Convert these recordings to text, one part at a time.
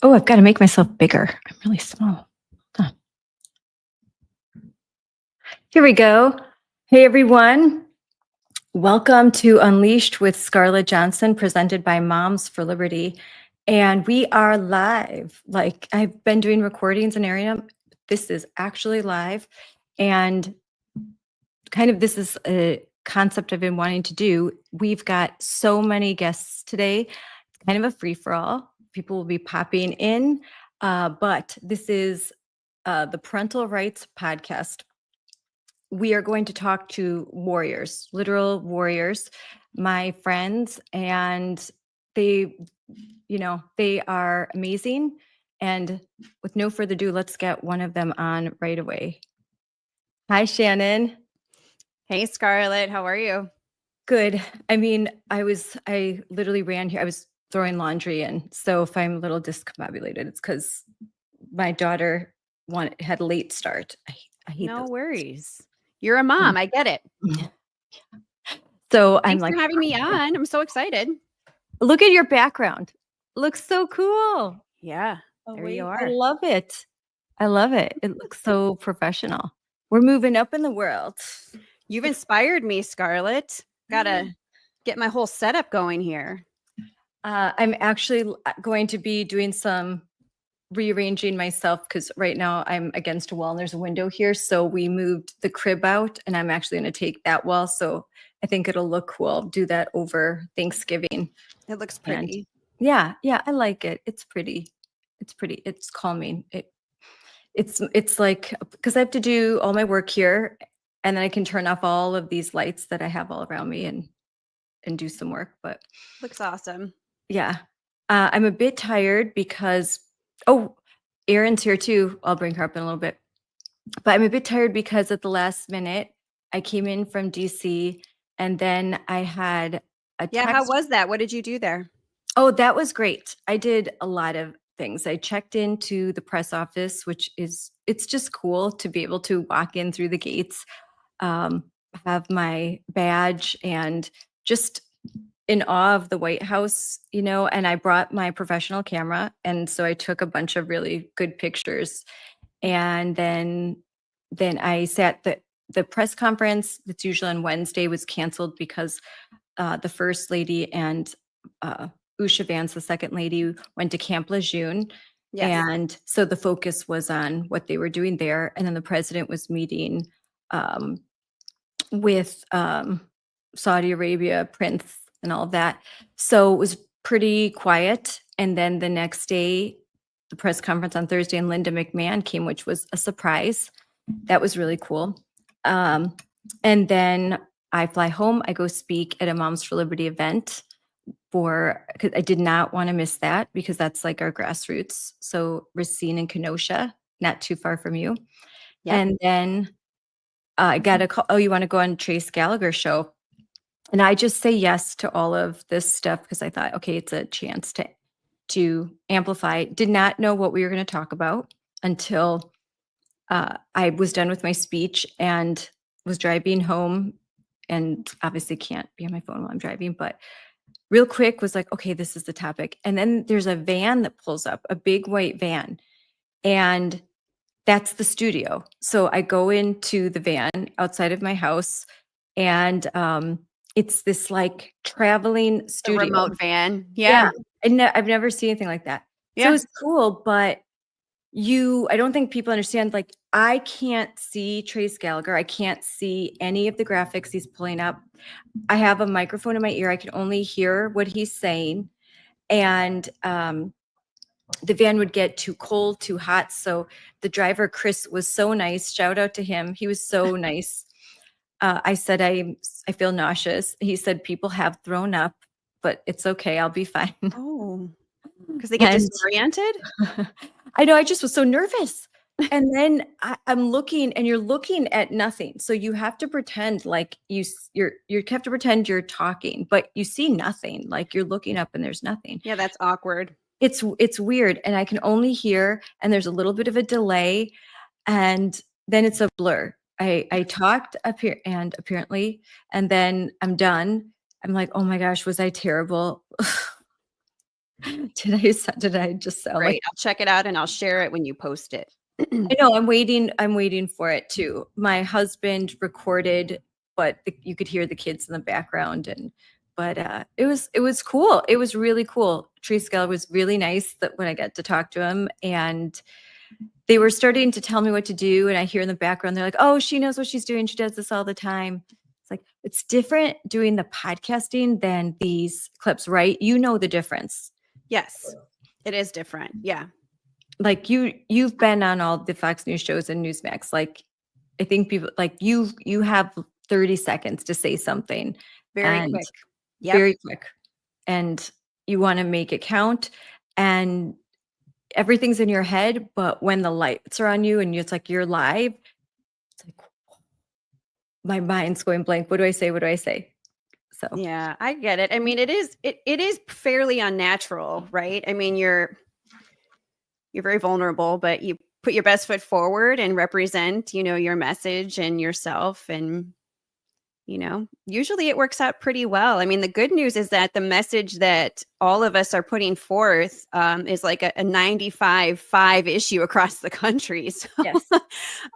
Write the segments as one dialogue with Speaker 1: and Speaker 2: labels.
Speaker 1: Oh, I've got to make myself bigger. I'm really small. Huh. Here we go. Hey, everyone. Welcome to Unleashed with Scarlett Johnson, presented by Moms for Liberty. And we are live. Like, I've been doing recordings and airing them. This is actually live. And this is a concept I've been wanting to do. We've got so many guests today. It's kind of a free for all. People will be popping in. But this is the Parental Rights Podcast. We are going to talk to warriors, literal warriors, my friends, and they, they are amazing. And with no further ado, let's get one of them on right away. Hi, Shannon.
Speaker 2: Hey, Scarlett, how are you?
Speaker 1: Good. I mean, I literally ran here. I was throwing laundry in. So if I'm a little discombobulated, it's because my daughter had a late start. I hate
Speaker 2: No
Speaker 1: those.
Speaker 2: worries. You're a mom. I get it.
Speaker 1: So I'm
Speaker 2: Thanks
Speaker 1: like,
Speaker 2: for having me on. I'm so excited.
Speaker 1: look at your background. Looks so cool.
Speaker 2: Yeah,
Speaker 1: Oh,
Speaker 2: there you
Speaker 1: wait,
Speaker 2: are.
Speaker 1: I love it. I love it. It looks so professional. We're moving up in the world.
Speaker 2: You've inspired me, Scarlett. Gotta get my whole setup going here.
Speaker 1: I'm actually going to be doing some rearranging myself because right now I'm against a wall and there's a window here. So we moved the crib out and I'm actually going to take that wall. So I think it'll look cool. I'll do that over Thanksgiving.
Speaker 2: It looks
Speaker 1: And
Speaker 2: pretty.
Speaker 1: yeah, I like it. It's pretty. It's pretty. It's calming. It's like because I have to do all my work here and then I can turn off all of these lights that I have all around me and do some work. But
Speaker 2: Looks awesome.
Speaker 1: yeah, I'm a bit tired because Erin's here too. I'll bring her up in a little bit. But I'm a bit tired because at the last minute I came in from DC and then I had a
Speaker 2: Yeah,
Speaker 1: text.
Speaker 2: how was that? What did you do there?
Speaker 1: Oh, that was great. I did a lot of things. I checked into the press office, it's just cool to be able to walk in through the gates, have my badge and just in awe of the White House, and I brought my professional camera. And so I took a bunch of really good pictures. And then I sat the press conference that's usually on Wednesday was canceled because the first lady and Usha Vance, the second lady, went to Camp Lejeune.
Speaker 2: Yes.
Speaker 1: And so the focus was on what they were doing there. And then the president was meeting with Saudi Arabia, Prince, and all of that. So it was pretty quiet. And then the next day, the press conference on Thursday, and Linda McMahon came, which was a surprise. That was really cool. And then I fly home. I go speak at a Moms for Liberty event because I did not want to miss that because that's like our grassroots. So Racine and Kenosha, not too far from you.
Speaker 2: Yep.
Speaker 1: And then I got a call. Oh, you want to go on Trace Gallagher's show? And I just say yes to all of this stuff because I thought, okay, it's a chance to amplify. Did not know what we were going to talk about until I was done with my speech and was driving home, and obviously can't be on my phone while I'm driving, but real quick was like, okay, this is the topic. And then there's a van that pulls up, a big white van, and that's the studio. So I go into the van outside of my house, and it's this like traveling
Speaker 2: A
Speaker 1: studio.
Speaker 2: remote van. Yeah.
Speaker 1: I've never seen anything like that. So
Speaker 2: Yeah.
Speaker 1: it was cool, but I don't think people understand, like, I can't see Trace Gallagher. I can't see any of the graphics he's pulling up. I have a microphone in my ear. I can only hear what he's saying. And the van would get too cold, too hot. So the driver, Chris, was so nice. Shout out to him. He was so nice. I said, I feel nauseous. He said, people have thrown up, but it's okay. I'll be fine.
Speaker 2: Oh, because they get disoriented?
Speaker 1: I know. I just was so nervous. And then I'm looking, and you're looking at nothing. So you have to pretend like you have to pretend you're talking, but you see nothing. Like you're looking up and there's nothing.
Speaker 2: Yeah, that's awkward.
Speaker 1: It's weird, and I can only hear, and there's a little bit of a delay, and then it's a blur. I talked up here, and apparently, and then I'm done. I'm like, oh my gosh, was I terrible? Did I just sound like
Speaker 2: Great. I'll check it out and I'll share it when you post it.
Speaker 1: I know, I'm waiting for it too. My husband recorded, but you could hear the kids in the background but it was cool. It was really cool. Treescale was really nice that when I got to talk to him, and they were starting to tell me what to do, and I hear in the background they're like, "Oh, she knows what she's doing. She does this all the time." It's like it's different doing the podcasting than these clips, right? You know the difference.
Speaker 2: Yes, it is different. Yeah,
Speaker 1: Like you've been on all the Fox News shows and Newsmax. Like I think people like you have 30 seconds to say something
Speaker 2: very
Speaker 1: and
Speaker 2: quick. Yep.
Speaker 1: very quick, and you want to make it count, and everything's in your head, but when the lights are on you and it's like you're live, it's like my mind's going blank. What do I say? What do I say? So
Speaker 2: Yeah, I get it. I mean, it is fairly unnatural, right? I mean, you're very vulnerable, but you put your best foot forward and represent, your message and yourself. And, usually it works out pretty well. I mean, the good news is that the message that all of us are putting forth is like a 95-5 issue across the country. So,
Speaker 1: yes,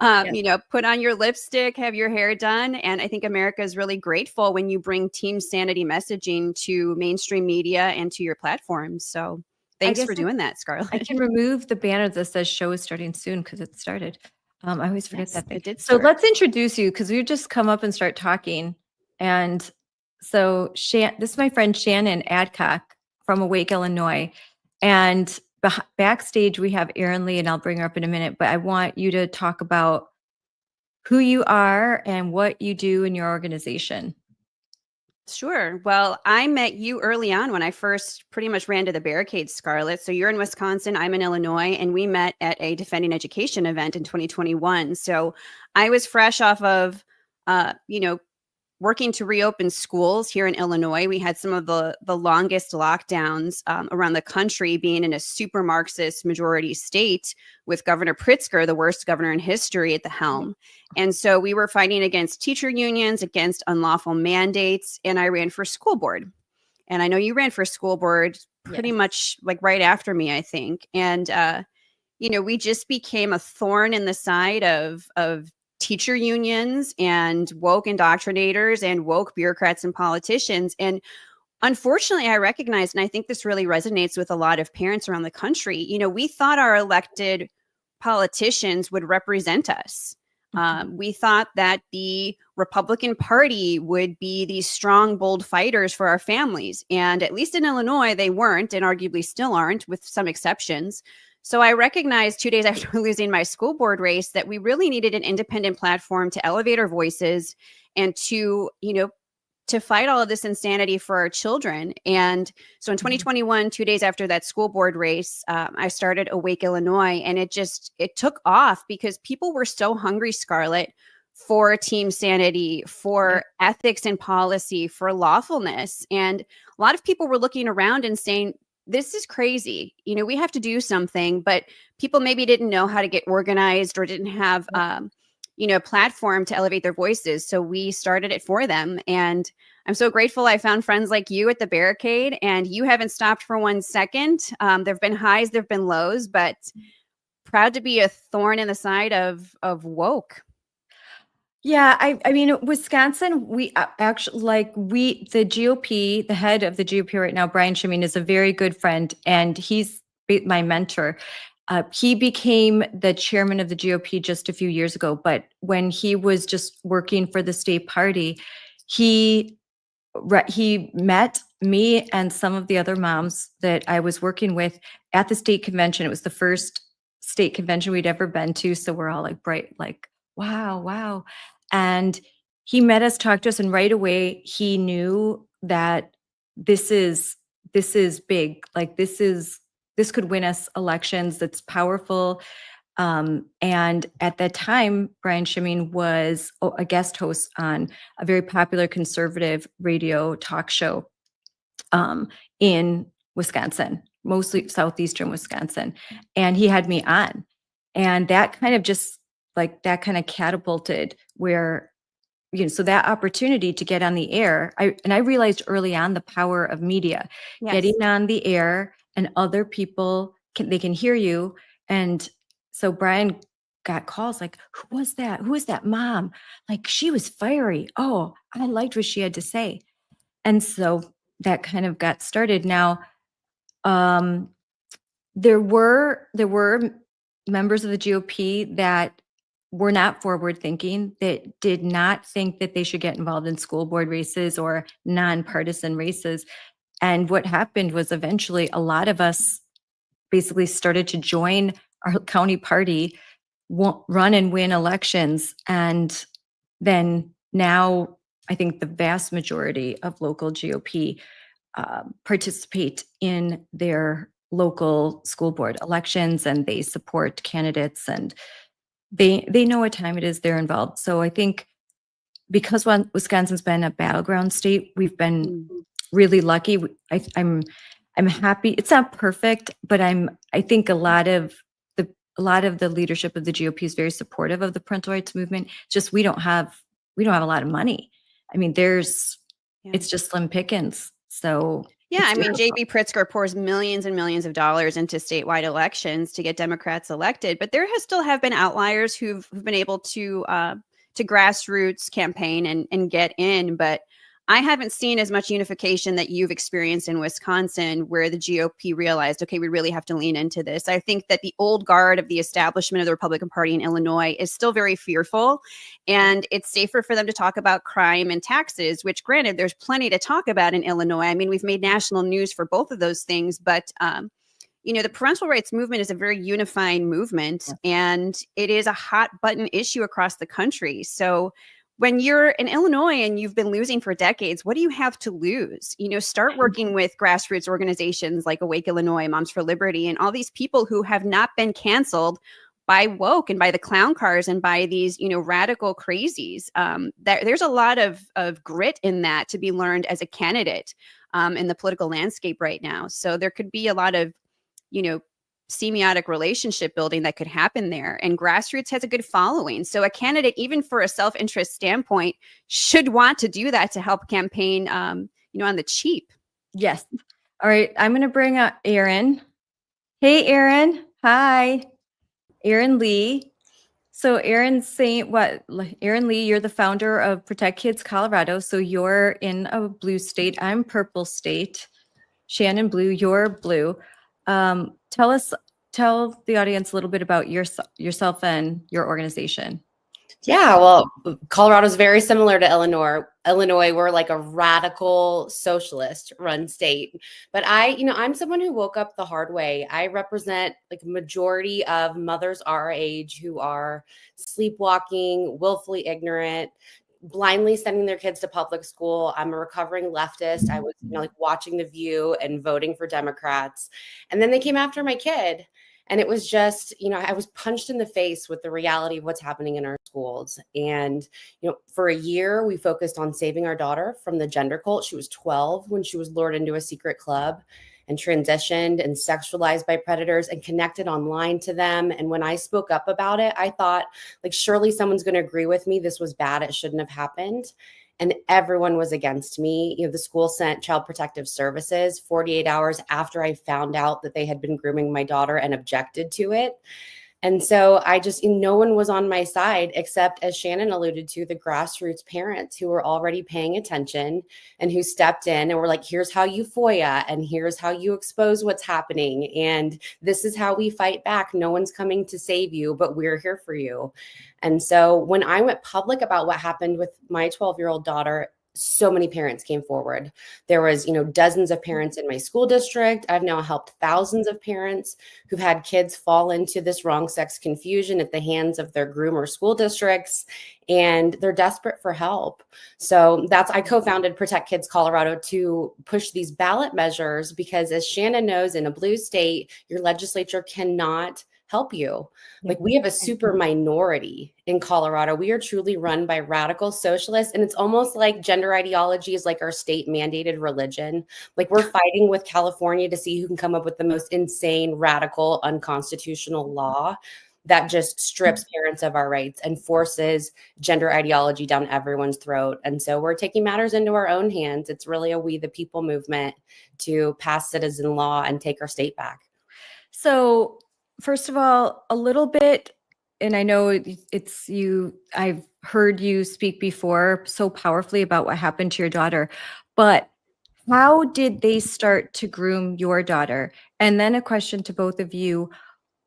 Speaker 1: yes.
Speaker 2: put on your lipstick, have your hair done. And I think America is really grateful when you bring team sanity messaging to mainstream media and to your platforms. So
Speaker 1: I
Speaker 2: thanks
Speaker 1: guess
Speaker 2: for doing that,
Speaker 1: I
Speaker 2: Scarlett.
Speaker 1: can remove the banner that says show is starting soon because it started. I always forget
Speaker 2: Yes,
Speaker 1: that thing.
Speaker 2: it did
Speaker 1: So
Speaker 2: start.
Speaker 1: let's introduce you because you just come up and start talking. And so this is my friend Shannon Adcock from Awake, Illinois. And backstage, we have Erin Lee, and I'll bring her up in a minute. But I want you to talk about who you are and what you do in your organization.
Speaker 2: Sure. Well, I met you early on when I first pretty much ran to the barricades, Scarlett. So you're in Wisconsin, I'm in Illinois, and we met at a Defending Education event in 2021. So I was fresh off of, uh, you know, working to reopen schools here in Illinois. We had some of the longest lockdowns around the country, being in a super Marxist majority state with Governor Pritzker, the worst governor in history, at the helm. And so we were fighting against teacher unions, against unlawful mandates, and I ran for school board. And I know you ran for school board pretty
Speaker 1: Yes.
Speaker 2: much like right after me, I think. And we just became a thorn in the side of teacher unions and woke indoctrinators and woke bureaucrats and politicians. And unfortunately, I recognize, and I think this really resonates with a lot of parents around the country, we thought our elected politicians would represent us. We thought that the Republican Party would be these strong, bold fighters for our families. And at least in Illinois, they weren't, and arguably still aren't, with some exceptions. So I recognized 2 days after losing my school board race that we really needed an independent platform to elevate our voices and to fight all of this insanity for our children. And so in 2021, 2 days after that school board race, I started Awake Illinois, and it took off because people were so hungry, Scarlett, for team sanity, for ethics and policy, for lawfulness. And a lot of people were looking around and saying, this is crazy. We have to do something, but people maybe didn't know how to get organized or didn't have, platform to elevate their voices. So we started it for them. And I'm so grateful I found friends like you at the barricade, and you haven't stopped for 1 second. There've been highs, there've been lows, but proud to be a thorn in the side of woke.
Speaker 1: Yeah, I mean, Wisconsin, we actually the GOP, the head of the GOP right now, Brian Shimeen, is a very good friend, and he's my mentor. He became the chairman of the GOP just a few years ago, but when he was just working for the state party, he met me and some of the other moms that I was working with at the state convention. It was the first state convention we'd ever been to, so we're all like bright, like wow, wow. And he met us, talked to us, and right away he knew that this is big. Like this could win us elections. That's powerful. And at that time, Brian Shimeen was a guest host on a very popular conservative radio talk show in Wisconsin, mostly southeastern Wisconsin. And he had me on. And that kind of catapulted where, so that opportunity to get on the air, I realized early on the power of media,
Speaker 2: Yes.
Speaker 1: getting on the air and other people they can hear you. And so Brian got calls like, who was that? Who is that mom? Like, she was fiery. Oh, I liked what she had to say. And so that kind of got started. Now, there were members of the GOP that were not forward thinking, that did not think that they should get involved in school board races or nonpartisan races. And what happened was eventually a lot of us basically started to join our county party, run and win elections. And then now I think the vast majority of local GOP participate in their local school board elections, and they support candidates, and they know what time it is they're involved. So I think because Wisconsin's been a battleground state, we've been really lucky. I'm happy. It's not perfect, but I think a lot of the leadership of the GOP is very supportive of the parental rights movement. It's just we don't have a lot of money. I mean, it's just slim pickings. So
Speaker 2: yeah, I mean, J.B. Pritzker pours millions and millions of dollars into statewide elections to get Democrats elected, but there still have been outliers who've been able to grassroots campaign and get in. But I haven't seen as much unification that you've experienced in Wisconsin, where the GOP realized, okay, we really have to lean into this. I think that the old guard of the establishment of the Republican Party in Illinois is still very fearful, and it's safer for them to talk about crime and taxes, which, granted, there's plenty to talk about in Illinois. I mean, we've made national news for both of those things, but the parental rights movement is a very unifying movement, and it is a hot button issue across the country. So when you're in Illinois and you've been losing for decades, what do you have to lose? Start working with grassroots organizations like Awake Illinois, Moms for Liberty, and all these people who have not been canceled by woke and by the clown cars and by these, radical crazies. There's a lot of grit in that to be learned as a candidate in the political landscape right now. So there could be a lot of, semiotic relationship building that could happen there. And grassroots has a good following. So a candidate, even for a self-interest standpoint, should want to do that to help campaign, on the cheap.
Speaker 1: Yes. All right. I'm going to bring up Erin. Hey, Erin. Hi. Erin Lee. So Erin's saying what? Erin Lee, you're the founder of Protect Kids Colorado. So you're in a blue state. I'm purple state. Shannon blue, you're blue. Tell the audience a little bit about yourself and your organization.
Speaker 3: Yeah, well, Colorado's very similar to Illinois. We're like a radical socialist run state. But I'm someone who woke up the hard way. I represent like a majority of mothers our age who are sleepwalking, willfully ignorant, blindly sending their kids to public school. I'm a recovering leftist. I was watching The View and voting for Democrats. And then they came after my kid. And it was just, I was punched in the face with the reality of what's happening in our schools. And, for a year, we focused on saving our daughter from the gender cult. She was 12 when she was lured into a secret club and transitioned and sexualized by predators and connected online to them. And when I spoke up about it, I thought, surely someone's going to agree with me. This was bad. It shouldn't have happened. And everyone was against me. The school sent Child Protective Services 48 hours after I found out that they had been grooming my daughter and objected to it. And so no one was on my side, except, as Shannon alluded to, the grassroots parents who were already paying attention and who stepped in and were like, here's how you FOIA and here's how you expose what's happening. And this is how we fight back. No one's coming to save you, but we're here for you. And so when I went public about what happened with my 12-year-old daughter, so many parents came forward. There was, dozens of parents in my school district. I've now helped thousands of parents who've had kids fall into this wrong sex confusion at the hands of their groomer school districts, and they're desperate for help. So I co-founded Protect Kids Colorado to push these ballot measures because, as Shannon knows, in a blue state, your legislature cannot help you. We have a super minority in Colorado. We are truly run by radical socialists. And it's almost like gender ideology is like our state mandated religion. We're fighting with California to see who can come up with the most insane, radical, unconstitutional law. that just strips parents of our rights and forces gender ideology down everyone's throat. And so we're taking matters into our own hands. It's really a We the People movement to pass citizen law and take our state back.
Speaker 1: So, first of all, a little bit, and I know it's you, I've heard you speak before so powerfully about what happened to your daughter, but how did they start to groom your daughter? And then a question to both of you.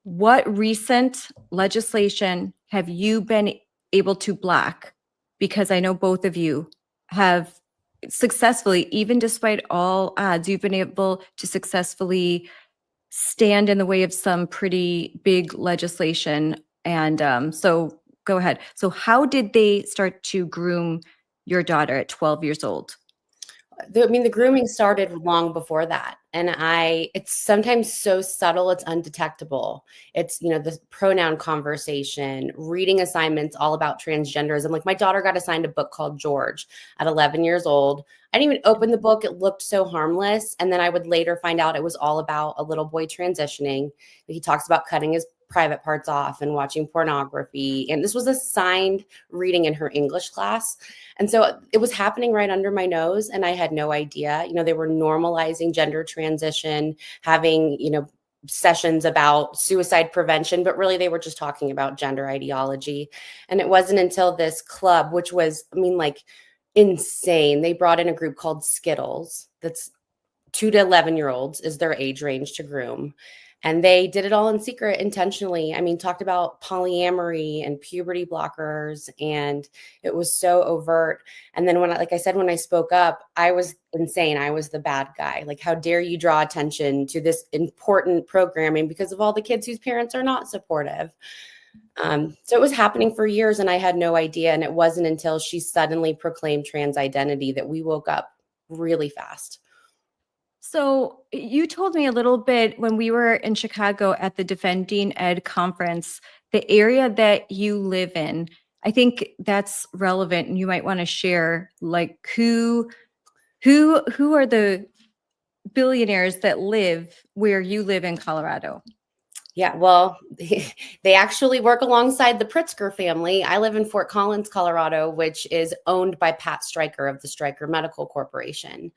Speaker 1: What recent legislation have you been able to block? Because I know both of you have successfully, even despite all odds, you've been able to successfully stand in the way of some pretty big legislation. And so go ahead. So how did they start to groom your daughter at 12 years old?
Speaker 3: The grooming started long before that. And it's sometimes so subtle, it's undetectable. It's, the pronoun conversation, reading assignments all about transgenderism. Like my daughter got assigned a book called George at 11 years old. I didn't even open the book. It looked so harmless. And then I would later find out it was all about a little boy transitioning. He talks about cutting his private parts off and watching pornography. And this was assigned reading in her English class. And so it was happening right under my nose. And I had no idea. They were normalizing gender transition, having, sessions about suicide prevention, but really they were just talking about gender ideology. And it wasn't until this club, which was, insane. They brought in a group called Skittles. That's 2 to 11-year-olds is their age range to groom. And they did it all in secret intentionally. Talked about polyamory and puberty blockers, and it was so overt. And then when I spoke up, I was insane. I was the bad guy. Like, how dare you draw attention to this important programming because of all the kids whose parents are not supportive. So it was happening for years and I had no idea. And it wasn't until she suddenly proclaimed trans identity that we woke up really fast.
Speaker 1: So you told me a little bit when we were in Chicago at the Defending Ed conference, the area that you live in. I think that's relevant, and you might want to share, like, who are the billionaires that live where you live in Colorado?
Speaker 3: Yeah, well, they actually work alongside the Pritzker family. I live in Fort Collins, Colorado, which is owned by Pat Stryker of the Stryker Medical Corporation.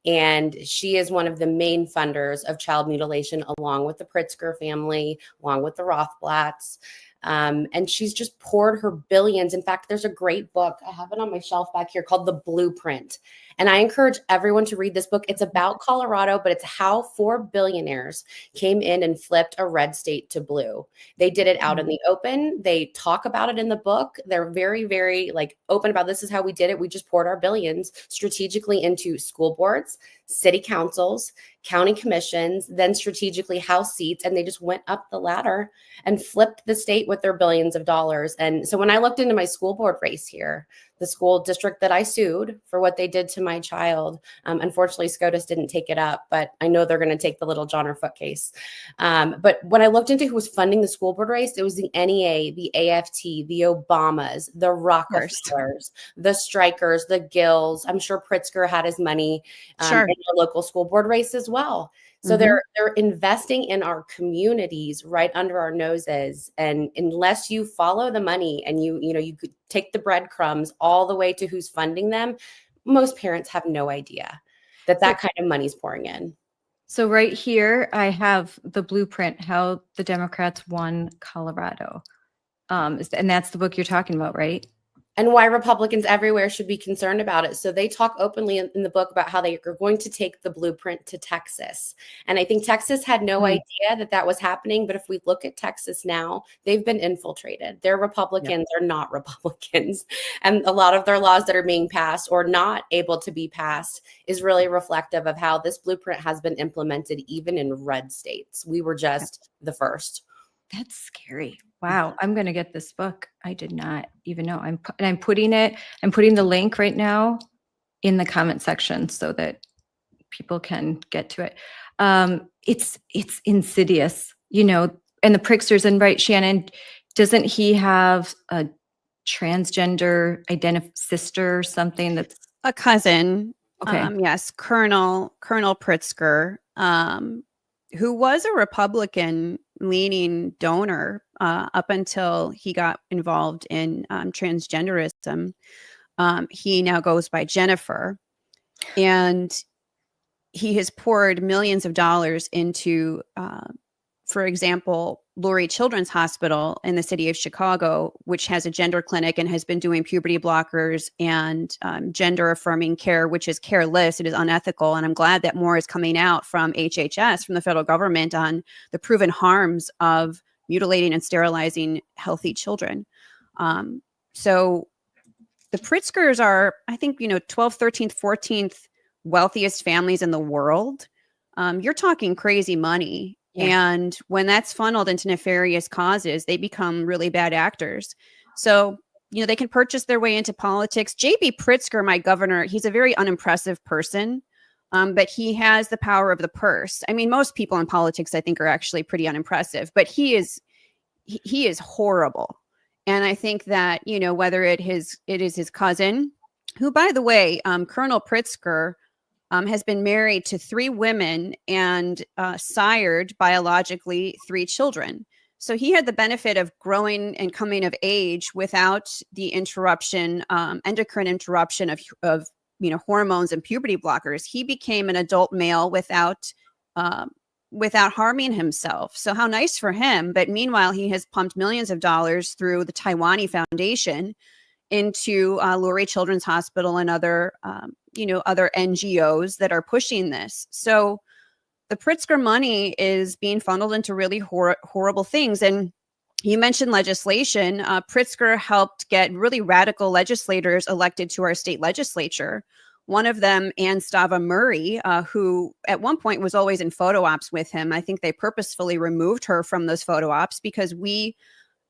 Speaker 3: And she is one of the main funders of child mutilation, along with the Pritzker family, along with the Rothblatts. And she's just poured her billions. In fact, there's a great book. I have it on my shelf back here called The Blueprint. And I encourage everyone to read this book. It's about Colorado, but it's how 4 billionaires came in and flipped a red state to blue. They did it out in the open. They talk about it in the book. They're very, very open about this is how we did it. We just poured our billions strategically into school boards, city councils, county commissions, then strategically House seats. And they just went up the ladder and flipped the state with their billions of dollars. And so when I looked into my school board race here, the school district that I sued for what they did to my child, unfortunately, SCOTUS didn't take it up, but I know they're going to take the little John or Foot case. But when I looked into who was funding the school board race, it was the NEA, the AFT, the Obamas, the Rockefellers, the Strikers, the Gills. I'm sure Pritzker had his money in the local school board race as well. So they're investing in our communities right under our noses. And unless you follow the money and you could take the breadcrumbs all the way to who's funding them, most parents have no idea that kind of money's pouring in.
Speaker 1: So right here, I have the blueprint, how the Democrats won Colorado. And that's the book you're talking about, right?
Speaker 3: And why Republicans everywhere should be concerned about it. So they talk openly in the book about how they are going to take the blueprint to Texas. And I think Texas had no idea that was happening. But if we look at Texas now, they've been infiltrated. They're Republicans, they're not Republicans. And a lot of their laws that are being passed or not able to be passed is really reflective of how this blueprint has been implemented even in red states. We were just the first.
Speaker 1: That's scary. Wow. I'm going to get this book. I did not even know. I'm putting the link right now in the comment section so that people can get to it. It's insidious, and the Pricksters, and right, Shannon, doesn't he have a transgender sister or something that's
Speaker 2: a cousin?
Speaker 1: Okay.
Speaker 2: Yes. Colonel Pritzker, who was a Republican leaning donor up until he got involved in transgenderism. He now goes by Jennifer, and he has poured millions of dollars into, for example, Lurie Children's Hospital in the city of Chicago, which has a gender clinic and has been doing puberty blockers and gender affirming care, which is careless. It is unethical. And I'm glad that more is coming out from HHS, from the federal government, on the proven harms of mutilating and sterilizing healthy children. So the Pritzkers are, I think, 12th, 13th, 14th wealthiest families in the world. You're talking crazy money. Yeah. And when that's funneled into nefarious causes, they become really bad actors. So, they can purchase their way into politics. J.B. Pritzker, my governor, he's a very unimpressive person, but he has the power of the purse. I mean, most people in politics, I think, are actually pretty unimpressive, but he is horrible. And I think that, whether it is his cousin, who, by the way, Colonel Pritzker, has been married to 3 women and sired biologically 3 children. So he had the benefit of growing and coming of age without the interruption, endocrine interruption of hormones and puberty blockers. He became an adult male without harming himself. So how nice for him. But meanwhile, he has pumped millions of dollars through the Taiwanese Foundation into Lurie Children's Hospital and other NGOs that are pushing this. So the Pritzker money is being funneled into really horrible things. And you mentioned legislation. Pritzker helped get really radical legislators elected to our state legislature. One of them, Ann Stava Murray, who at one point was always in photo ops with him. I think they purposefully removed her from those photo ops because we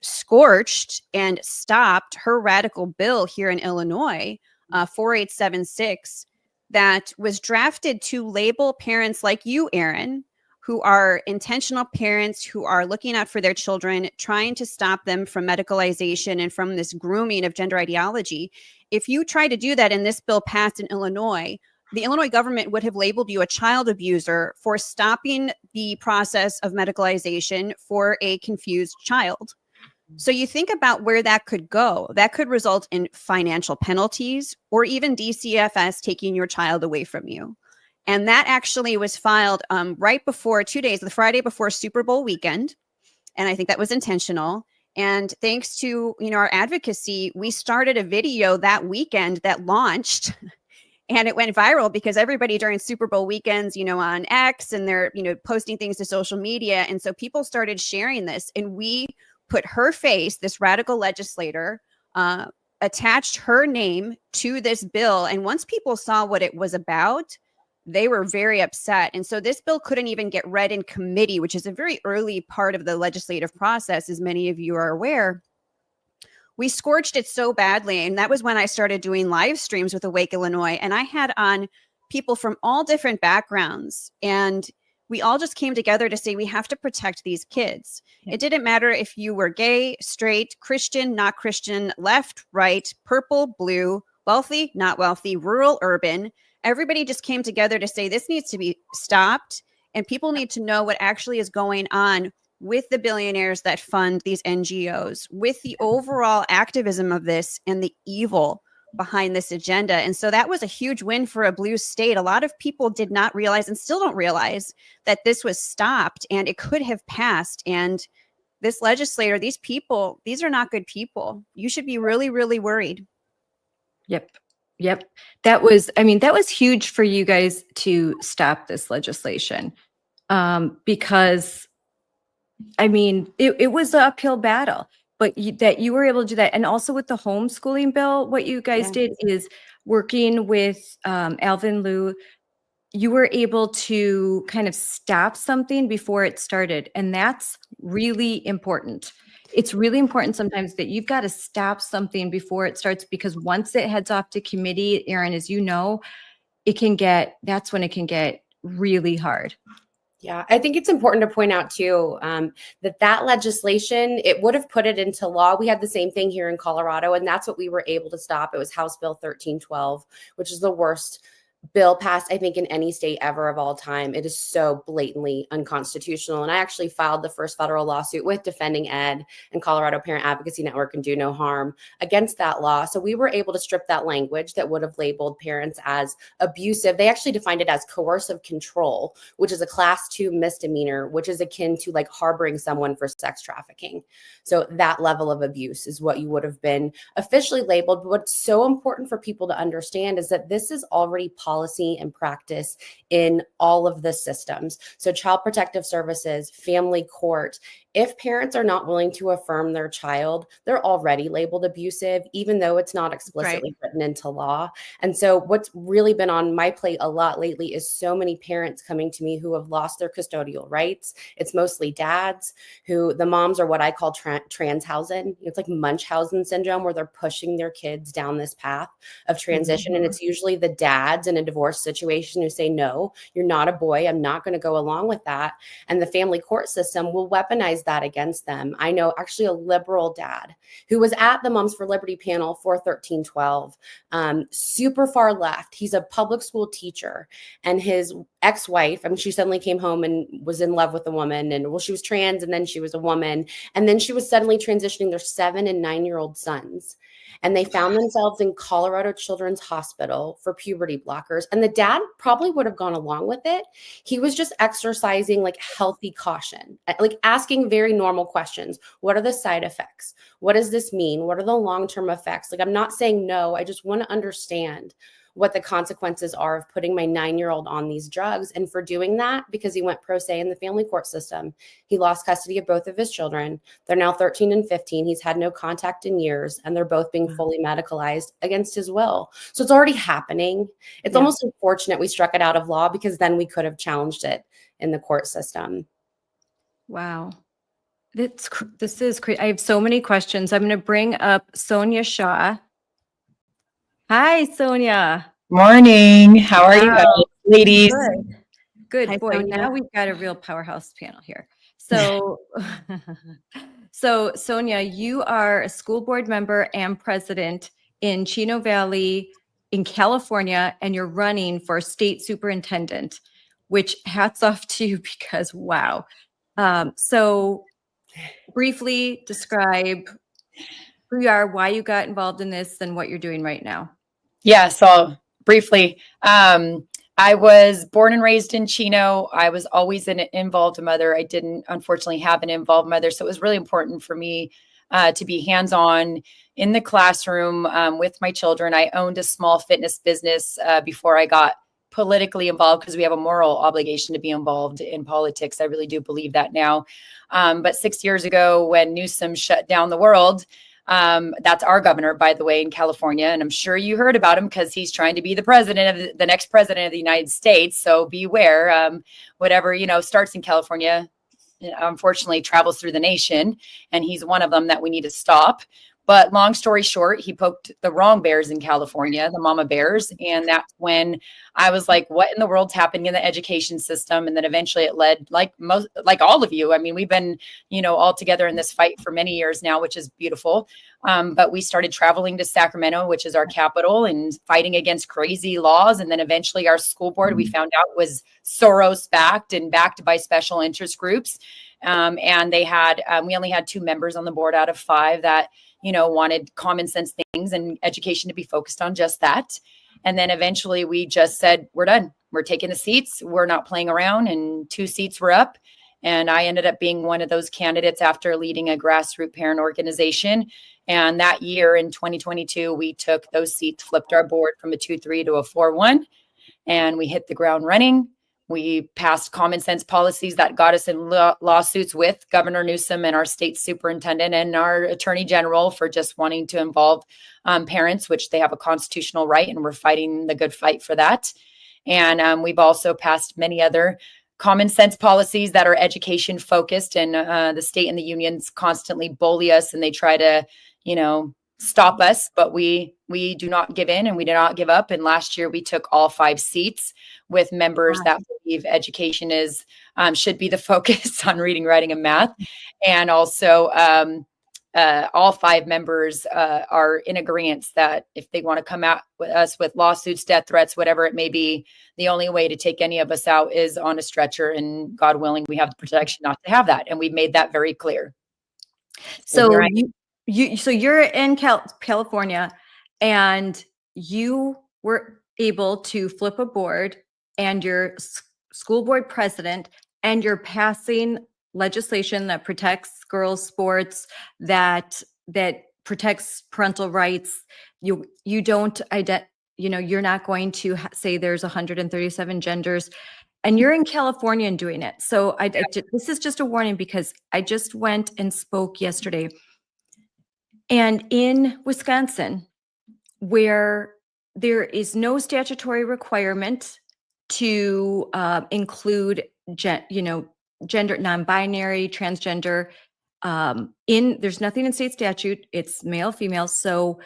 Speaker 2: scorched and stopped her radical bill here in Illinois, 4876, that was drafted to label parents like you, Aaron, who are intentional parents, who are looking out for their children, trying to stop them from medicalization and from this grooming of gender ideology. If you try to do that and this bill passed in Illinois, the Illinois government would have labeled you a child abuser for stopping the process of medicalization for a confused child. So you think about where that could go. That could result in financial penalties or even DCFS taking your child away from you. And that actually was filed right before 2 days, the Friday before Super Bowl weekend. And I think that was intentional. And thanks to our advocacy, we started a video that weekend that launched. And it went viral because everybody during Super Bowl weekends, on X, and they're, posting things to social media. And so people started sharing this, and we put her face, this radical legislator, attached her name to this bill. And once people saw what it was about, they were very upset. And so this bill couldn't even get read in committee, which is a very early part of the legislative process, as many of you are aware. We scorched it so badly. And that was when I started doing live streams with Awake Illinois. And I had on people from all different backgrounds. And we all just came together to say we have to protect these kids. Yeah. It didn't matter if you were gay, straight, Christian, not Christian, left, right, purple, blue, wealthy, not wealthy, rural, urban. Everybody just came together to say this needs to be stopped, and people need to know what actually is going on with the billionaires that fund these NGOs, with the overall activism of this and the evil behind this agenda. And so that was a huge win for a blue state. A lot of people did not realize, and still don't realize, that this was stopped and it could have passed. And this legislator, these people, these are not good people. You should be really, really worried.
Speaker 1: Yep. That was huge for you guys to stop this legislation, because it was an uphill battle. But that you were able to do that. And also with the homeschooling bill, what you guys did is working with Alvin Liu, you were able to kind of stop something before it started. And that's really important. It's really important sometimes that you've got to stop something before it starts, because once it heads off to committee, Aaron, as you know, that's when it can get really hard.
Speaker 3: Yeah, I think it's important to point out too, that legislation, it would have put it into law. We had the same thing here in Colorado, and that's what we were able to stop. It was House Bill 1312, which is the worst bill passed, I think, in any state ever of all time. It is so blatantly unconstitutional. And I actually filed the first federal lawsuit with Defending Ed and Colorado Parent Advocacy Network and Do No Harm against that law. So we were able to strip that language that would have labeled parents as abusive. They actually defined it as coercive control, which is a class 2 misdemeanor, which is akin to like harboring someone for sex trafficking. So that level of abuse is what you would have been officially labeled. But what's so important for people to understand is that this is already policy and practice in all of the systems. So Child Protective Services, family court, if parents are not willing to affirm their child, they're already labeled abusive, even though it's not explicitly written into law. And so what's really been on my plate a lot lately is so many parents coming to me who have lost their custodial rights. It's mostly dads who, the moms are what I call transhausen. It's like Munchausen syndrome, where they're pushing their kids down this path of transition. And it's usually the dads in a divorce situation who say, no, you're not a boy. I'm not going to go along with that. And the family court system will weaponize that against them. I know actually a liberal dad who was at the Moms for Liberty panel for 1312, super far left. He's a public school teacher, and his ex-wife, I mean, she suddenly came home and was in love with a woman, and well, she was trans, and then she was a woman, and then she was suddenly transitioning their 7 and 9-year-old sons. And they found themselves in Colorado Children's Hospital for puberty blockers. And the dad probably would have gone along with it. He was just exercising like healthy caution, like asking very normal questions. What are the side effects? What does this mean? What are the long-term effects? Like, I'm not saying no. I just want to understand what the consequences are of putting my 9-year-old on these drugs. And for doing that, because he went pro se in the family court system, he lost custody of both of his children. They're now 13 and 15. He's had no contact in years, and they're both being fully medicalized against his will. So it's already happening. It's almost unfortunate we struck it out of law, because then we could have challenged it in the court system.
Speaker 1: Wow. This is crazy. I have so many questions. I'm going to bring up Sonia Shaw. Hi, Sonia.
Speaker 4: Morning. How are you guys, ladies?
Speaker 1: Good.
Speaker 2: Hi,
Speaker 1: Boy,
Speaker 2: Sonia.
Speaker 1: now we've got a real powerhouse panel here. So, so Sonia, you are a school board member and president in Chino Valley in California, and you're running for state superintendent, which hats off to you, because wow. So briefly describe who you are, why you got involved in this, and what you're doing right now.
Speaker 4: Yeah, so briefly, I was born and raised in Chino. I was always an involved mother. I didn't, unfortunately, have an involved mother. So it was really important for me to be hands-on in the classroom with my children. I owned a small fitness business before I got politically involved, because we have a moral obligation to be involved in politics. I really do believe that now. But 6 years ago, when Newsom shut down the world, that's our governor, by the way, in California. And I'm sure you heard about him, because he's trying to be the president of the next president of the United States. So beware, whatever, starts in California, unfortunately travels through the nation. And he's one of them that we need to stop. But long story short, he poked the wrong bears in California, the mama bears. And that's when I was like, what in the world's happening in the education system? And then eventually it led, like all of you. I mean, we've been, all together in this fight for many years now, which is beautiful. But we started traveling to Sacramento, which is our capital, and fighting against crazy laws. And then eventually our school board, we found out, was Soros backed and backed by special interest groups. And they had, we only had 2 members on the board out of 5 that, wanted common sense things and education to be focused on just that. And then eventually we just said, we're done. We're taking the seats. We're not playing around. And 2 seats were up. And I ended up being one of those candidates after leading a grassroots parent organization. And that year in 2022, we took those seats, flipped our board from a 2-3 to a 4-1, and we hit the ground running. We passed common sense policies that got us in lawsuits with Governor Newsom and our state superintendent and our attorney general for just wanting to involve parents, which they have a constitutional right, and we're fighting the good fight for that. And we've also passed many other common sense policies that are education focused, and the state and the unions constantly bully us, and they try to, stop us, but we do not give in, and we do not give up. And last year we took all 5 seats with members that believe education is should be the focus on reading, writing, and math. And also all 5 members are in agreement that if they want to come out with us with lawsuits, death threats, whatever it may be, the only way to take any of us out is on a stretcher. And God willing, we have the protection not to have that. And we've made that very clear.
Speaker 1: So you're in California, and you were able to flip a board, and you're school board president, and you're passing legislation that protects girls' sports, that protects parental rights. You don't you're not going to say there's 137 genders, and you're in California and doing it. So this is just a warning, because I just went and spoke yesterday, and in Wisconsin, where there is no statutory requirement to include gender, non-binary, transgender, there's nothing in state statute. It's male, female. So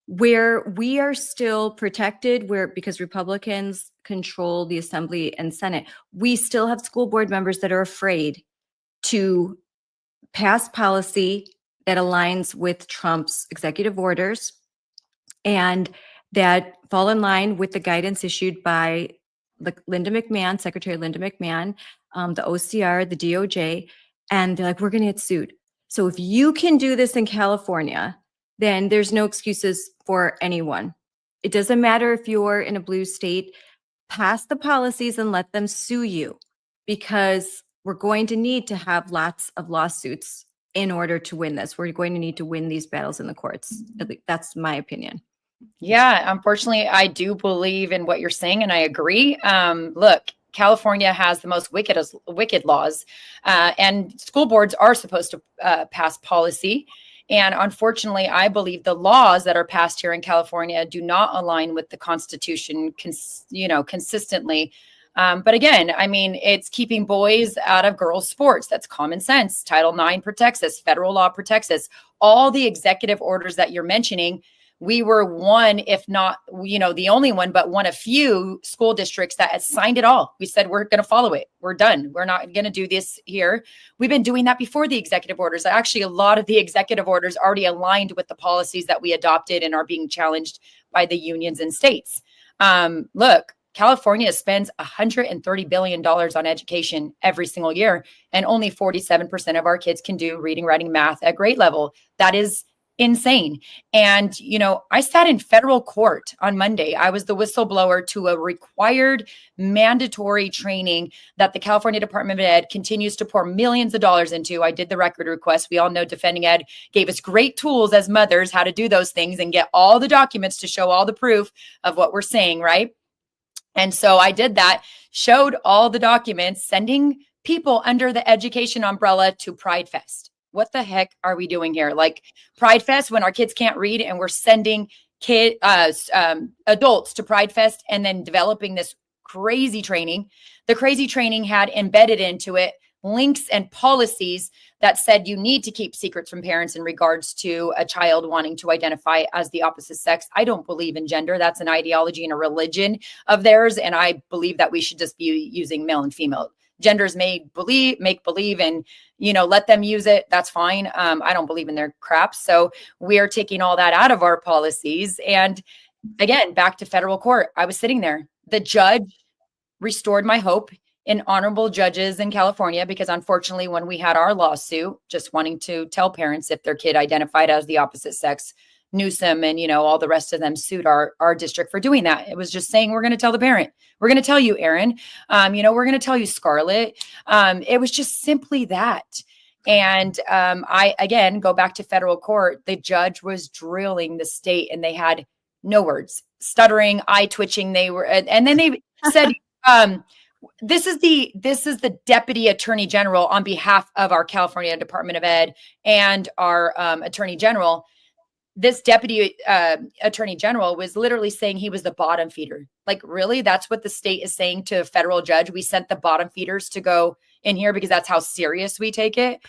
Speaker 1: where we are still protected, because Republicans control the Assembly and Senate, we still have school board members that are afraid to pass policy that aligns with Trump's executive orders and that fall in line with the guidance issued by Secretary Linda McMahon, the OCR, the DOJ, and they're like, we're going to get sued. So if you can do this in California, then there's no excuses for anyone. It doesn't matter if you're in a blue state. Pass the policies and let them sue you, because we're going to need to have lots of lawsuits in order to win this. We're going to need to win these battles in the courts. That's my opinion.
Speaker 4: Yeah, unfortunately, I do believe in what you're saying, and I agree. Look, California has the most wicked laws, and school boards are supposed to pass policy. And unfortunately, I believe the laws that are passed here in California do not align with the Constitution, consistently. But again, I mean, it's keeping boys out of girls' sports. That's common sense. Title IX protects us. Federal law protects us. All the executive orders that you're mentioning, we were one, if not, the only one, but one of few school districts that has signed it all. We said, we're going to follow it. We're done. We're not going to do this here. We've been doing that before the executive orders. Actually, a lot of the executive orders already aligned with the policies that we adopted and are being challenged by the unions and states. Look, California spends $130 billion on education every single year, and only 47% of our kids can do reading, writing, math at grade level. That is insane. And, I sat in federal court on Monday. I was the whistleblower to a required mandatory training that the California Department of Ed continues to pour millions of dollars into. I did the record request. We all know Defending Ed gave us great tools as mothers, how to do those things and get all the documents to show all the proof of what we're saying, right? And so I did that, showed all the documents, sending people under the education umbrella to Pride Fest. What the heck are we doing here? Like Pride Fest, when our kids can't read, and we're sending adults to Pride Fest and then developing this crazy training. The crazy training had embedded into it links and policies that said you need to keep secrets from parents in regards to a child wanting to identify as the opposite sex. I don't believe in gender. That's an ideology and a religion of theirs. And I believe that we should just be using male and female. Genders make believe, and, let them use it. That's fine. I don't believe in their crap. So we are taking all that out of our policies. And again, back to federal court. I was sitting there. The judge restored my hope in honorable judges in California, because unfortunately, when we had our lawsuit, just wanting to tell parents if their kid identified as the opposite sex, Newsom and, all the rest of them sued our district for doing that. It was just saying, we're going to tell the parent. We're going to tell you, Aaron. We're going to tell you, Scarlett. It was just simply that. And I, again, go back to federal court. The judge was drilling the state, and they had no words, stuttering, eye twitching. They were, and then they said, this is the deputy attorney general on behalf of our California Department of Ed and our attorney general. This deputy attorney general was literally saying he was the bottom feeder. Like, really? That's what the state is saying to a federal judge? We sent the bottom feeders to go in here because that's how serious we take it.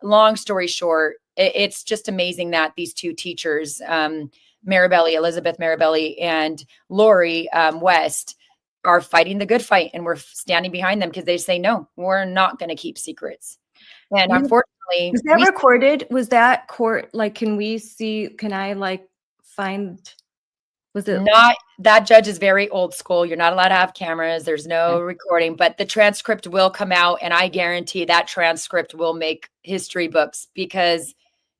Speaker 4: Long story short, it's just amazing that these two teachers, Elizabeth Marabelli and Lori West, are fighting the good fight, and we're standing behind them because they say, no, we're not going to keep secrets. And
Speaker 1: You-
Speaker 4: unfortunately,
Speaker 1: Was that recorded? Was that court, like, can we see, can I like find, was it?
Speaker 4: not that judge is very old school. You're not allowed to have cameras. There's no recording, but the transcript will come out, and I guarantee that transcript will make history books, because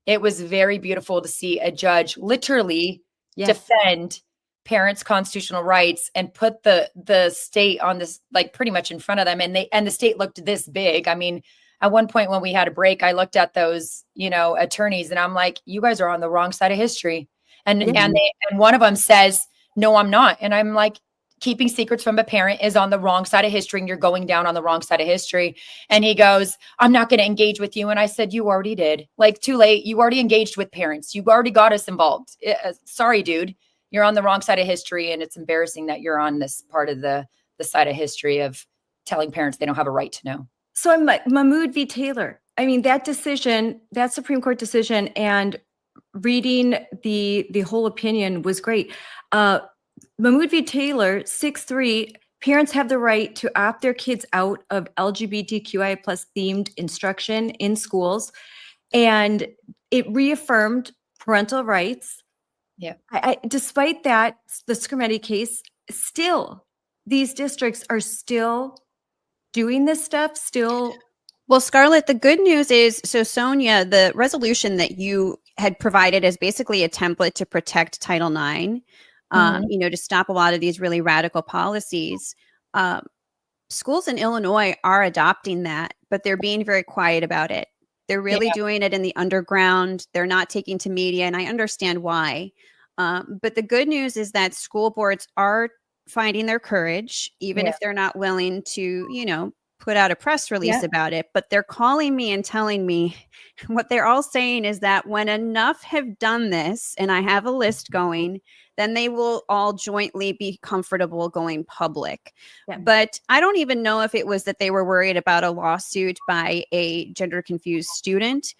Speaker 4: it was very beautiful to see a judge literally defend parents' constitutional rights and put the state on this, like, pretty much in front of them. And the state looked this big. I mean, at one point when we had a break, I looked at those, attorneys, and I'm like, you guys are on the wrong side of history. And one of them says, no, I'm not. And I'm like, keeping secrets from a parent is on the wrong side of history, and you're going down on the wrong side of history. And he goes, I'm not going to engage with you. And I said, you already did. Like, too late. You already engaged with parents. You already got us involved. Sorry, dude. You're on the wrong side of history. And it's embarrassing that you're on this part of the side of history of telling parents they don't have a right to know.
Speaker 1: So I'm like, Mahmoud v. Taylor. I mean, that decision, that Supreme Court decision, and reading the whole opinion was great. Mahmoud v. Taylor, 6-3, parents have the right to opt their kids out of LGBTQI plus themed instruction in schools. And it reaffirmed parental rights.
Speaker 4: Yeah.
Speaker 1: Despite that, the Scarametti case, still, these districts are still doing this stuff, still.
Speaker 2: Well, Scarlett, the good news is, so Sonia, the resolution that you had provided is basically a template to protect Title IX, to stop a lot of these really radical policies. Schools in Illinois are adopting that, but they're being very quiet about it. They're really doing it in the underground. They're not taking to media, and I understand why. But the good news is that school boards are finding their courage, even if they're not willing to, put out a press release about it. But they're calling me and telling me what they're all saying is that when enough have done this, and I have a list going, then they will all jointly be comfortable going public. Yeah. But I don't even know if it was that they were worried about a lawsuit by a gender confused student.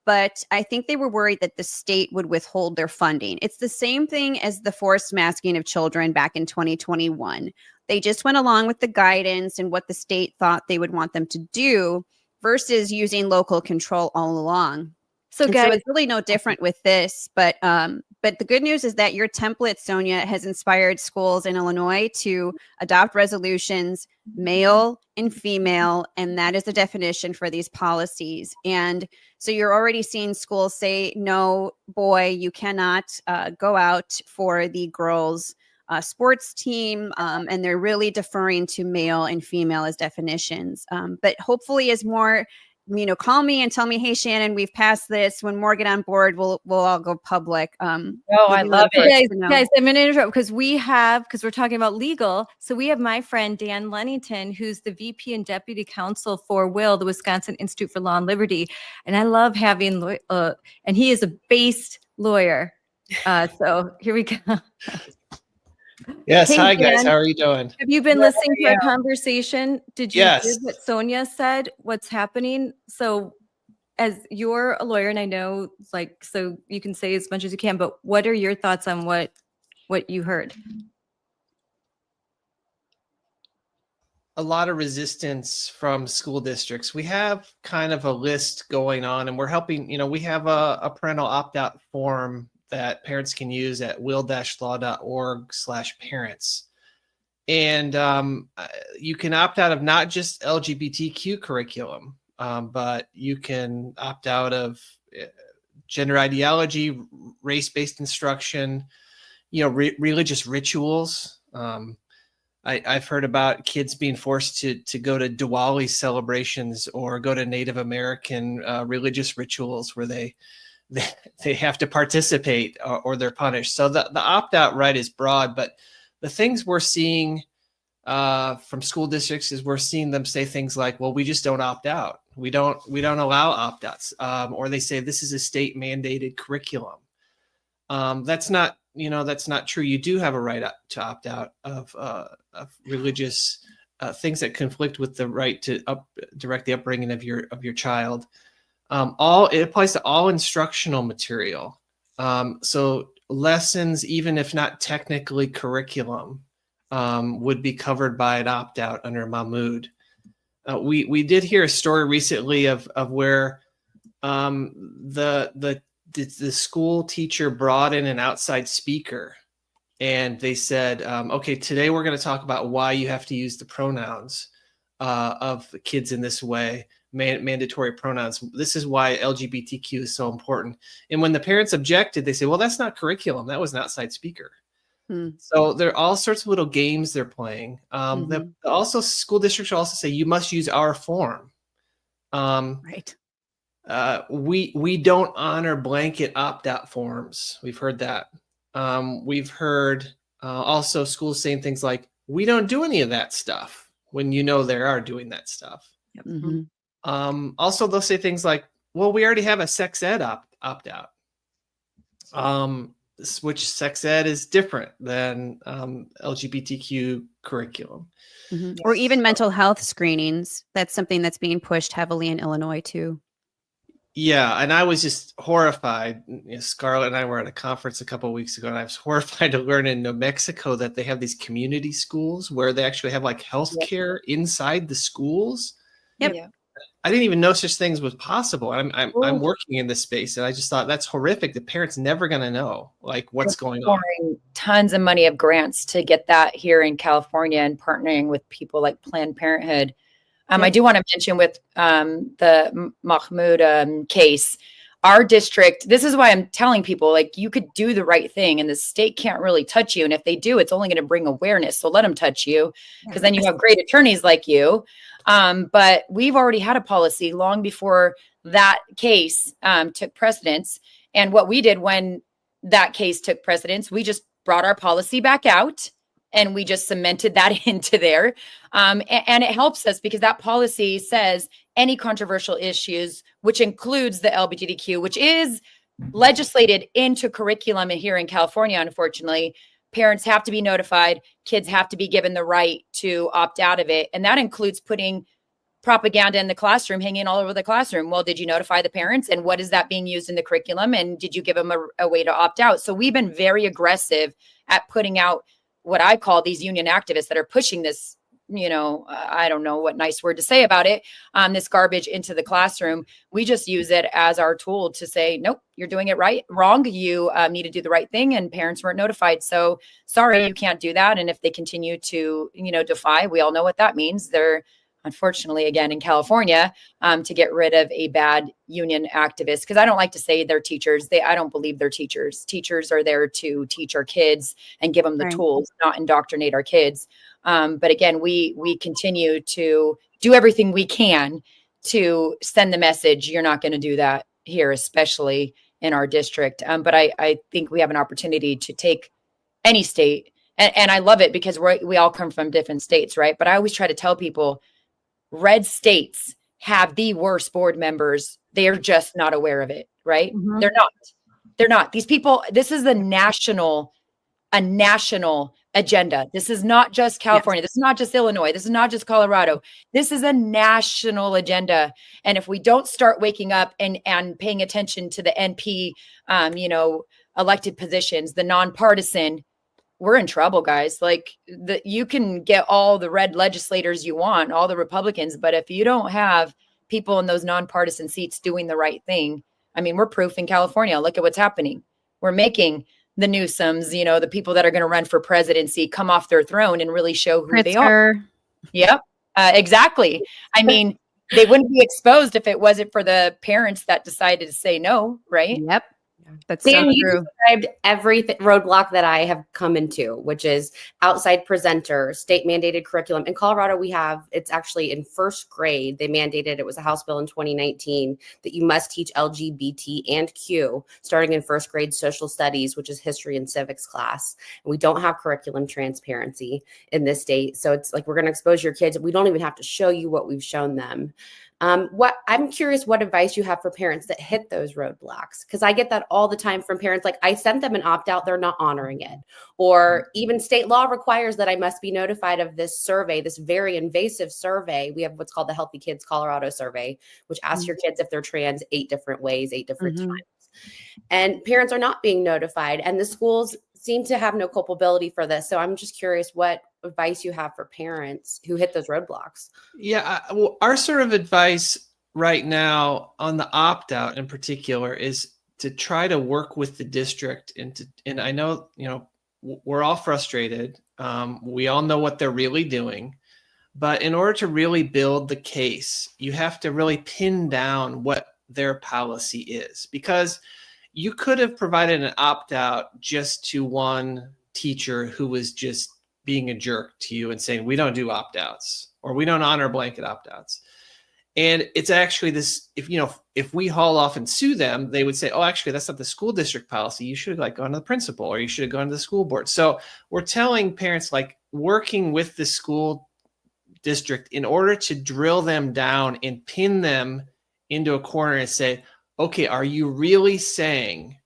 Speaker 2: But I think they were worried that the state would withhold their funding. It's the same thing as the forced masking of children back in 2021. They just went along with the guidance and what the state thought they would want them to do versus using local control all along. So it's really no different with this. But the good news is that your template, Sonia, has inspired schools in Illinois to adopt resolutions, male and female, and that is the definition for these policies. And so you're already seeing schools say, no, boy, you cannot go out for the girls' sports team, and they're really deferring to male and female as definitions. But hopefully as more, call me and tell me, hey, Shannon, we've passed this. When more get on board, we'll all go public.
Speaker 4: I love it.
Speaker 1: Guys, I'm going to interrupt because we're talking about legal. So we have my friend, Dan Lennington, who's the VP and Deputy Counsel for WIL, the Wisconsin Institute for Law and Liberty. And I love having, and he is a based lawyer. So here we go.
Speaker 5: Yes.
Speaker 1: Hey,
Speaker 5: hi, guys.
Speaker 1: Dan.
Speaker 5: How are you doing?
Speaker 1: Have you been listening to our conversation? Did you hear
Speaker 5: Yes.
Speaker 1: what Sonia said? What's happening? So as you're a lawyer, and I know, so you can say as much as you can, but what are your thoughts on what you heard?
Speaker 5: A lot of resistance from school districts. We have kind of a list going on, and we're helping, we have a parental opt-out form that parents can use at will-law.org/parents. And you can opt out of not just LGBTQ curriculum, but you can opt out of gender ideology, race-based instruction, religious rituals. I've heard about kids being forced to go to Diwali celebrations or go to Native American religious rituals where they have to participate or they're punished. So the opt-out right is broad, but the things we're seeing from school districts is we're seeing them say things like, well, we just don't opt out. We don't allow opt-outs. Or they say this is a state mandated curriculum. That's not true. You do have a right to opt out of religious things that conflict with the right to direct the upbringing of your child. It applies to all instructional material. So lessons, even if not technically curriculum, would be covered by an opt-out under Mahmoud. We did hear a story recently of where the school teacher brought in an outside speaker, and they said, okay, today we're going to talk about why you have to use the pronouns of the kids in this way, mandatory pronouns. This is why LGBTQ is so important. And when the parents objected, they say, well, that's not curriculum. That was an outside speaker. So there are all sorts of little games they're playing. Also, school districts will also say, you must use our form.
Speaker 2: Right.
Speaker 5: We don't honor blanket opt-out forms. We've heard that. We've heard also schools saying things like, we don't do any of that stuff, when you know they are doing that stuff. Also, they'll say things like, well, we already have a sex ed opt-out, which sex ed is different than LGBTQ curriculum.
Speaker 2: Or even mental health screenings. That's something that's being pushed heavily in Illinois too.
Speaker 5: Yeah, and I was just horrified. Scarlett and I were at a conference a couple of weeks ago, and I was horrified to learn in New Mexico that they have these community schools where they actually have like healthcare inside the schools.
Speaker 2: Yep.
Speaker 5: I didn't even know such things was possible. I'm working in this space, and I just thought that's horrific. The parents never going to know like what's going on.
Speaker 4: Tons of money of grants to get that here in California, and partnering with people like Planned Parenthood. I do want to mention with the Mahmoud case, our district, this is why I'm telling people, like, you could do the right thing and the state can't really touch you. And if they do, it's only going to bring awareness. So let them touch you, because then you have great attorneys like you. But we've already had a policy long before that case took precedence. And what we did when that case took precedence, we just brought our policy back out. And we just cemented that into there. And it helps us because that policy says any controversial issues, which includes the LGBTQ, which is legislated into curriculum here in California, unfortunately, parents have to be notified. Kids have to be given the right to opt out of it. And that includes putting propaganda in the classroom, hanging all over the classroom. Well, did you notify the parents? And what is that being used in the curriculum? And did you give them a way to opt out? So we've been very aggressive at putting out what I call these union activists that are pushing this, I don't know what nice word to say about it, this garbage into the classroom. We just use it as our tool to say, nope, you're doing it wrong. You need to do the right thing. And parents weren't notified. So sorry, you can't do that. And if they continue to, defy, we all know what that means. They're unfortunately, again, in California, to get rid of a bad union activist. Because I don't like to say they're teachers. I don't believe they're teachers. Teachers are there to teach our kids and give them the tools, not indoctrinate our kids. But again, we continue to do everything we can to send the message, you're not going to do that here, especially in our district. But I think we have an opportunity to take any state. And I love it because we all come from different states, right? But I always try to tell people, red states have the worst board members. They're just not aware of it, right? They're not. These people, this is a national agenda. This is not just California. This is not just Illinois. This is not just Colorado. This is a national agenda. And if we don't start waking up and paying attention to the NP, elected positions, the nonpartisan, we're in trouble, guys. Like you can get all the red legislators you want, all the Republicans, but if you don't have people in those nonpartisan seats doing the right thing, I mean, we're proof in California. Look at what's happening. We're making the Newsoms, the people that are going to run for presidency come off their throne and really show who they are. Yep, exactly. I mean, they wouldn't be exposed if it wasn't for the parents that decided to say no, right?
Speaker 2: Yep. That's
Speaker 3: Dan,
Speaker 2: so
Speaker 3: you
Speaker 2: true.
Speaker 3: described every roadblock that I have come into, which is outside presenter, state mandated curriculum. In Colorado, it's actually in first grade. They mandated, it was a House bill in 2019, that you must teach LGBT and Q starting in first grade social studies, which is history and civics class. And we don't have curriculum transparency in this state. So it's like, we're going to expose your kids. We don't even have to show you what we've shown them. I'm curious what advice you have for parents that hit those roadblocks, because I get that all the time from parents. Like, I sent them an opt-out, they're not honoring it. Or even state law requires that I must be notified of this survey, this very invasive survey. We have what's called the Healthy Kids Colorado survey, which asks your kids if they're trans 8 different ways, 8 different times. And parents are not being notified. And the schools seem to have no culpability for this. So I'm just curious what advice you have for parents who hit those roadblocks.
Speaker 5: Yeah, well, our sort of advice right now on the opt-out in particular is to try to work with the district, and I know, we're all frustrated. We all know what they're really doing, but in order to really build the case, you have to really pin down what their policy is, because you could have provided an opt-out just to one teacher who was just being a jerk to you and saying, we don't do opt-outs, or we don't honor blanket opt-outs. And it's actually this, if we haul off and sue them, they would say, oh, actually, that's not the school district policy. You should have gone to the principal, or you should have gone to the school board. So we're telling parents, working with the school district in order to drill them down and pin them into a corner and say, okay, are you really saying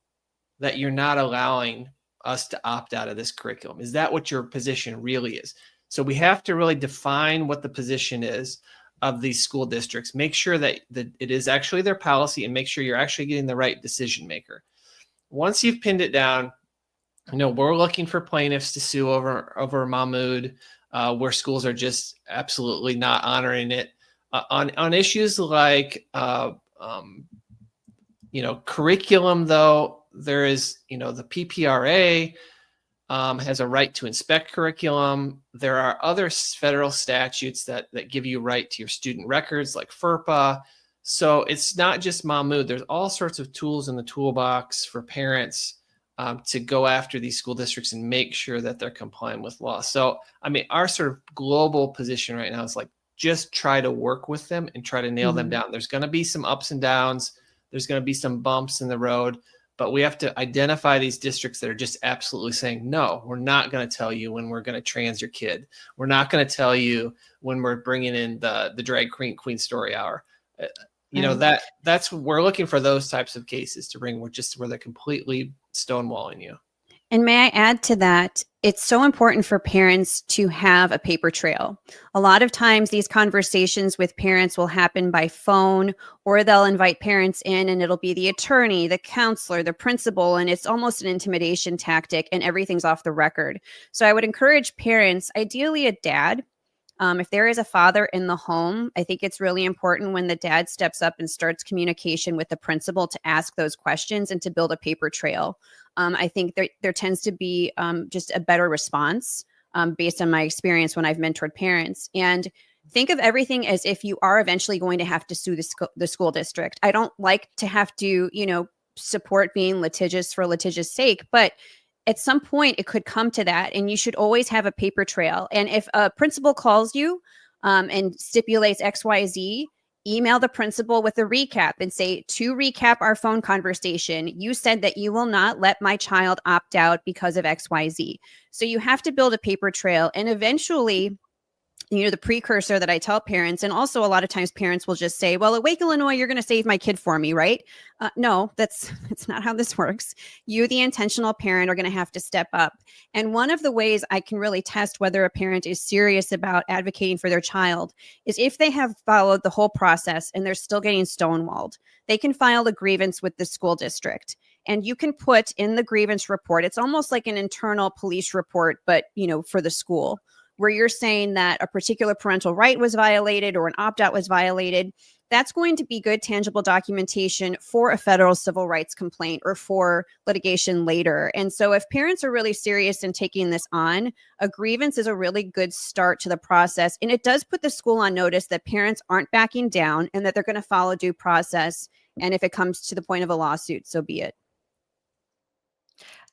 Speaker 5: that you're not allowing us to opt out of this curriculum? Is that what your position really is? So we have to really define what the position is of these school districts, make sure that it is actually their policy, and make sure you're actually getting the right decision maker. Once you've pinned it down, we're looking for plaintiffs to sue over Mahmoud, where schools are just absolutely not honoring it. On issues like curriculum, though, there is, the PPRA has a right to inspect curriculum. There are other federal statutes that give you right to your student records, like FERPA. So it's not just Mahmoud. There's all sorts of tools in the toolbox for parents to go after these school districts and make sure that they're complying with law. So, our sort of global position right now is just try to work with them and try to nail them down. There's going to be some ups and downs. There's going to be some bumps in the road, but we have to identify these districts that are just absolutely saying, no, we're not going to tell you when we're going to trans your kid. We're not going to tell you when we're bringing in the drag queen story hour. That's we're looking for those types of cases to bring where they're completely stonewalling you.
Speaker 2: And may I add to that, it's so important for parents to have a paper trail. A lot of times these conversations with parents will happen by phone, or they'll invite parents in and it'll be the attorney, the counselor, the principal, and it's almost an intimidation tactic, and everything's off the record. So I would encourage parents, ideally a dad, if there is a father in the home, I think it's really important when the dad steps up and starts communication with the principal to ask those questions and to build a paper trail. I think there tends to be just a better response based on my experience when I've mentored parents. And think of everything as if you are eventually going to have to sue the school district. I don't like to have to, support being litigious for litigious sake, but at some point it could come to that, and you should always have a paper trail. And if a principal calls you and stipulates XYZ, email the principal with a recap and say, to recap our phone conversation, you said that you will not let my child opt out because of XYZ. So you have to build a paper trail, and eventually, the precursor that I tell parents, and also a lot of times parents will just say, well, at Wake, Illinois, you're going to save my kid for me, right? No, that's not how this works. You, the intentional parent, are going to have to step up. And one of the ways I can really test whether a parent is serious about advocating for their child is if they have followed the whole process and they're still getting stonewalled, they can file a grievance with the school district. And you can put in the grievance report, it's almost like an internal police report, but, for the school, where you're saying that a particular parental right was violated or an opt-out was violated. That's going to be good, tangible documentation for a federal civil rights complaint or for litigation later. And so if parents are really serious in taking this on, a grievance is a really good start to the process. And it does put the school on notice that parents aren't backing down and that they're going to follow due process. And if it comes to the point of a lawsuit, so be it.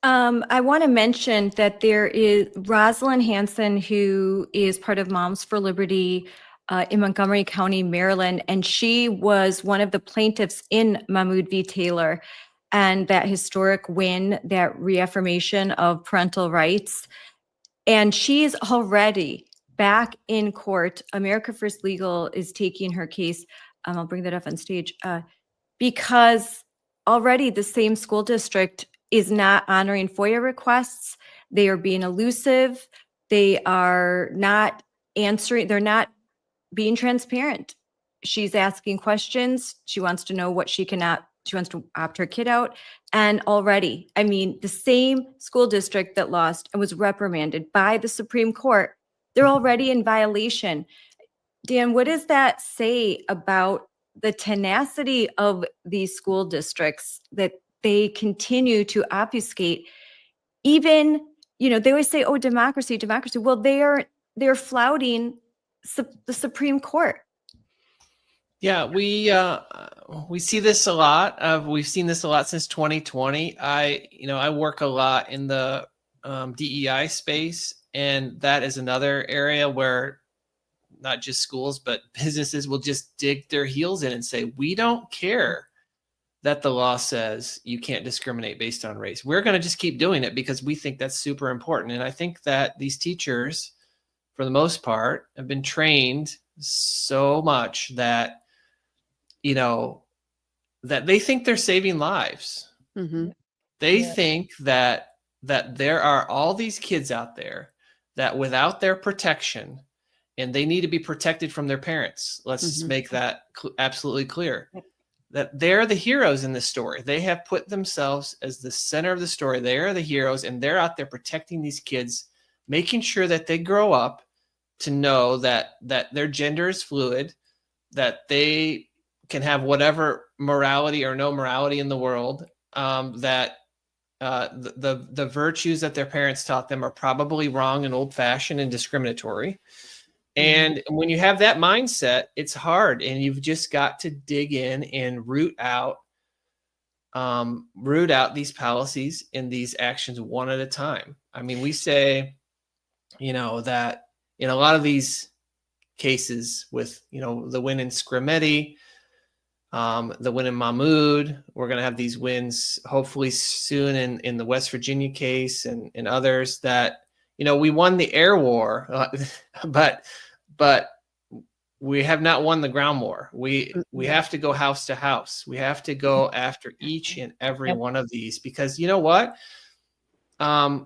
Speaker 1: I want to mention that there is Rosalind Hanson, who is part of Moms for Liberty in Montgomery County, Maryland, and she was one of the plaintiffs in Mahmoud v. Taylor, and that historic win, that reaffirmation of parental rights. And she's already back in court. America First Legal is taking her case. I'll bring that up on stage because already the same school district is not honoring FOIA requests. They are being elusive. They are not answering. They're not being transparent. She's asking questions. She wants to know what she cannot She wants to opt her kid out. And already, I mean, the same school district that lost and was reprimanded by the Supreme Court, they're already in violation. Dan, what does that say about the tenacity of these school districts that they continue to obfuscate? Even, they always say, "Oh, democracy, democracy." Well, they're flouting the Supreme Court.
Speaker 5: Yeah, we see this a lot. We've seen this a lot since 2020. I work a lot in the DEI space, and that is another area where not just schools but businesses will just dig their heels in and say, "We don't care that the law says you can't discriminate based on race. We're going to just keep doing it because we think that's super important." And I think that these teachers, for the most part, have been trained so much that that they think they're saving lives.
Speaker 2: Mm-hmm.
Speaker 5: They think that there are all these kids out there that without their protection, and they need to be protected from their parents. Let's just make that absolutely clear. That they're the heroes in this story. They have put themselves as the center of the story. They are the heroes, and they're out there protecting these kids, making sure that they grow up to know that their gender is fluid, that they can have whatever morality or no morality in the world, that the virtues that their parents taught them are probably wrong and old-fashioned and discriminatory. And when you have that mindset, it's hard, and you've just got to dig in and root out these policies and these actions one at a time. I mean, we say, that in a lot of these cases with, the win in Scrimeti, the win in Mahmoud, we're going to have these wins hopefully soon in the West Virginia case and others that, we won the air war, but we have not won the ground war. We have to go house to house. We have to go after each and every one of these, because you know what?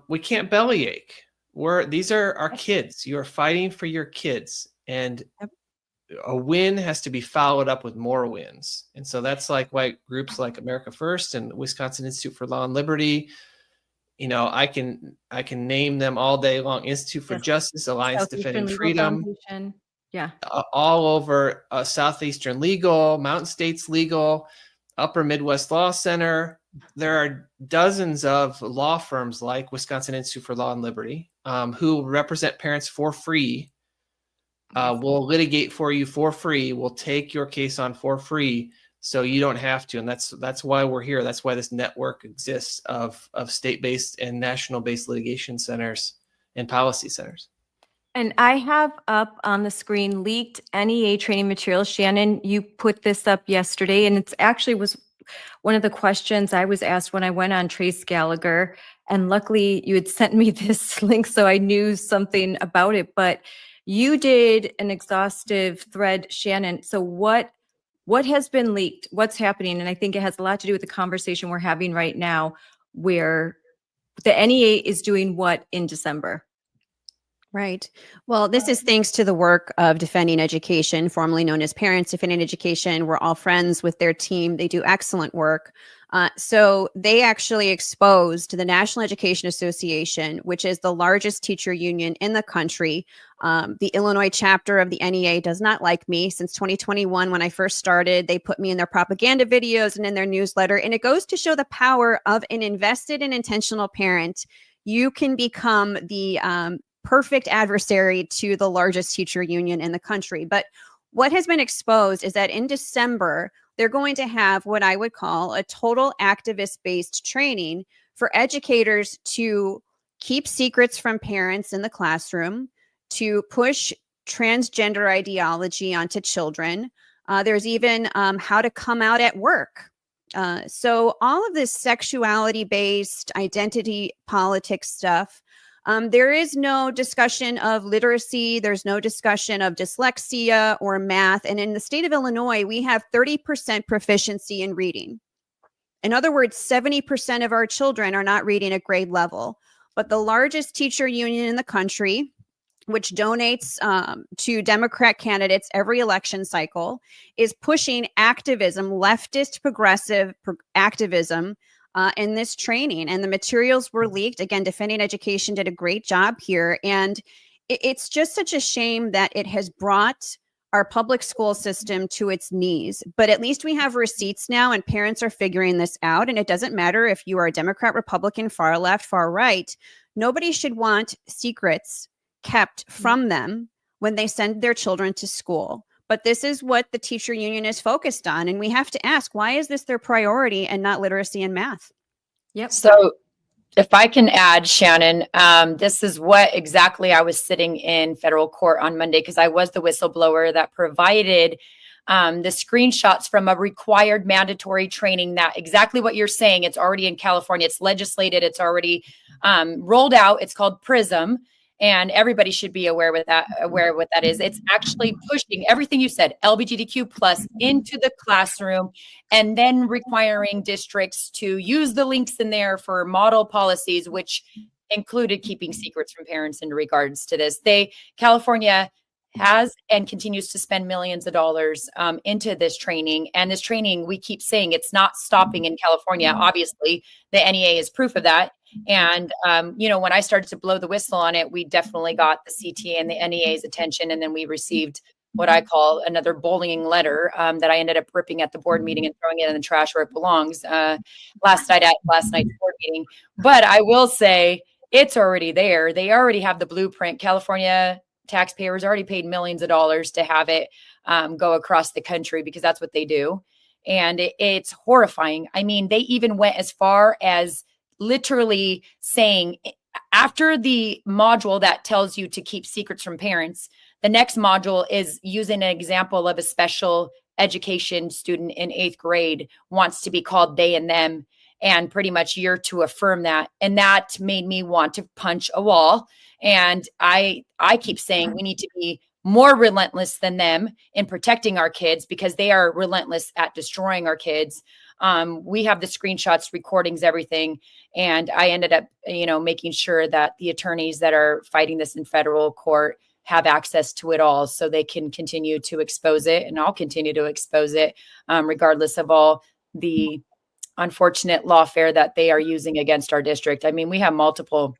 Speaker 5: We can't bellyache. These are our kids. You are fighting for your kids, and a win has to be followed up with more wins. And so that's why groups like America First and Wisconsin Institute for Law and Liberty, I can name them all day long. Institute for Justice, Alliance Defending Freedom, all over Southeastern Legal, Mountain States Legal, Upper Midwest Law Center. There are dozens of law firms like Wisconsin Institute for Law and Liberty who represent parents for free. Will litigate for you for free. We'll take your case on for free, so you don't have to. And that's why we're here. That's why this network exists of state-based and national-based litigation centers and policy centers.
Speaker 1: And I have up on the screen leaked NEA training materials. Shannon, you put this up yesterday, and it's actually was one of the questions I was asked when I went on Trace Gallagher. And luckily, you had sent me this link, so I knew something about it. But you did an exhaustive thread, Shannon. So what has been leaked? What's happening? And I think it has a lot to do with the conversation we're having right now, where the NEA is doing what in December?
Speaker 2: Right. Well, this is thanks to the work of Defending Education, formerly known as Parents Defending Education. We're all friends with their team. They do excellent work. So they actually exposed the National Education Association, which is the largest teacher union in the country. The Illinois chapter of the NEA does not like me. Since 2021, when I first started, they put me in their propaganda videos and in their newsletter. And it goes to show the power of an invested and intentional parent. You can become the perfect adversary to the largest teacher union in the country. But what has been exposed is that in December, they're going to have what I would call a total activist-based training for educators to keep secrets from parents in the classroom, to push transgender ideology onto children. There's even how to come out at work. So all of this sexuality-based identity politics stuff. There is no discussion of literacy. There's no discussion of dyslexia or math. And in the state of Illinois, we have 30% proficiency in reading. In other words, 70% of our children are not reading at grade level. But the largest teacher union in the country which donates to Democrat candidates every election cycle, is pushing activism, leftist progressive activism in this training. And the materials were leaked. Again, Defending Education did a great job here. And it's just such a shame that it has brought our public school system to its knees. But at least we have receipts now, and parents are figuring this out. And it doesn't matter if you are a Democrat, Republican, far left, far right. Nobody should want secrets kept from them when they send their children to school. But this is what the teacher union is focused on. And we have to ask, why is this their priority and not literacy and math?
Speaker 1: Yep.
Speaker 4: So if I can add, Shannon, this is what exactly I was sitting in federal court on Monday, because I was the whistleblower that provided the screenshots from a required mandatory training, that exactly what you're saying. It's already in California. It's legislated. It's already rolled out. It's called PRISM. And everybody should be aware of what that is. It's actually pushing everything you said, LGBTQ plus, into the classroom, and then requiring districts to use the links in there for model policies, which included keeping secrets from parents in regards to this. California has and continues to spend millions of dollars into this training. And this training, we keep saying it's not stopping in California. Obviously, the NEA is proof of that. And, when I started to blow the whistle on it, we definitely got the CTA and the NEA's attention. And then we received what I call another bullying letter that I ended up ripping at the board meeting and throwing it in the trash where it belongs last night's board meeting. But I will say it's already there. They already have the blueprint. California taxpayers already paid millions of dollars to have it go across the country, because that's what they do. And it's horrifying. I mean, they even went as far as literally saying, after the module that tells you to keep secrets from parents, the next module is using an example of a special education student in 8th grade wants to be called they and them. And pretty much you're to affirm that. And that made me want to punch a wall. And I keep saying we need to be more relentless than them in protecting our kids, because they are relentless at destroying our kids. We have the screenshots, recordings, everything. And I ended up, making sure that the attorneys that are fighting this in federal court have access to it all, so they can continue to expose it. And I'll continue to expose it, regardless of all the unfortunate lawfare that they are using against our district. I mean, we have multiple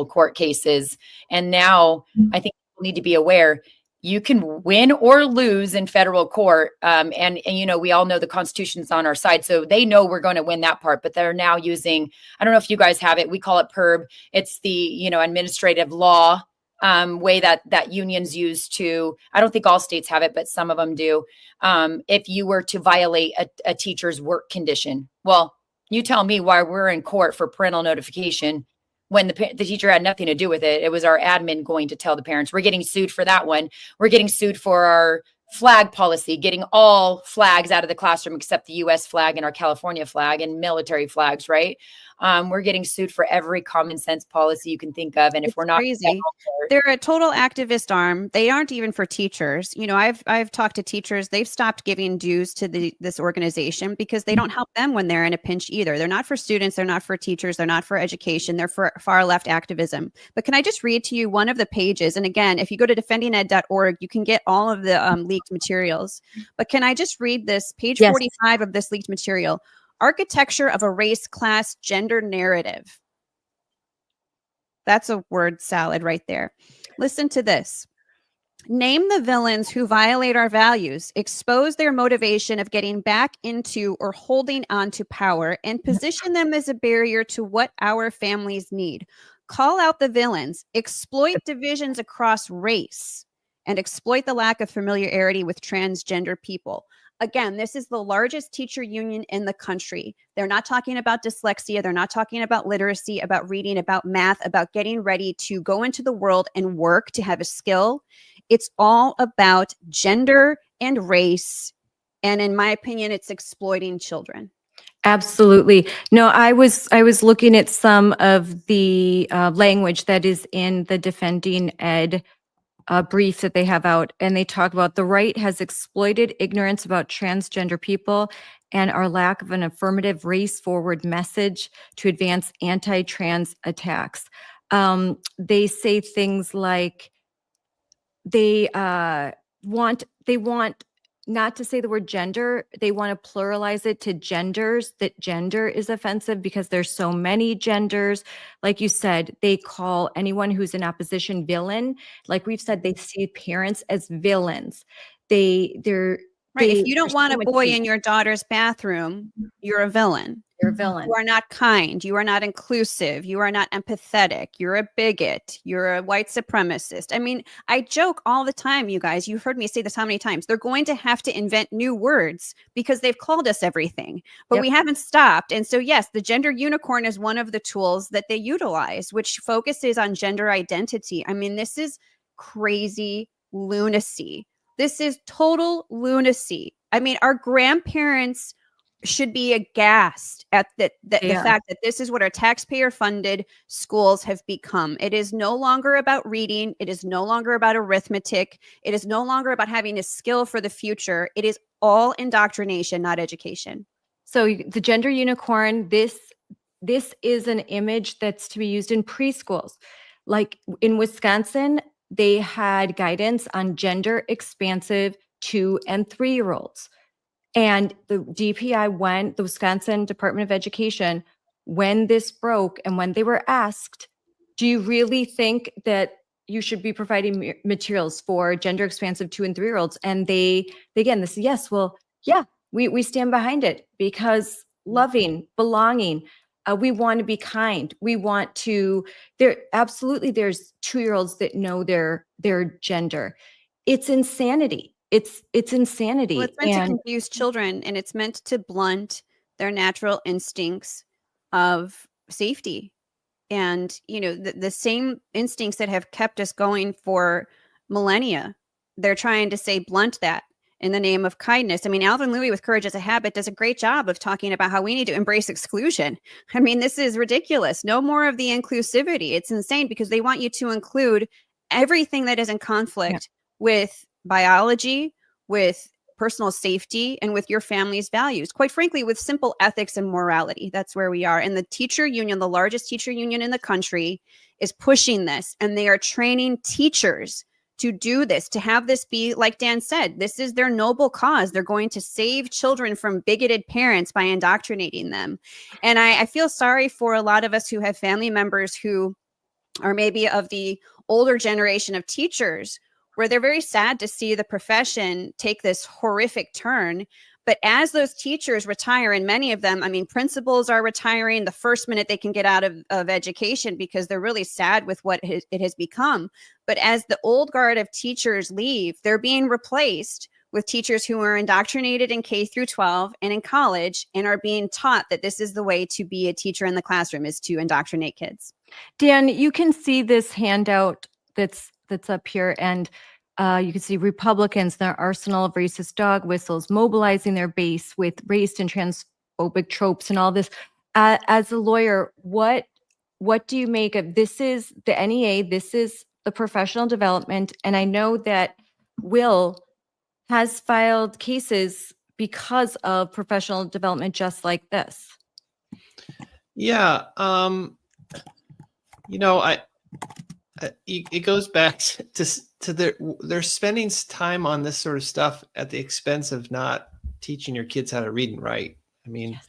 Speaker 4: court cases. And now I think people need to be aware, you can win or lose in federal court. And we all know the Constitution's on our side. So they know we're going to win that part, but they're now using, I don't know if you guys have it. We call it PERB. It's the, administrative law way that unions use to, I don't think all states have it, but some of them do. If you were to violate a teacher's work condition, well, you tell me why we're in court for parental notification when the teacher had nothing to do with it. It was our admin going to tell the parents. We're getting sued for that one. We're getting sued for our flag policy, getting all flags out of the classroom except the U.S. flag and our California flag and military flags, right? We're getting sued for every common sense policy you can think of. And if we're not
Speaker 2: crazy, they're a total activist arm. They aren't even for teachers. I've talked to teachers. They've stopped giving dues to this organization because they don't help them when they're in a pinch either. They're not for students. They're not for teachers. They're not for education. They're for far left activism. But can I just read to you one of the pages? And again, if you go to defendinged.org, you can get all of the leaked materials. But can I just read this page 45 of this leaked material? Architecture of a race, class, gender narrative. That's a word salad right there. Listen to this. Name the villains who violate our values, expose their motivation of getting back into or holding on to power, and position them as a barrier to what our families need. Call out the villains, exploit divisions across race, and exploit the lack of familiarity with transgender people. Again, this is the largest teacher union in the country. They're not talking about dyslexia. They're not talking about literacy, about reading, about math, about getting ready to go into the world and work to have a skill. It's all about gender and race. And in my opinion, it's exploiting children.
Speaker 1: Absolutely. No, I was looking at some of the language that is in the Defending Ed brief that they have out, and they talk about the right has exploited ignorance about transgender people and our lack of an affirmative race-forward message to advance anti-trans attacks. They say things like they want not to say the word gender. They want to pluralize it to genders, that gender is offensive because there's so many genders. Like you said, they call anyone who's in opposition villain. Like we've said, they see parents as villains. They're
Speaker 2: Right. If
Speaker 1: they
Speaker 2: you don't
Speaker 1: there's
Speaker 2: want
Speaker 1: so
Speaker 2: a
Speaker 1: much
Speaker 2: boy
Speaker 1: hate.
Speaker 2: in your daughter's bathroom, you're a villain.
Speaker 1: They're a villain.
Speaker 2: You are not kind. You are not inclusive. You are not empathetic. You're a bigot. You're a white supremacist. I mean, I joke all the time, you guys. You've heard me say this how many times? They're going to have to invent new words because they've called us everything, but
Speaker 1: Yep.
Speaker 2: we haven't stopped. And so, yes, the gender unicorn is one of the tools that they utilize, which focuses on gender identity. I mean, this is crazy lunacy. This is total lunacy. I mean, our grandparents should be aghast at the
Speaker 1: Yeah.
Speaker 2: fact that this is what our taxpayer funded schools have become. It is no longer about reading. It is no longer about arithmetic. It is no longer about having a skill for the future. It is all indoctrination, not education.
Speaker 1: So the gender unicorn, this is an image that's to be used in preschools. Like in Wisconsin, they had guidance on gender expansive 2 and 3-year-olds. And the DPI the Wisconsin Department of Education, when this broke and when they were asked, do you really think that you should be providing materials for gender expansive 2 and 3-year-olds? And they again, this, yes, well, yeah, we stand behind it because loving, belonging, we want to be kind. We want to, there's 2-year-olds that know their gender. It's insanity. It's insanity.
Speaker 2: Well, it's meant to
Speaker 1: And
Speaker 2: confuse children, and it's meant to blunt their natural instincts of safety. And, you know, the same instincts that have kept us going for millennia, they're trying to say blunt that in the name of kindness. I mean, Alvin Louis with Courage as a Habit does a great job of talking about how we need to embrace exclusion. I mean, this is ridiculous. No more of the inclusivity. It's insane because they want you to include everything that is in conflict with biology, with personal safety, and with your family's values. Quite frankly, with simple ethics and morality. That's where we are. And the teacher union, the largest teacher union in the country, is pushing this, and they are training teachers to do this, to have this be, like Dan said, this is their noble cause. They're going to save children from bigoted parents by indoctrinating them. And I feel sorry for a lot of us who have family members who are maybe of the older generation of teachers, where they're very sad to see the profession take this horrific turn. But as those teachers retire, and many of them, I mean, principals are retiring the first minute they can get out of education because they're really sad with what it has become. But as the old guard of teachers leave, they're being replaced with teachers who are indoctrinated in K through 12 and in college and are being taught that this is the way to be a teacher in the classroom, is to indoctrinate kids.
Speaker 1: Dan, you can see this handout that's up here, and you can see Republicans, their arsenal of racist dog whistles, mobilizing their base with race and transphobic tropes and all this. As a lawyer, what do you make of this? Is the NEA, this is the professional development, and I know that Will has filed cases because of professional development just like this.
Speaker 5: Yeah. You know, it goes back to they're spending time on this sort of stuff at the expense of not teaching your kids how to read and write. I mean,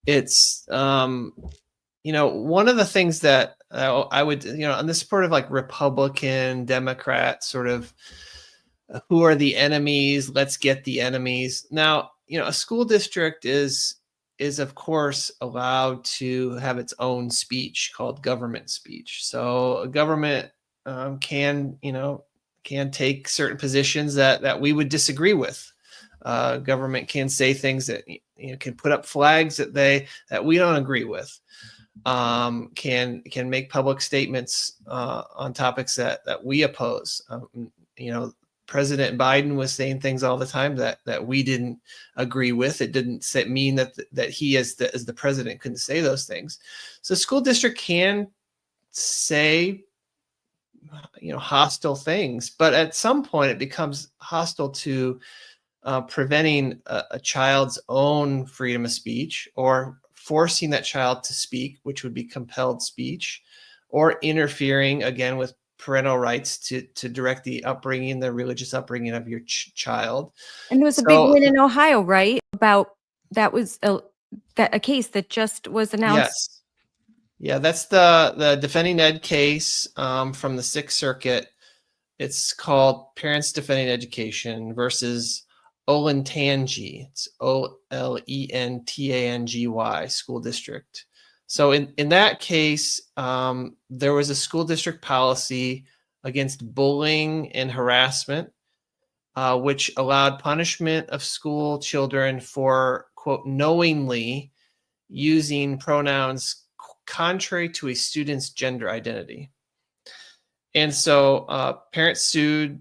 Speaker 5: it's you know, one of the things that I would, you know, on this sort of like Republican, Democrat sort of, who are the enemies? Let's get the enemies. Now, you know, a school district is of course allowed to have its own speech called government speech. So a government can take certain positions that we would disagree with. Government can say things that, you know, can put up flags that we don't agree with. Can make public statements on topics that we oppose. You know, President Biden was saying things all the time that we didn't agree with. It didn't mean that he as the president couldn't say those things. So school district can say, you know, hostile things, but at some point it becomes hostile to preventing a child's own freedom of speech or forcing that child to speak, which would be compelled speech. or interfering again with parental rights to direct the upbringing, the religious upbringing of your child.
Speaker 1: And there was a big win in Ohio, right? That was a case that just was announced.
Speaker 5: Yes. Yeah, that's the defending ed case from the Sixth Circuit. It's called Parents Defending Education versus Olentangy. It's Olentangy school district. So in that case, there was a school district policy against bullying and harassment, which allowed punishment of school children for, quote, knowingly using pronouns contrary to a student's gender identity. And so parents sued,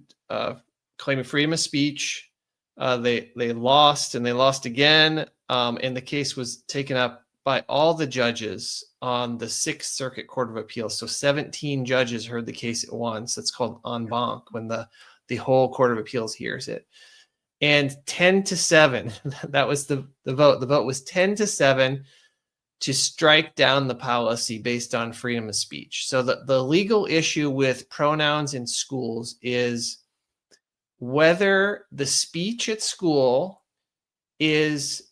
Speaker 5: claiming freedom of speech. They lost, and they lost again. And the case was taken up by all the judges on the Sixth Circuit Court of Appeals. So 17 judges heard the case at once. That's called en banc, when the whole Court of Appeals hears it. And 10-7, that was the vote. The vote was 10-7 to strike down the policy based on freedom of speech. So the legal issue with pronouns in schools is whether the speech at school is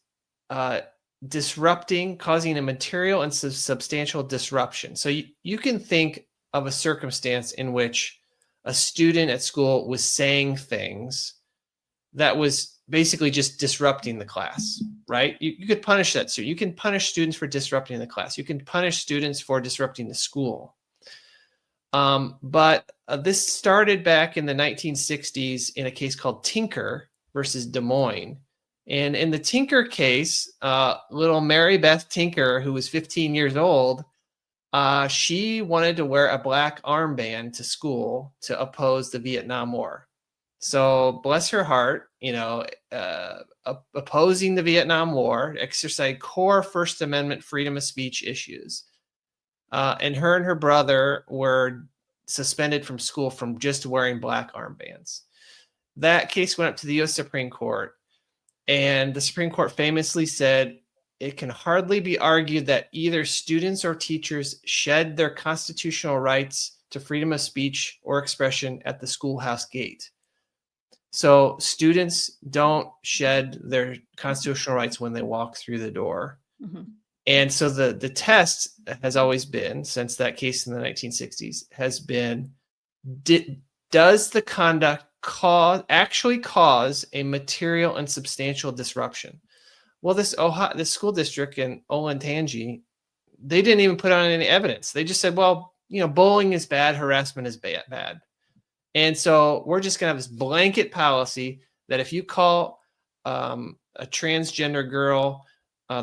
Speaker 5: disrupting, causing a material and substantial disruption. So you can think of a circumstance in which a student at school was saying things that was basically just disrupting the class, right? You could punish that. So you can punish students for disrupting the class. You can punish students for disrupting the school. But this started back in the 1960s in a case called Tinker versus Des Moines. And in the Tinker case, little Mary Beth Tinker, who was 15 years old, she wanted to wear a black armband to school to oppose the Vietnam War. So bless her heart, opposing the Vietnam War, exercised core First Amendment freedom of speech issues. And her brother were suspended from school from just wearing black armbands. That case went up to the U.S. Supreme Court, and the Supreme Court famously said, it can hardly be argued that either students or teachers shed their constitutional rights to freedom of speech or expression at the schoolhouse gate. So students don't shed their constitutional rights when they walk through the door. Mm-hmm. And so the test has always been, since that case in the 1960s, has been, does the conduct actually cause a material and substantial disruption? Well, this school district in Olentangy, they didn't even put on any evidence. They just said, well, bullying is bad, harassment is bad. And so we're just going to have this blanket policy that if you call a transgender girl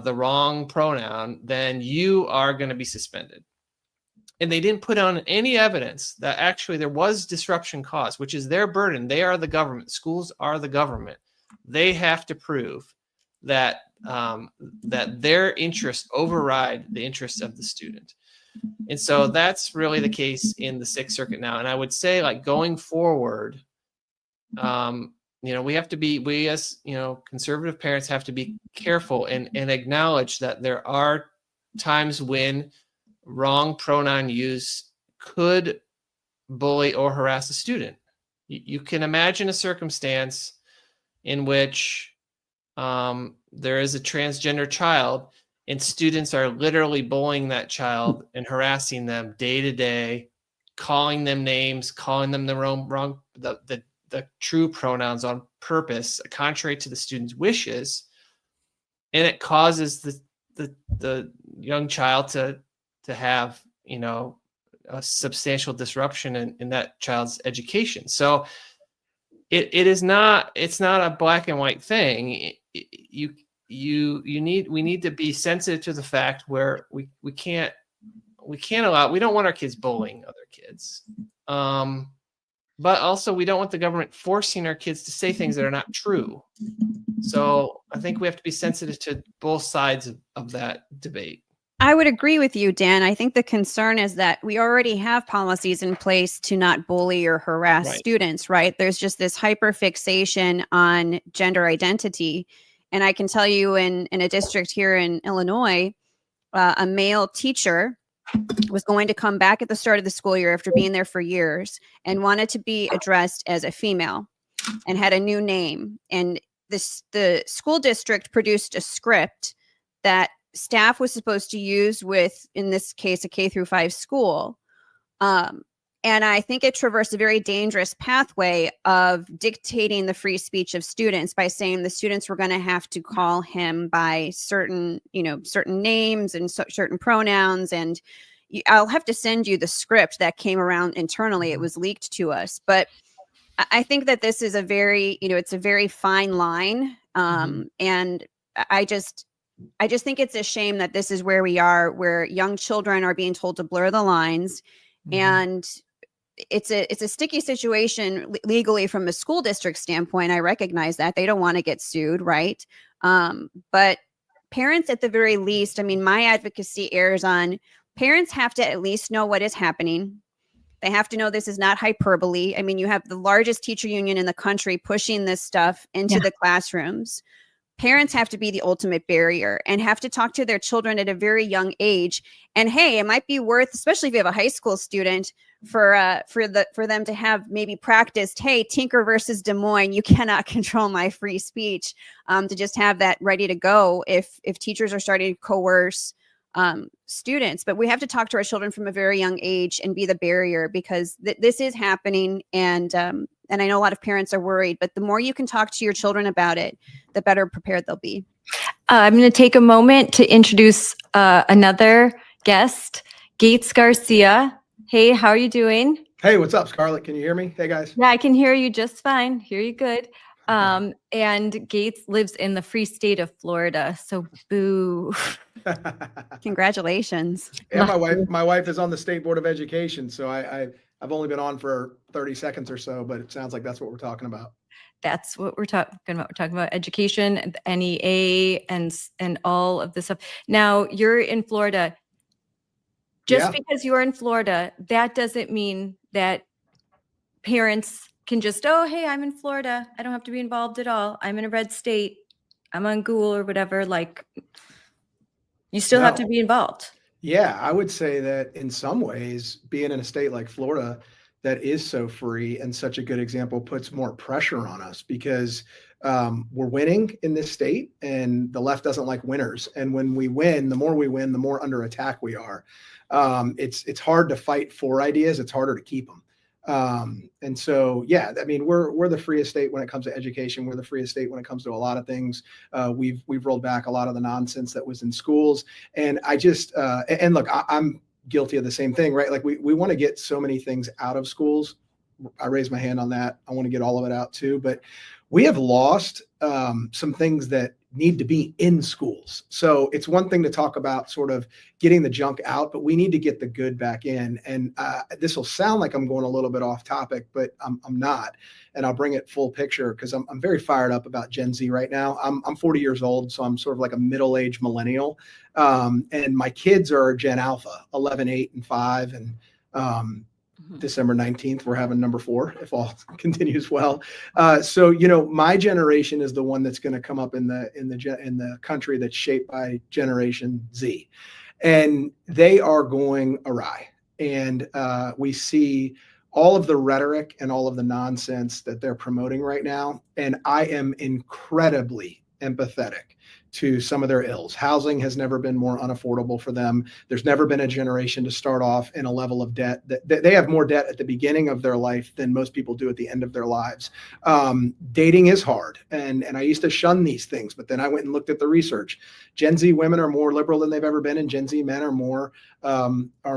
Speaker 5: the wrong pronoun, then you are going to be suspended. And they didn't put on any evidence that actually there was disruption caused, which is their burden. They are the government. Schools are the government. They have to prove that that their interests override the interests of the student. And so that's really the case in the Sixth Circuit now. And I would say, like, going forward, we have to be, we as, conservative parents have to be careful and acknowledge that there are times when wrong pronoun use could bully or harass a student. You can imagine a circumstance in which there is a transgender child and students are literally bullying that child and harassing them day to day, calling them names, calling them the true pronouns on purpose, contrary to the student's wishes, and it causes the young child to have a substantial disruption in that child's education. So it's not a black and white thing. We need to be sensitive to the fact where we can't allow, we don't want our kids bullying other kids. But also we don't want the government forcing our kids to say things that are not true. So I think we have to be sensitive to both sides of that debate.
Speaker 2: I would agree with you, Dan. I think the concern is that we already have policies in place to not bully or harass students, right? There's just this hyperfixation on gender identity. And I can tell you in a district here in Illinois, a male teacher was going to come back at the start of the school year after being there for years and wanted to be addressed as a female and had a new name. And the school district produced a script that staff was supposed to use with, in this case, a K-5 school. And I think it traversed a very dangerous pathway of dictating the free speech of students by saying the students were going to have to call him by certain names and certain pronouns. And I'll have to send you the script that came around internally. It was leaked to us, but I think that this is a very, it's a very fine line. And I just think it's a shame that this is where we are, where young children are being told to blur the lines. And it's a sticky situation legally from a school district standpoint. I recognize that they don't want to get sued, right? But parents, at the very least, I mean, my advocacy airs on parents have to at least know what is happening. They have to know this is not hyperbole. I mean, you have the largest teacher union in the country pushing this stuff into the classrooms. Parents have to be the ultimate barrier and have to talk to their children at a very young age. And hey, it might be worth, especially if you have a high school student, for them to have maybe practiced, hey, Tinker versus Des Moines, you cannot control my free speech, to just have that ready to go if teachers are starting to coerce students. But we have to talk to our children from a very young age and be the barrier, because this is happening. And I know a lot of parents are worried, but the more you can talk to your children about it, the better prepared they'll be.
Speaker 1: I'm going to take a moment to introduce another guest, Gates Garcia. Hey, how are you doing?
Speaker 6: Hey, what's up, Scarlett? Can you hear me? Hey, guys.
Speaker 1: Yeah, I can hear you just fine. Hear you good. And Gates lives in the free state of Florida. So boo.
Speaker 2: Congratulations.
Speaker 6: Yeah, my wife is on the State Board of Education, so I've only been on for 30 seconds or so, but it sounds like that's what we're talking about.
Speaker 1: That's what we're talking about. We're talking about education, NEA, and all of this stuff. Now, you're in Florida. Just because you're in Florida, that doesn't mean that parents can just, oh, hey, I'm in Florida. I don't have to be involved at all. I'm in a red state. I'm on Google or whatever. Like, you still have to be involved.
Speaker 6: Yeah, I would say that in some ways, being in a state like Florida that is so free and such a good example puts more pressure on us, because we're winning in this state and the left doesn't like winners. And when we win, the more under attack we are. It's hard to fight for ideas. It's harder to keep them. And so, yeah, I mean, we're the freest state when it comes to education. We're the freest state when it comes to a lot of things. We've rolled back a lot of the nonsense that was in schools. And I just, and look, I'm guilty of the same thing, right? Like we want to get so many things out of schools. I raise my hand on that. I want to get all of it out too, but we have lost some things that need to be in schools. So it's one thing to talk about sort of getting the junk out, but we need to get the good back in. And this will sound like I'm going a little bit off topic, but I'm not. And I'll bring it full picture because I'm very fired up about Gen Z right now. I'm 40 years old, so I'm sort of like a middle-aged millennial. And my kids are Gen Alpha, 11, 8, and 5. And December 19th, we're having number 4, if all continues well. So, my generation is the one that's going to come up in the country that's shaped by Generation Z, and they are going awry. And we see all of the rhetoric and all of the nonsense that they're promoting right now. And I am incredibly empathetic to some of their ills. Housing has never been more unaffordable for them. There's never been a generation to start off in a level of debt that they have more debt at the beginning of their life than most people do at the end of their lives. Dating is hard. And I used to shun these things, but then I went and looked at the research. Gen Z women are more liberal than they've ever been, and Gen Z men are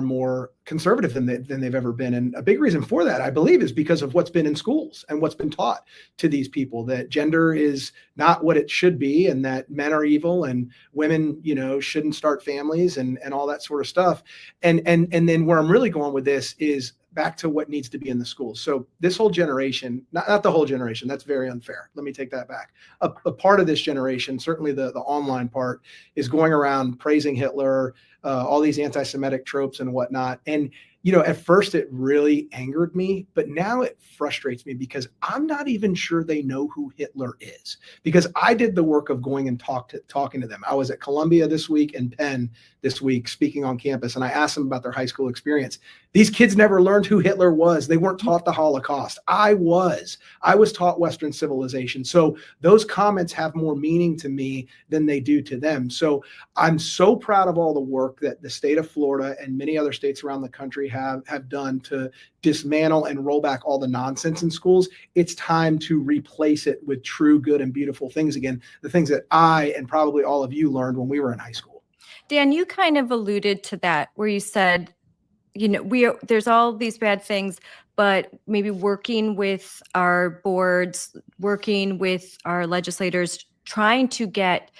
Speaker 6: more conservative than they've ever been. And a big reason for that, I believe, is because of what's been in schools and what's been taught to these people, that gender is not what it should be, and that men are evil and women, shouldn't start families and all that sort of stuff. And then where I'm really going with this is back to what needs to be in the schools. So this whole generation, not the whole generation, that's very unfair. Let me take that back. A part of this generation, certainly the online part, is going around praising Hitler, all these anti-Semitic tropes and whatnot. And at first it really angered me, but now it frustrates me because I'm not even sure they know who Hitler is, because I did the work of going and talking to them. I was at Columbia this week and Penn this week speaking on campus, and I asked them about their high school experience. These kids never learned who Hitler was. They weren't taught the Holocaust. I was taught Western civilization. So those comments have more meaning to me than they do to them. So I'm so proud of all the work that the state of Florida and many other states around the country have done to dismantle and roll back all the nonsense in schools. It's time to replace it with true, good, and beautiful things again, the things that I and probably all of you learned when we were in high school.
Speaker 1: Dan, you kind of alluded to that where you said, there's all these bad things, but maybe working with our boards, working with our legislators, trying to get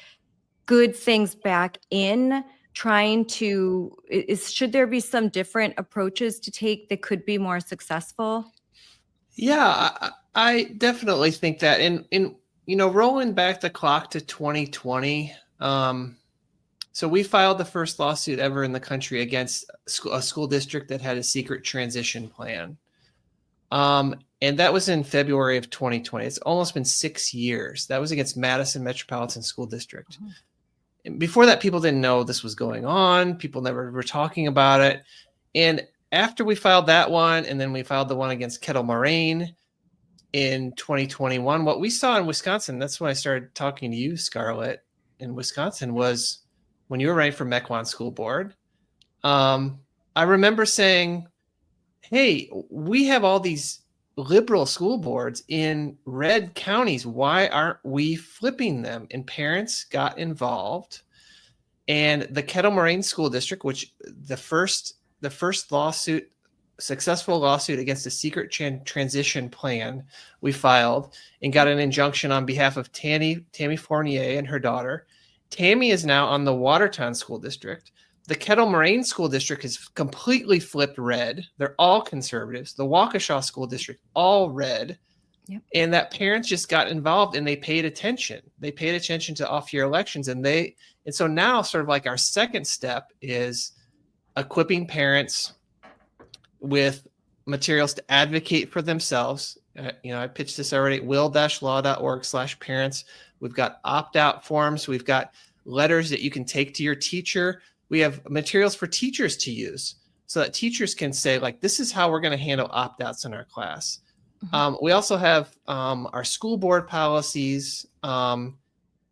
Speaker 1: good things back in, should there be some different approaches to take that could be more successful?
Speaker 5: Yeah, I definitely think that. In rolling back the clock to 2020, so we filed the first lawsuit ever in the country against a school district that had a secret transition plan. And that was in February of 2020. It's almost been 6 years. That was against Madison Metropolitan School District. Mm-hmm. And before that, people didn't know this was going on. People never were talking about it. And after we filed that one, and then we filed the one against Kettle Moraine in 2021, what we saw in Wisconsin, that's when I started talking to you, Scarlett, in Wisconsin, was when you were running for Mequon School Board. I remember saying, hey, we have all these liberal school boards in red counties. Why aren't we flipping them? And parents got involved. And the Kettle Moraine School District, which the first lawsuit, successful lawsuit against a secret transition plan, we filed and got an injunction on behalf of Tammy Fournier and her daughter. Tammy is now on the Watertown School District. The Kettle Moraine School District is completely flipped red. They're all conservatives. The Waukesha School District, all red. Yep. And that parents just got involved and they paid attention. They paid attention to off-year elections. And so now sort of like our second step is equipping parents with materials to advocate for themselves. I pitched this already at will-law.org/parents. We've got opt-out forms. We've got letters that you can take to your teacher. We have materials for teachers to use so that teachers can say, like, this is how we're going to handle opt-outs in our class. Mm-hmm. We also have our school board policies that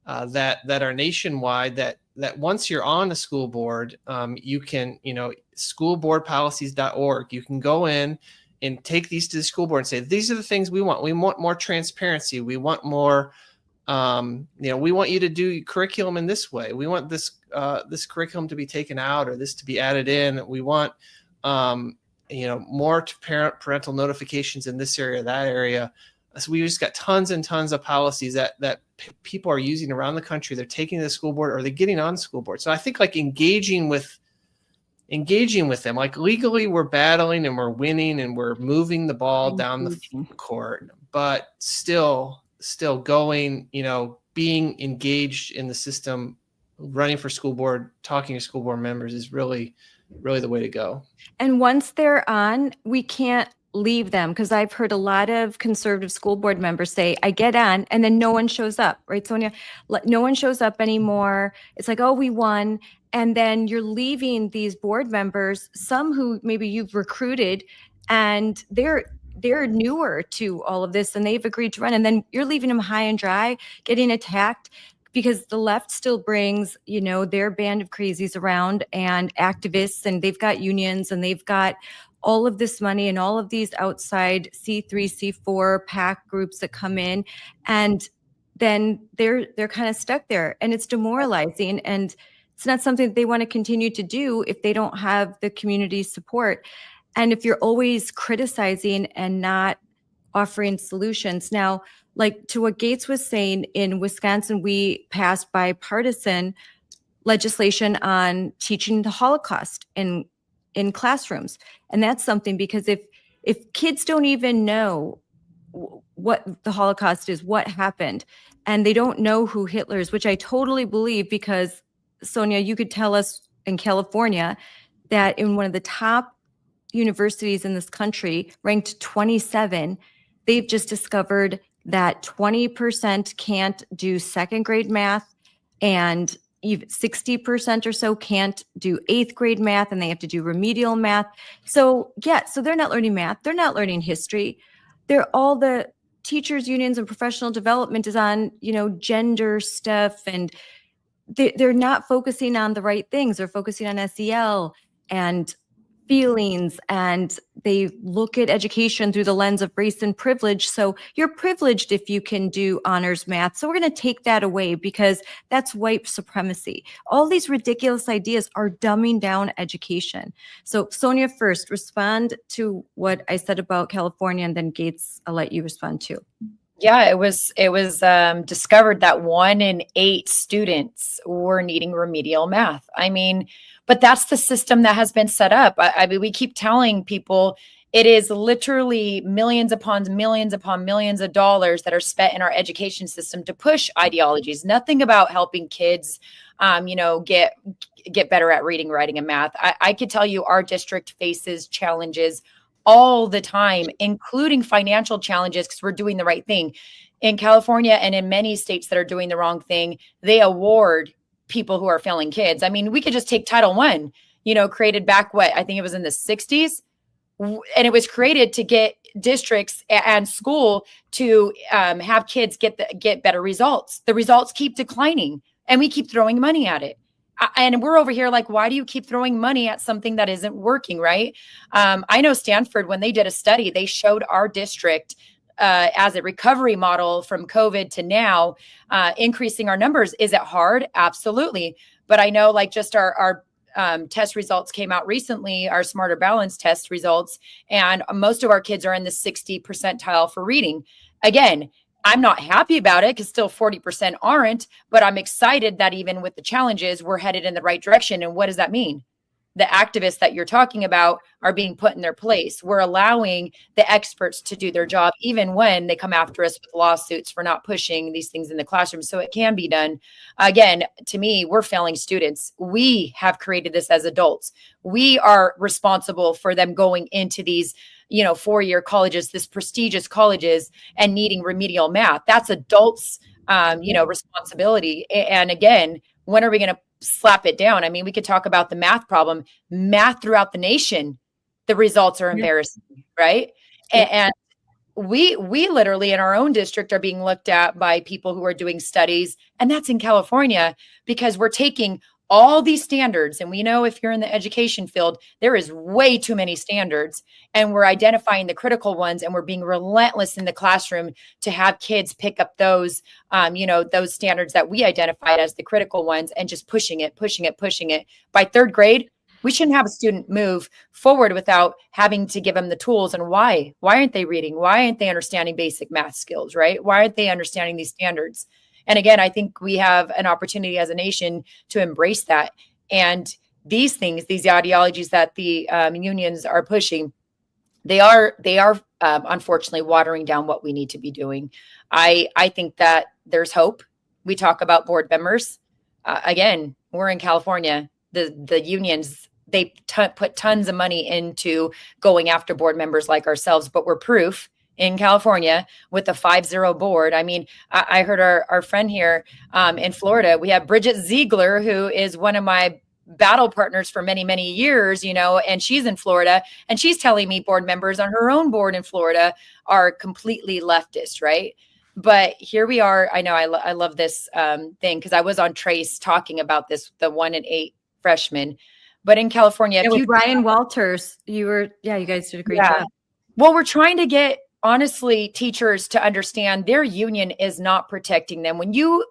Speaker 5: are nationwide, that once you're on a school board, you can, schoolboardpolicies.org, you can go in and take these to the school board and say, these are the things we want. We want more transparency. We want more, we want you to do curriculum in this way. We want this curriculum to be taken out or this to be added in. We want, more parental notifications in this area, that area. So we just got tons and tons of policies that people are using around the country. They're taking to the school board or they're getting on the school board. So I think like engaging with them, like legally we're battling and we're winning and we're moving the ball down the court, but still going, being engaged in the system, running for school board, talking to school board members is really, really the way to go.
Speaker 1: And once they're on, we can't leave them, because I've heard a lot of conservative school board members say, I get on and then no one shows up, right, Sonia? No one shows up anymore. It's like, oh, we won. And then you're leaving these board members, some who maybe you've recruited, and they're newer to all of this and they've agreed to run. And then you're leaving them high and dry, getting attacked, because the left still brings, their band of crazies around and activists, and they've got unions and they've got all of this money and all of these outside C3, C4 PAC groups that come in, and then they're kind of stuck there, and it's demoralizing, and it's not something that they want to continue to do if they don't have the community support. And if you're always criticizing and not offering solutions. Now, like to what Gates was saying, in Wisconsin, we passed bipartisan legislation on teaching the Holocaust in classrooms. And that's something, because if kids don't even know what the Holocaust is, what happened, and they don't know who Hitler is, which I totally believe, because Sonia, you could tell us in California that in one of the top universities in this country, ranked 27, they've just discovered that 20% can't do second grade math, and 60% or so can't do 8th grade math, and they have to do remedial math. So so they're not learning math. They're not learning history. All the teachers unions and professional development is on, gender stuff, and they're not focusing on the right things. They're focusing on SEL and feelings, and they look at education through the lens of race and privilege. So you're privileged if you can do honors math. So we're going to take that away because that's white supremacy. All these ridiculous ideas are dumbing down education. So Sonia, first, respond to what I said about California, and then Gates, I'll let you respond too.
Speaker 4: Yeah, it was discovered that 1 in 8 students were needing remedial math. I mean, but that's the system that has been set up. I mean, we keep telling people it is literally millions upon millions of dollars that are spent in our education system to push ideologies. Nothing about helping kids, get better at reading, writing, and math. I could tell you our district faces challenges all the time, including financial challenges, because we're doing the right thing. In California and in many states that are doing the wrong thing, they award people who are failing kids. I mean, we could just take Title I, created back I think it was in the 60s. And it was created to get districts and school to have kids get better results. The results keep declining, and we keep throwing money at it. And we're over here like, why do you keep throwing money at something that isn't working, right? I know Stanford, when they did a study, they showed our district as a recovery model from COVID to now, increasing our numbers. Is it hard? Absolutely. But I know just our test results came out recently, our Smarter Balance test results, and most of our kids are in the 60 percentile for reading. Again, I'm not happy about it because still 40% aren't, but I'm excited that even with the challenges, we're headed in the right direction. And what does that mean? The activists that you're talking about are being put in their place. We're allowing the experts to do their job, even when they come after us with lawsuits for not pushing these things in the classroom. So it can be done. Again, to me, we're failing students. We have created this as adults. We are responsible for them going into these, 4-year colleges, this prestigious colleges, and needing remedial math. That's adults, responsibility. And again, when are we going to slap it down? I mean, we could talk about the math problem. Math throughout the nation, the results are embarrassing, right? And we literally in our own district are being looked at by people who are doing studies, and that's in California, because we're taking all these standards. And we know if you're in the education field, there is way too many standards, and we're identifying the critical ones, and we're being relentless in the classroom to have kids pick up those, those standards that we identified as the critical ones, and just pushing it. By 3rd grade, we shouldn't have a student move forward without having to give them the tools. And why aren't they reading? Why aren't they understanding basic math skills, right? Why aren't they understanding these standards? And again, I think we have an opportunity as a nation to embrace that. And these things, these ideologies that the unions are pushing, they are unfortunately watering down what we need to be doing. I think that there's hope. We talk about board members. Again, we're in California. The unions, they put tons of money into going after board members like ourselves, but we're proof in California with a 5-0 board. I mean, I heard our friend here in Florida, we have Bridget Ziegler, who is one of my battle partners for many, many years, and she's in Florida, and she's telling me board members on her own board in Florida are completely leftist, right? But here we are. I know I love this thing because I was on Trace talking about this, the 1 in 8 freshmen. But in California,
Speaker 1: with Ryan Walters, you guys did a great job.
Speaker 4: Well, we're trying to get, honestly, teachers to understand their union is not protecting them. When you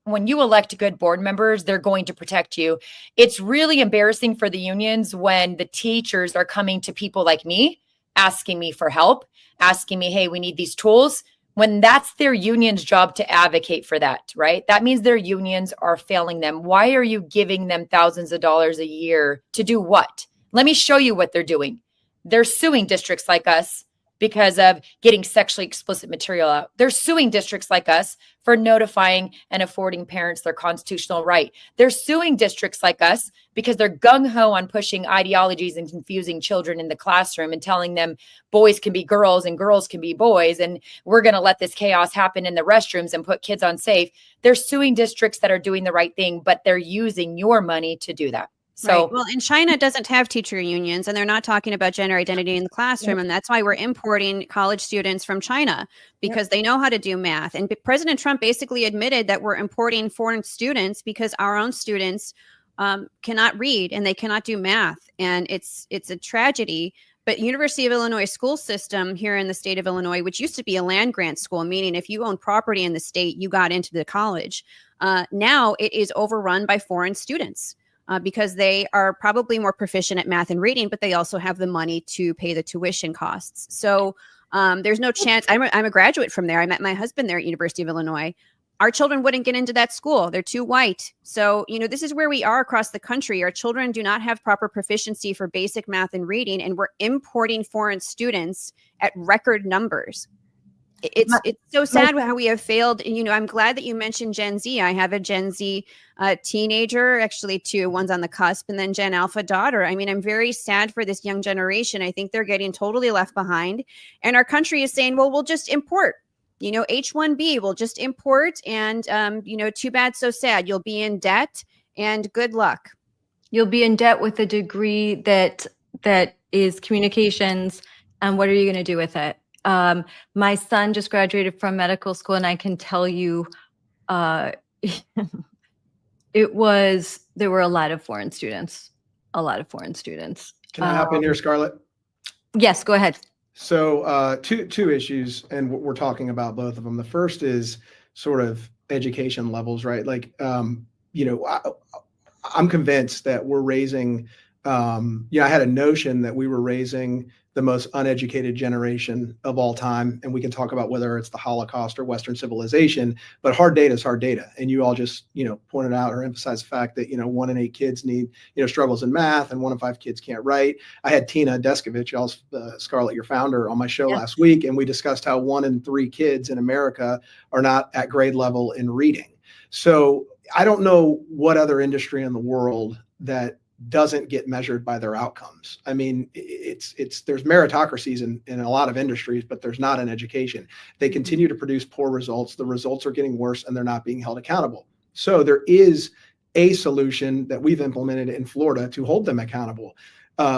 Speaker 4: elect good board members, they're going to protect you. It's really embarrassing for the unions when the teachers are coming to people like me, asking me for help, asking me, hey, we need these tools, when that's their union's job to advocate for that, right? That means their unions are failing them. Why are you giving them thousands of dollars a year to do what? Let me show you what they're doing. They're suing districts like us because of getting sexually explicit material out. They're suing districts like us for notifying and affording parents their constitutional right. They're suing districts like us because they're gung-ho on pushing ideologies and confusing children in the classroom and telling them boys can be girls and girls can be boys, and we're going to let this chaos happen in the restrooms and put kids on safe. They're suing districts that are doing the right thing, but they're using your money to do that. So,
Speaker 2: right. Well, and China doesn't have teacher unions, and they're not talking about gender identity in the classroom. And that's why we're importing college students from China, because they know how to do math. And President Trump basically admitted that we're importing foreign students because our own students cannot read and they cannot do math. And it's a tragedy. But University of Illinois school system here in the state of Illinois, which used to be a land grant school, meaning if you own property in the state, you got into the college. Now it is overrun by foreign students. Because they are probably more proficient at math and reading, but they also have the money to pay the tuition costs. So there's no chance. I'm a graduate from there. I met my husband there at University of Illinois. Our children wouldn't get into that school. They're too white. So, this is where we are across the country. Our children do not have proper proficiency for basic math and reading, and we're importing foreign students at record numbers. It's so sad how we have failed. I'm glad that you mentioned Gen Z. I have a Gen Z teenager, actually two, one's on the cusp, and then Gen Alpha daughter. I mean, I'm very sad for this young generation. I think they're getting totally left behind. And our country is saying, well, we'll just import, H-1B, we'll just import. And, too bad, so sad. You'll be in debt and good luck.
Speaker 1: You'll be in debt with a degree that is communications. And what are you going to do with it? My son just graduated from medical school, and I can tell you, there were a lot of foreign students.
Speaker 6: Can I hop in here, Scarlett?
Speaker 1: Yes, go ahead.
Speaker 6: So two issues, and we're talking about both of them. The first is sort of education levels, right? Like, I'm convinced that we're raising, I had a notion that we were raising the most uneducated generation of all time. And we can talk about whether it's the Holocaust or Western civilization, but hard data is hard data. And you all just, pointed out or emphasized the fact that, 1 in 8 kids need, struggles in math, and 1 in 5 kids can't write. I had Tina Deskovich, Scarlett, your founder, on my show last week, and we discussed how 1 in 3 kids in America are not at grade level in reading. So I don't know what other industry in the world that doesn't get measured by their outcomes. I mean, there's meritocracies in a lot of industries, but there's not in education. They continue to produce poor results. The results are getting worse, and they're not being held accountable. So there is a solution that we've implemented in Florida to hold them accountable.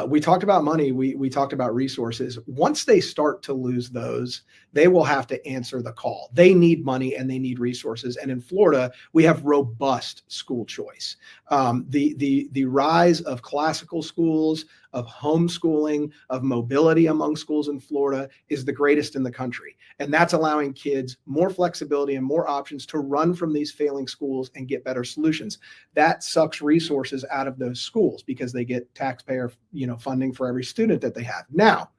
Speaker 6: We talked about money. We talked about resources. Once they start to lose those, they will have to answer the call. They need money and they need resources. And in Florida, we have robust school choice. The rise of classical schools, of homeschooling, of mobility among schools in Florida is the greatest in the country. And that's allowing kids more flexibility and more options to run from these failing schools and get better solutions. That sucks resources out of those schools because they get taxpayer, funding for every student that they have. Now,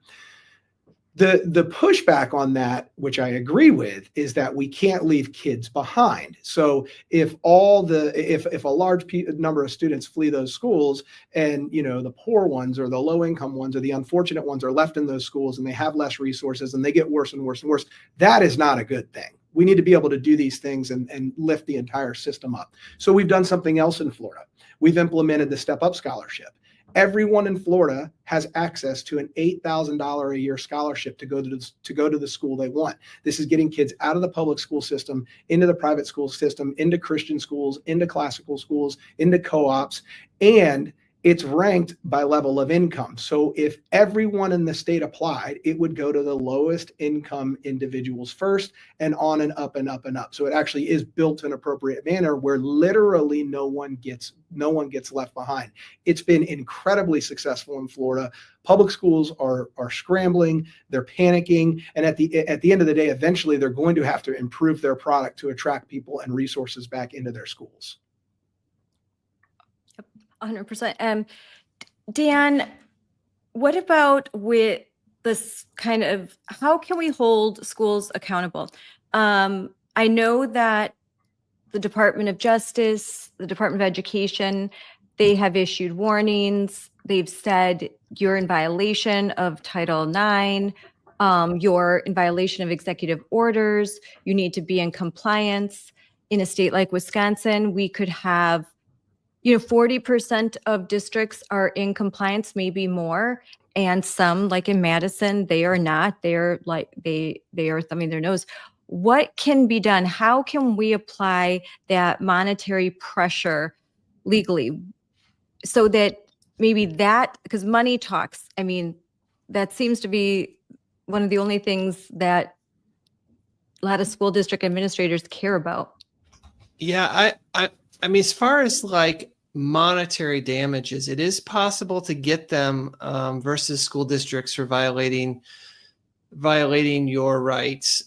Speaker 6: the pushback on that, which I agree with, is that we can't leave kids behind. So if a large number of students flee those schools, and the poor ones or the low income ones or the unfortunate ones are left in those schools, and they have less resources and they get worse and worse and worse, that is not a good thing. We need to be able to do these things and lift the entire system up. So we've done something else in Florida. We've implemented the Step Up Scholarship. Everyone in Florida has access to an $8,000 a year scholarship to go to the school they want. This is getting kids out of the public school system, into the private school system, into Christian schools, into classical schools, into co-ops, and it's ranked by level of income. So if everyone in the state applied, it would go to the lowest income individuals first, and on and up and up and up. So it actually is built in an appropriate manner where literally no one gets left behind. It's been incredibly successful in Florida. Public schools are scrambling, they're panicking, and at the end of the day, eventually they're going to have to improve their product to attract people and resources back into their schools.
Speaker 1: 100%. Dan, what about with this kind of, how can we hold schools accountable? I know that the Department of Justice, the Department of Education, they have issued warnings. They've said you're in violation of Title IX. you're in violation of executive orders, you need to be in compliance. In a state like Wisconsin, we could have, 40% of districts are in compliance, maybe more. And some, like in Madison, they are not. They're like, they are thumbing their nose. What can be done? How can we apply that monetary pressure legally so that maybe that, because money talks, I mean, that seems to be one of the only things that a lot of school district administrators care about.
Speaker 5: Yeah, I mean, as far as like monetary damages, it is possible to get them versus school districts for violating your rights.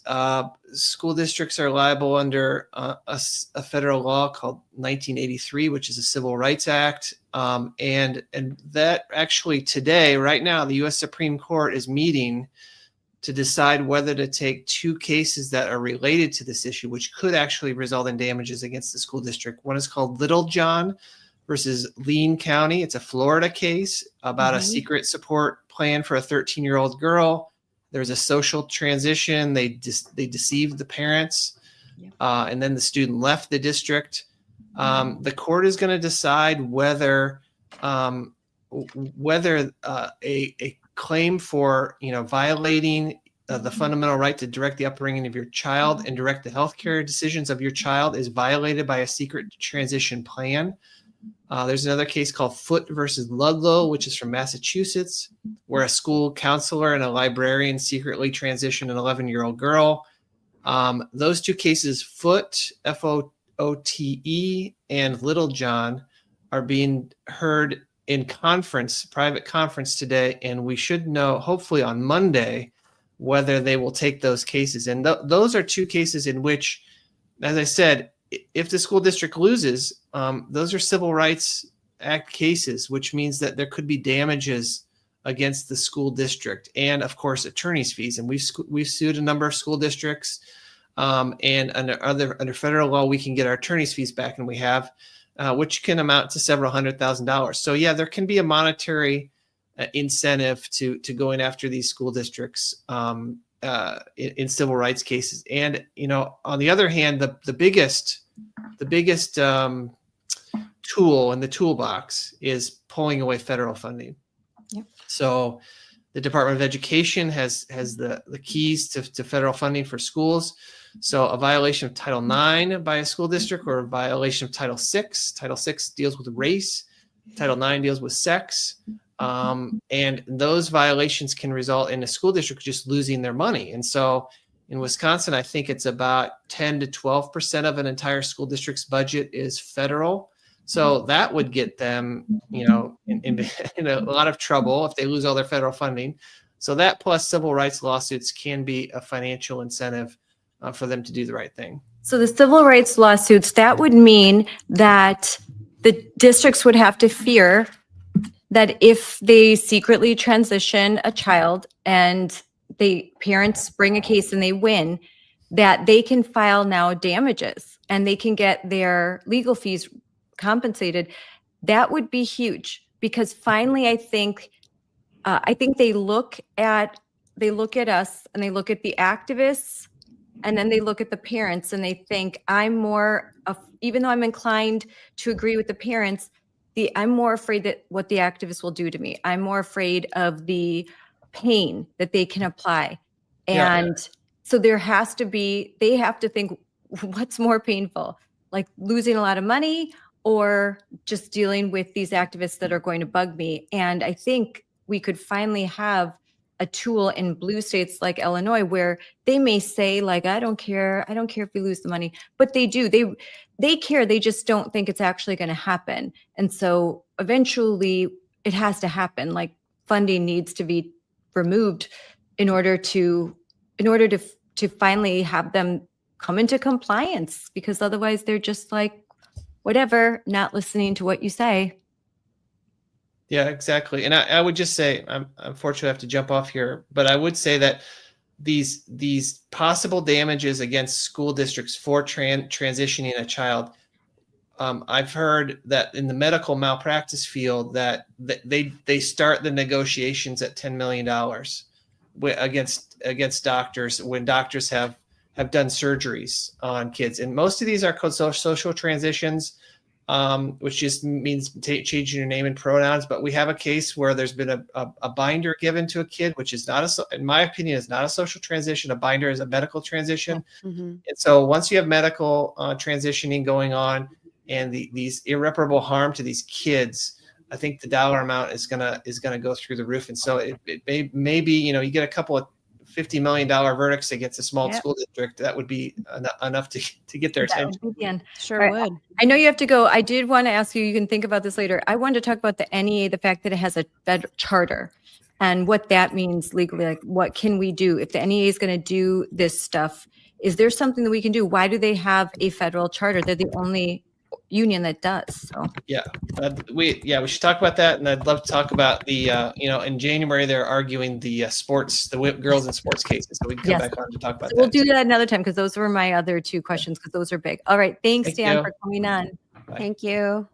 Speaker 5: School districts are liable under a federal law called 1983, which is a Civil Rights Act. And that actually today, right now, the U.S. Supreme Court is meeting to decide whether to take two cases that are related to this issue, which could actually result in damages against the school district. One is called Little John versus Lean County. It's a Florida case about a secret support plan for a 13-year-old girl. There was a social transition. They deceived the parents, and then the student left the district. The court is going to decide whether a claim for violating the fundamental right to direct the upbringing of your child and direct the healthcare decisions of your child is violated by a secret transition plan. There's another case called Foote versus Ludlow, which is from Massachusetts, where a school counselor and a librarian secretly transitioned an 11-year-old girl. Those two cases, Foote, F-O-O-T-E, and Little John, are being heard in private conference today, and we should know hopefully on Monday whether they will take those cases. And those are two cases in which, as I said, if the school district loses, those are Civil Rights Act cases, which means that there could be damages against the school district and, of course, attorney's fees. And we've sued a number of school districts, and under federal law, we can get our attorney's fees back, and we have. Which can amount to several $100,000. So yeah, there can be a monetary incentive to going after these school districts in civil rights cases. And on the other hand, the biggest tool in the toolbox is pulling away federal funding.
Speaker 1: Yep.
Speaker 5: So the Department of Education has the keys to federal funding for schools. So a violation of Title IX by a school district or a violation of Title VI. Title VI deals with race. Title IX deals with sex. And those violations can result in a school district just losing their money. And so in Wisconsin, I think it's about 10 to 12% of an entire school district's budget is federal. So that would get them, in a lot of trouble if they lose all their federal funding. So that plus civil rights lawsuits can be a financial incentive for them to do the right thing.
Speaker 1: So the civil rights lawsuits, that would mean that the districts would have to fear that if they secretly transition a child and the parents bring a case and they win, that they can file now damages and they can get their legal fees compensated. That would be huge because finally, I think they look at us and they look at the activists and then they look at the parents and they think even though I'm inclined to agree with the parents, I'm more afraid that what the activists will do to me. I'm more afraid of the pain that they can apply. And so they have to think, what's more painful, like losing a lot of money or just dealing with these activists that are going to bug me? And I think we could finally have a tool in blue states like Illinois where they may say, like, I don't care if we lose the money, but they do. They care. They just don't think it's actually going to happen. And so eventually it has to happen. Like funding needs to be removed in order to finally have them come into compliance, because otherwise they're just like, whatever, not listening to what you say.
Speaker 5: Yeah, exactly. And I would just say, unfortunately I have to jump off here, but I would say that these possible damages against school districts for transitioning a child, I've heard that in the medical malpractice field that they start the negotiations at $10 million, against doctors when doctors have done surgeries on kids. And most of these are called social transitions, which just means changing your name and pronouns. But we have a case where there's been a binder given to a kid, which is not in my opinion, is not a social transition. A binder is a medical transition.
Speaker 2: Mm-hmm.
Speaker 5: And so once you have medical transitioning going on and these irreparable harm to these kids, I think the dollar amount is gonna go through the roof. And so it may be, you get a couple of $50 million verdicts against a small school district. That would be enough to get their attention.
Speaker 2: Sure would.
Speaker 1: I know you have to go. I did want to ask you, you can think about this later. I wanted to talk about the NEA, the fact that it has a federal charter and what that means legally. Like, what can we do if the NEA is going to do this stuff? Is there something that we can do? Why do they have a federal charter? They're the only union that does. So
Speaker 5: we should talk about that, and I'd love to talk about the in January they're arguing the girls in sports cases, so we can come back on to talk about that.
Speaker 1: We'll do that another time, because those were my other two questions, because those are big. All right, thanks Dan for coming on.
Speaker 5: Bye.
Speaker 2: Thank you.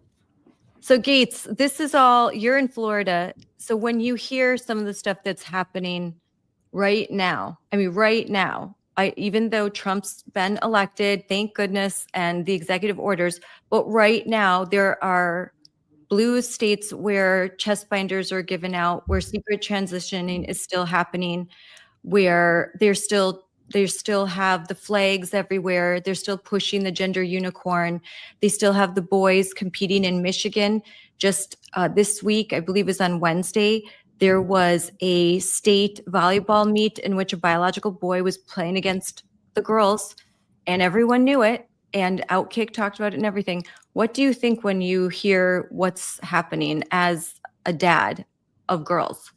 Speaker 1: So Gates, this is all, you're in Florida, so when you hear some of the stuff that's happening right now, even though Trump's been elected, thank goodness, and the executive orders, but right now there are blue states where chest binders are given out, where secret transitioning is still happening, where they still have the flags everywhere. They're still pushing the gender unicorn. They still have the boys competing in Michigan. Just this week, I believe it was on Wednesday, there was a state volleyball meet in which a biological boy was playing against the girls, and everyone knew it, and Outkick talked about it and everything. What do you think when you hear what's happening as a dad of girls?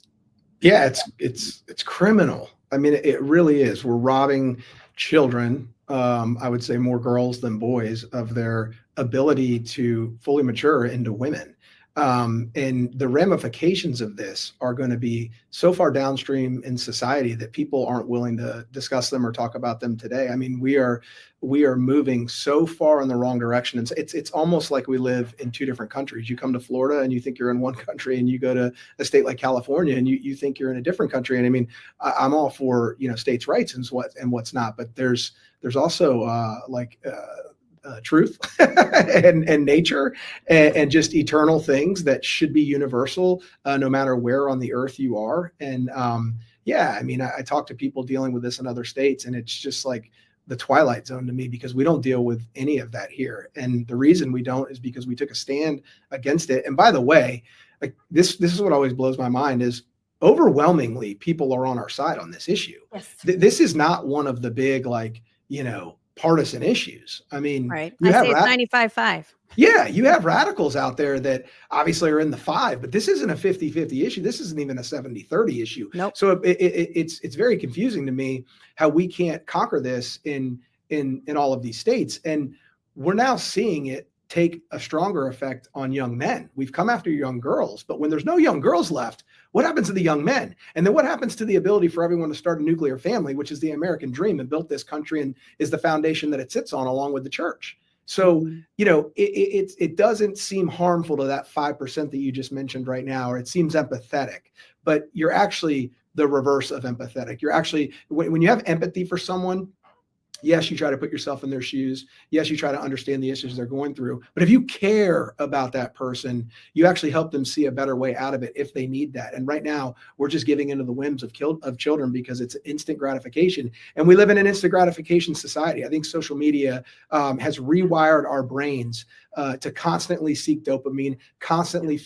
Speaker 6: Yeah, it's criminal. I mean, it really is. We're robbing children, I would say more girls than boys, of their ability to fully mature into women. And the ramifications of this are going to be so far downstream in society that people aren't willing to discuss them or talk about them today. I mean, we are moving so far in the wrong direction. It's almost like we live in two different countries. You come to Florida and you think you're in one country, and you go to a state like California and you think you're in a different country. And I mean, I'm all for, states' rights and what's not, but there's also truth and nature and just eternal things that should be universal, no matter where on the earth you are. And I mean, I talk to people dealing with this in other states, and it's just like the twilight zone to me, because we don't deal with any of that here. And the reason we don't is because we took a stand against it. And by the way, like this is what always blows my mind is overwhelmingly people are on our side on this issue.
Speaker 1: Yes.
Speaker 6: This is not one of the big, partisan issues. I mean,
Speaker 2: right.
Speaker 6: You
Speaker 2: I
Speaker 6: have
Speaker 2: say it's 95-5.
Speaker 6: Yeah, you have radicals out there that obviously are in the 5, but this isn't a 50-50 issue. This isn't even a 70-30 issue.
Speaker 2: Nope.
Speaker 6: So it's very confusing to me how we can't conquer this in all of these states. And we're now seeing it take a stronger effect on young men. We've come after young girls, but when there's no young girls left, what happens to the young men? And then what happens to the ability for everyone to start a nuclear family, which is the American dream and built this country and is the foundation that it sits on along with the church? So, it doesn't seem harmful to that 5% that you just mentioned right now, or it seems empathetic, but you're actually the reverse of empathetic. You're actually, when you have empathy for someone, yes, you try to put yourself in their shoes. Yes, you try to understand the issues they're going through. But if you care about that person, you actually help them see a better way out of it if they need that. And right now, we're just giving into the whims of children because it's instant gratification. And we live in an instant gratification society. I think social media has rewired our brains to constantly seek dopamine, constantly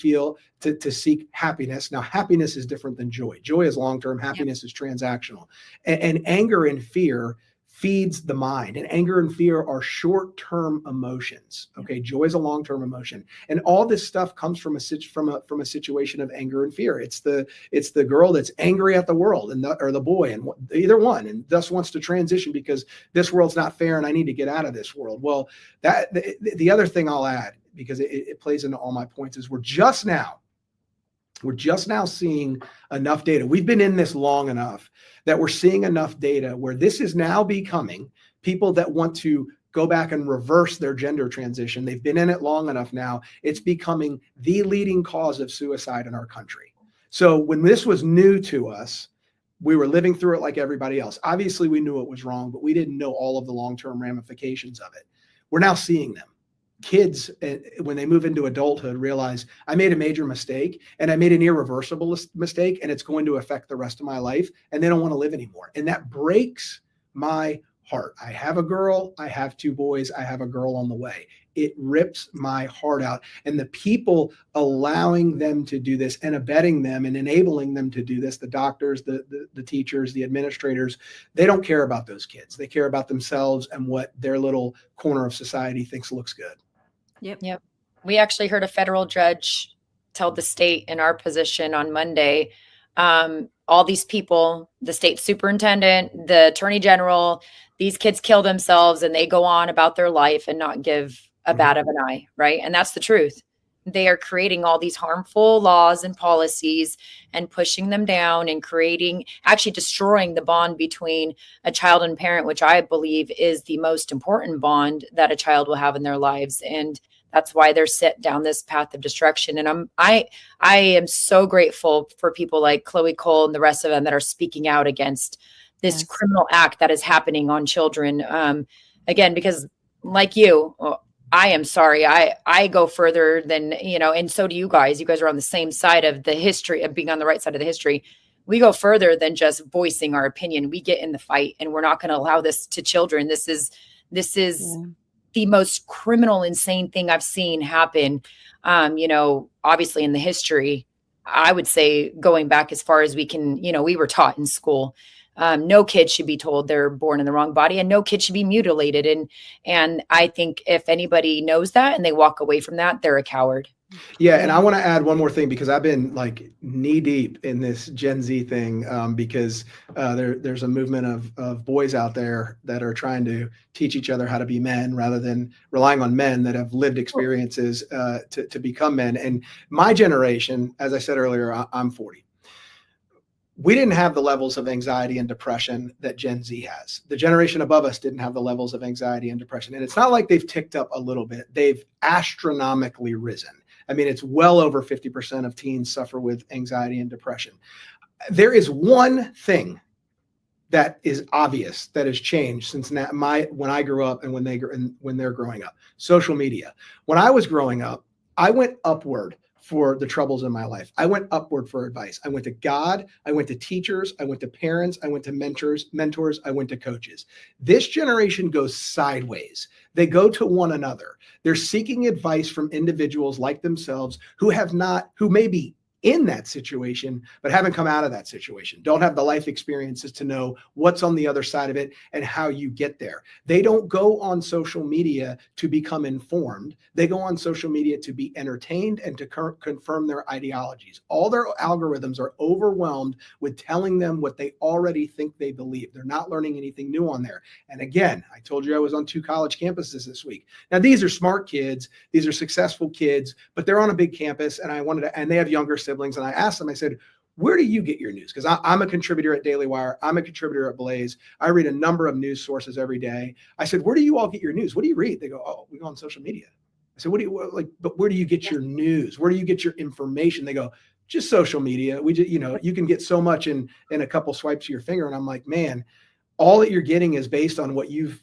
Speaker 6: to seek happiness. Now, happiness is different than joy. Joy is long-term. Happiness is transactional. And anger and fear feeds the mind, and anger and fear are short-term emotions. Okay, joy is a long-term emotion, and all this stuff comes from a situation of anger and fear. It's the girl that's angry at the world or the boy, and either one, and thus wants to transition because this world's not fair and I need to get out of this world. Well, the other thing I'll add, because it plays into all my points, is we're just now seeing enough data. We've been in this long enough that we're seeing enough data where this is now becoming people that want to go back and reverse their gender transition. They've been in it long enough now. It's becoming the leading cause of suicide in our country. So when this was new to us, We were living through it like everybody else. Obviously, we knew it was wrong, but we didn't know all of the long-term ramifications of it. We're now seeing them. Kids, when they move into adulthood, realize I made a major mistake and I made an irreversible mistake, and it's going to affect the rest of my life, and they don't want to live anymore. And that breaks my heart. I have a girl, I have 2 boys, I have a girl on the way. It rips my heart out. And the people allowing them to do this and abetting them and enabling them to do this, the doctors, the teachers, the administrators, they don't care about those kids. They care about themselves and what their little corner of society thinks looks good.
Speaker 4: Yep. We actually heard a federal judge tell the state in our position on Monday, all these people, the state superintendent, the attorney general, these kids kill themselves and they go on about their life and not give a bat of an eye, right? And that's the truth. They are creating all these harmful laws and policies and pushing them down and actually destroying the bond between a child and parent, which I believe is the most important bond that a child will have in their lives. And that's why they're set down this path of destruction. And I am so grateful for people like Chloe Cole and the rest of them that are speaking out against this criminal act that is happening on children. Again, because like you, I am sorry. I go further than, and so do you guys. You guys are on the same side of the history, of being on the right side of the history. We go further than just voicing our opinion. We get in the fight, and we're not going to allow this to children. This is the most criminal, insane thing I've seen happen. Obviously in the history, I would say going back as far as we can, we were taught in school. No kid should be told they're born in the wrong body, and no kid should be mutilated. And I think if anybody knows that and they walk away from that, they're a coward.
Speaker 6: Yeah. And I want to add one more thing, because I've been like knee deep in this Gen Z thing, because there's a movement of boys out there that are trying to teach each other how to be men rather than relying on men that have lived experiences to become men. And my generation, as I said earlier, I'm 40. We didn't have the levels of anxiety and depression that Gen Z has. The generation above us didn't have the levels of anxiety and depression. And it's not like they've ticked up a little bit. They've astronomically risen. I mean, it's well over 50% of teens suffer with anxiety and depression. There is one thing that is obvious that has changed since when I grew up and when they're growing up. Social media. When I was growing up, I went upward for the troubles in my life. I went upward for advice. I went to God. I went to teachers. I went to parents. I went to mentors. I went to coaches. This generation goes sideways. They go to one another. They're seeking advice from individuals like themselves who may be in that situation, but haven't come out of that situation, don't have the life experiences to know what's on the other side of it and how you get there. They don't go on social media to become informed. They go on social media to be entertained and to confirm their ideologies. All their algorithms are overwhelmed with telling them what they already think they believe. They're not learning anything new on there. And again, I told you I was on 2 college campuses this week. Now, these are smart kids. These are successful kids, but they're on a big campus, and they have younger siblings. And I asked them, I said, where do you get your news? Because I'm a contributor at Daily Wire. I'm a contributor at Blaze. I read a number of news sources every day. I said, where do you all get your news? What do you read? They go, oh, we go on social media. I said, but where do you get your news? Where do you get your information? They go, just social media. We just, you can get so much in a couple swipes of your finger. And I'm like, man, all that you're getting is based on what you've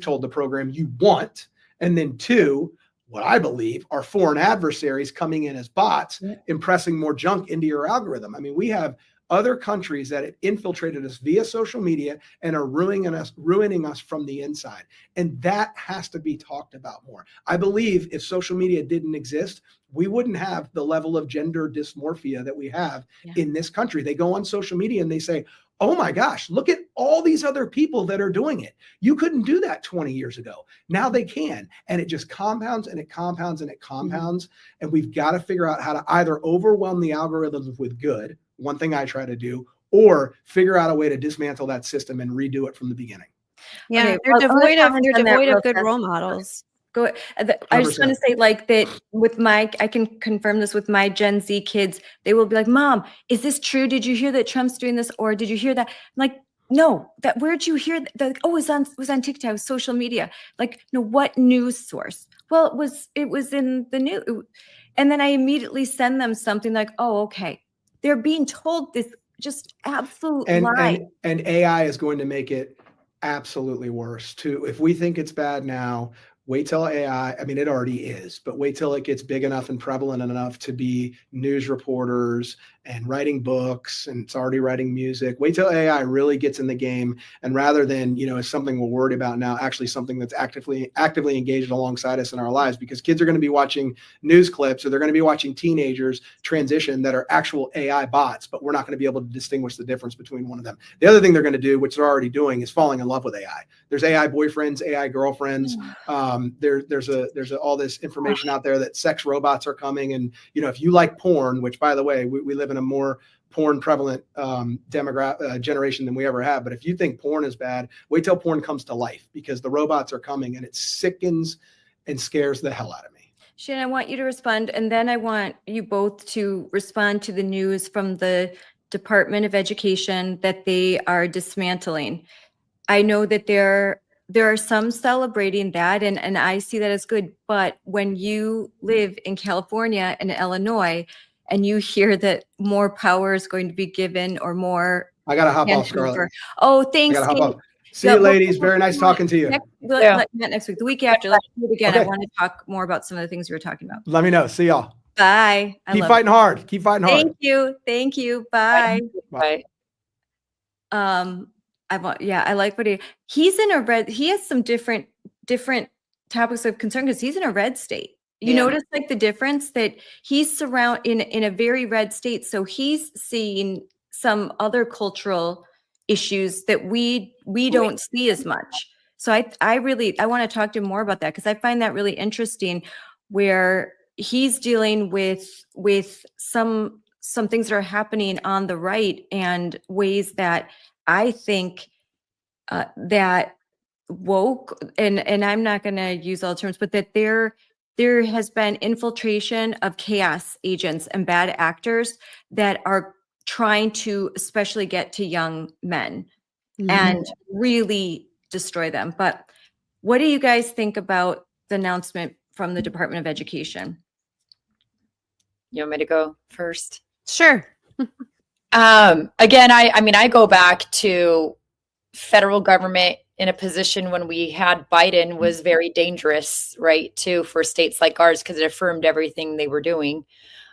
Speaker 6: told the program you want. And then 2, what I believe are foreign adversaries coming in as bots, impressing more junk into your algorithm. I mean, we have other countries that have infiltrated us via social media and are ruining us from the inside. And that has to be talked about more. I believe if social media didn't exist, we wouldn't have the level of gender dysmorphia that we have in this country. They go on social media and they say, oh my gosh, look at all these other people that are doing it. You couldn't do that 20 years ago. Now they can. And it just compounds and it compounds and it compounds. And we've got to figure out how to either overwhelm the algorithms with good, one thing I try to do, or figure out a way to dismantle that system and redo it from the beginning.
Speaker 2: Yeah,
Speaker 1: Okay,
Speaker 2: they're
Speaker 1: well,
Speaker 2: devoid
Speaker 1: I'm gonna
Speaker 2: of
Speaker 1: comment on that real
Speaker 2: good
Speaker 1: fast.
Speaker 2: role models.
Speaker 1: Go ahead. I just want to
Speaker 6: 100%.
Speaker 1: say like that with I can confirm this with my Gen Z kids. They will be like, Mom, is this true? Did you hear that Trump's doing this? Or did you hear that? I'm like, no, where'd you hear that? Like, oh, it was on TikTok, social media. Like, no, what news source? Well, it was in the news. And then I immediately send them something like, oh, okay. They're being told this just absolute
Speaker 6: and
Speaker 1: lie.
Speaker 6: and AI is going to make it absolutely worse too. If we think it's bad now, wait till AI, I mean, it already is, but wait till it gets big enough and prevalent enough to be news reporters and writing books, and it's already writing music. Wait till AI really gets in the game, and rather than, as something we're worried about now, actually something that's actively engaged alongside us in our lives, because kids are going to be watching news clips, or they're going to be watching teenagers transition that are actual AI bots, but we're not going to be able to distinguish the difference between one of them. The other thing they're going to do, which they're already doing, is falling in love with AI. There's AI boyfriends, AI girlfriends. There's all this information out there that sex robots are coming. And, if you like porn, which, by the way, we live in a more porn prevalent generation than we ever have. But if you think porn is bad, wait till porn comes to life, because the robots are coming, and it sickens and scares the hell out of me.
Speaker 1: Shannon, I want you to respond, and then I want you both to respond to the news from the Department of Education that they are dismantling. I know that there are some celebrating that, and I see that as good. But when you live in California and Illinois, and you hear that more power is going to be given, or more,
Speaker 6: I got to hop off, Scarlett.
Speaker 1: Oh,
Speaker 6: I
Speaker 1: thanks.
Speaker 6: got to hop
Speaker 1: Kate.
Speaker 6: off. See you, ladies. Very nice talking to you.
Speaker 1: Not next week, the week after. Let's do it again. I
Speaker 6: Okay.
Speaker 1: want to talk more about some of the things we were talking about.
Speaker 6: Let me know. See y'all.
Speaker 1: Bye.
Speaker 6: Keep fighting hard. Keep fighting hard.
Speaker 1: Thank you. Thank you. Bye.
Speaker 4: Bye.
Speaker 1: I like what he's in a red. He has some different topics of concern, because he's in a red state. You notice like the difference that he's in a very red state. So he's seeing some other cultural issues that we don't see as much. So I want to talk to him more about that, because I find that really interesting, where he's dealing with some things that are happening on the right, and ways that I think that woke, and I'm not going to use all terms, but that there has been infiltration of chaos agents and bad actors that are trying to especially get to young men and really destroy them. But what do you guys think about the announcement from the Department of Education?
Speaker 4: You want me to go first?
Speaker 2: Sure.
Speaker 4: Again, I go back to federal government in a position when we had Biden was very dangerous, right, too, for states like ours, because it affirmed everything they were doing.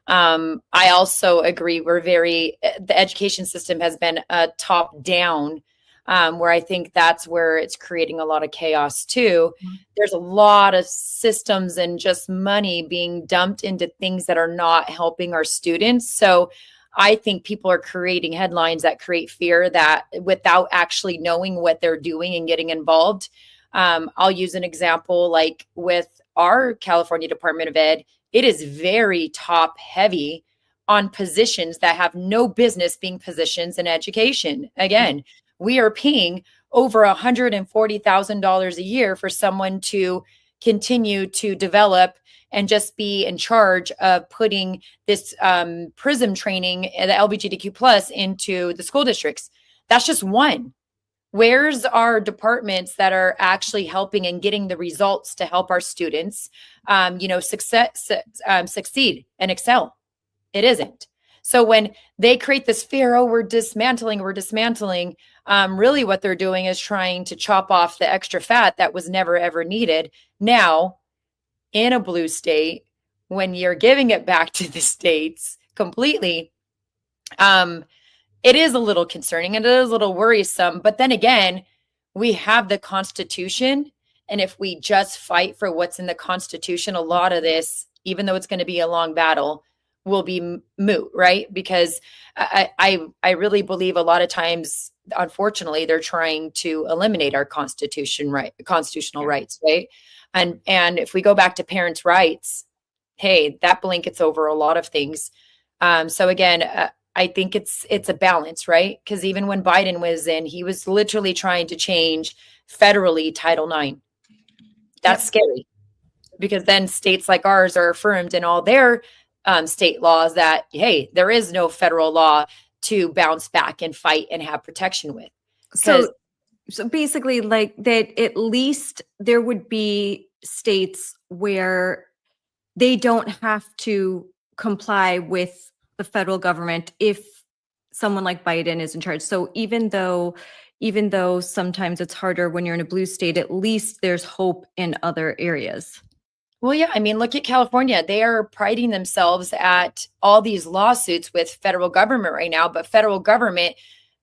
Speaker 4: I also agree the education system has been top down, where I think that's where it's creating a lot of chaos too. There's a lot of systems and just money being dumped into things that are not helping our students. So I think people are creating headlines that create fear, that without actually knowing what they're doing and getting involved. I'll use an example, like with our California Department of Ed. It is very top heavy on positions that have no business being positions in education. Again, we are paying over $140,000 a year for someone to continue to develop and just be in charge of putting this PRISM training, the LGBTQ plus, into the school districts. That's just one. Where's our departments that are actually helping and getting the results to help our students, succeed and excel? It isn't. So when they create this fear, we're dismantling, really what they're doing is trying to chop off the extra fat that was never, ever needed. Now, in a blue state, when you're giving it back to the states completely, it is a little concerning and it is a little worrisome. But then again, we have the Constitution. And if we just fight for what's in the Constitution, a lot of this, even though it's going to be a long battle, will be moot, right? Because I really believe a lot of times, unfortunately, they're trying to eliminate our constitutional rights, right? And if we go back to parents' rights, hey, that blankets over a lot of things. So again, I think it's a balance, right? Because even when Biden was in, he was literally trying to change federally Title IX. That's scary, because then states like ours are affirmed in all their state laws that, hey, there is no federal law to bounce back and fight and have protection with.
Speaker 1: So basically, like that, at least there would be states where they don't have to comply with the federal government if someone like Biden is in charge. So even though sometimes it's harder when you're in a blue state, at least there's hope in other areas.
Speaker 4: Well, yeah, I mean, look at California. They are priding themselves at all these lawsuits with federal government right now, but federal government,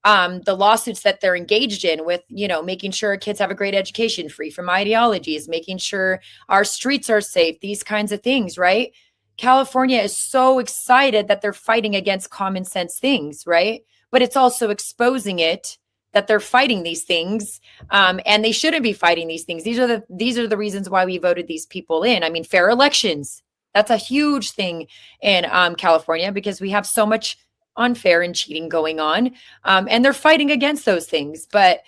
Speaker 4: the lawsuits that they're engaged in with, making sure kids have a great education, free from ideologies, making sure our streets are safe, these kinds of things, right? California is so excited that they're fighting against common sense things, right? But it's also exposing it that they're fighting these things, and they shouldn't be fighting these things. These are the reasons why we voted these people in. I mean, fair elections. That's a huge thing in California because we have so much unfair and cheating going on, and they're fighting against those things. But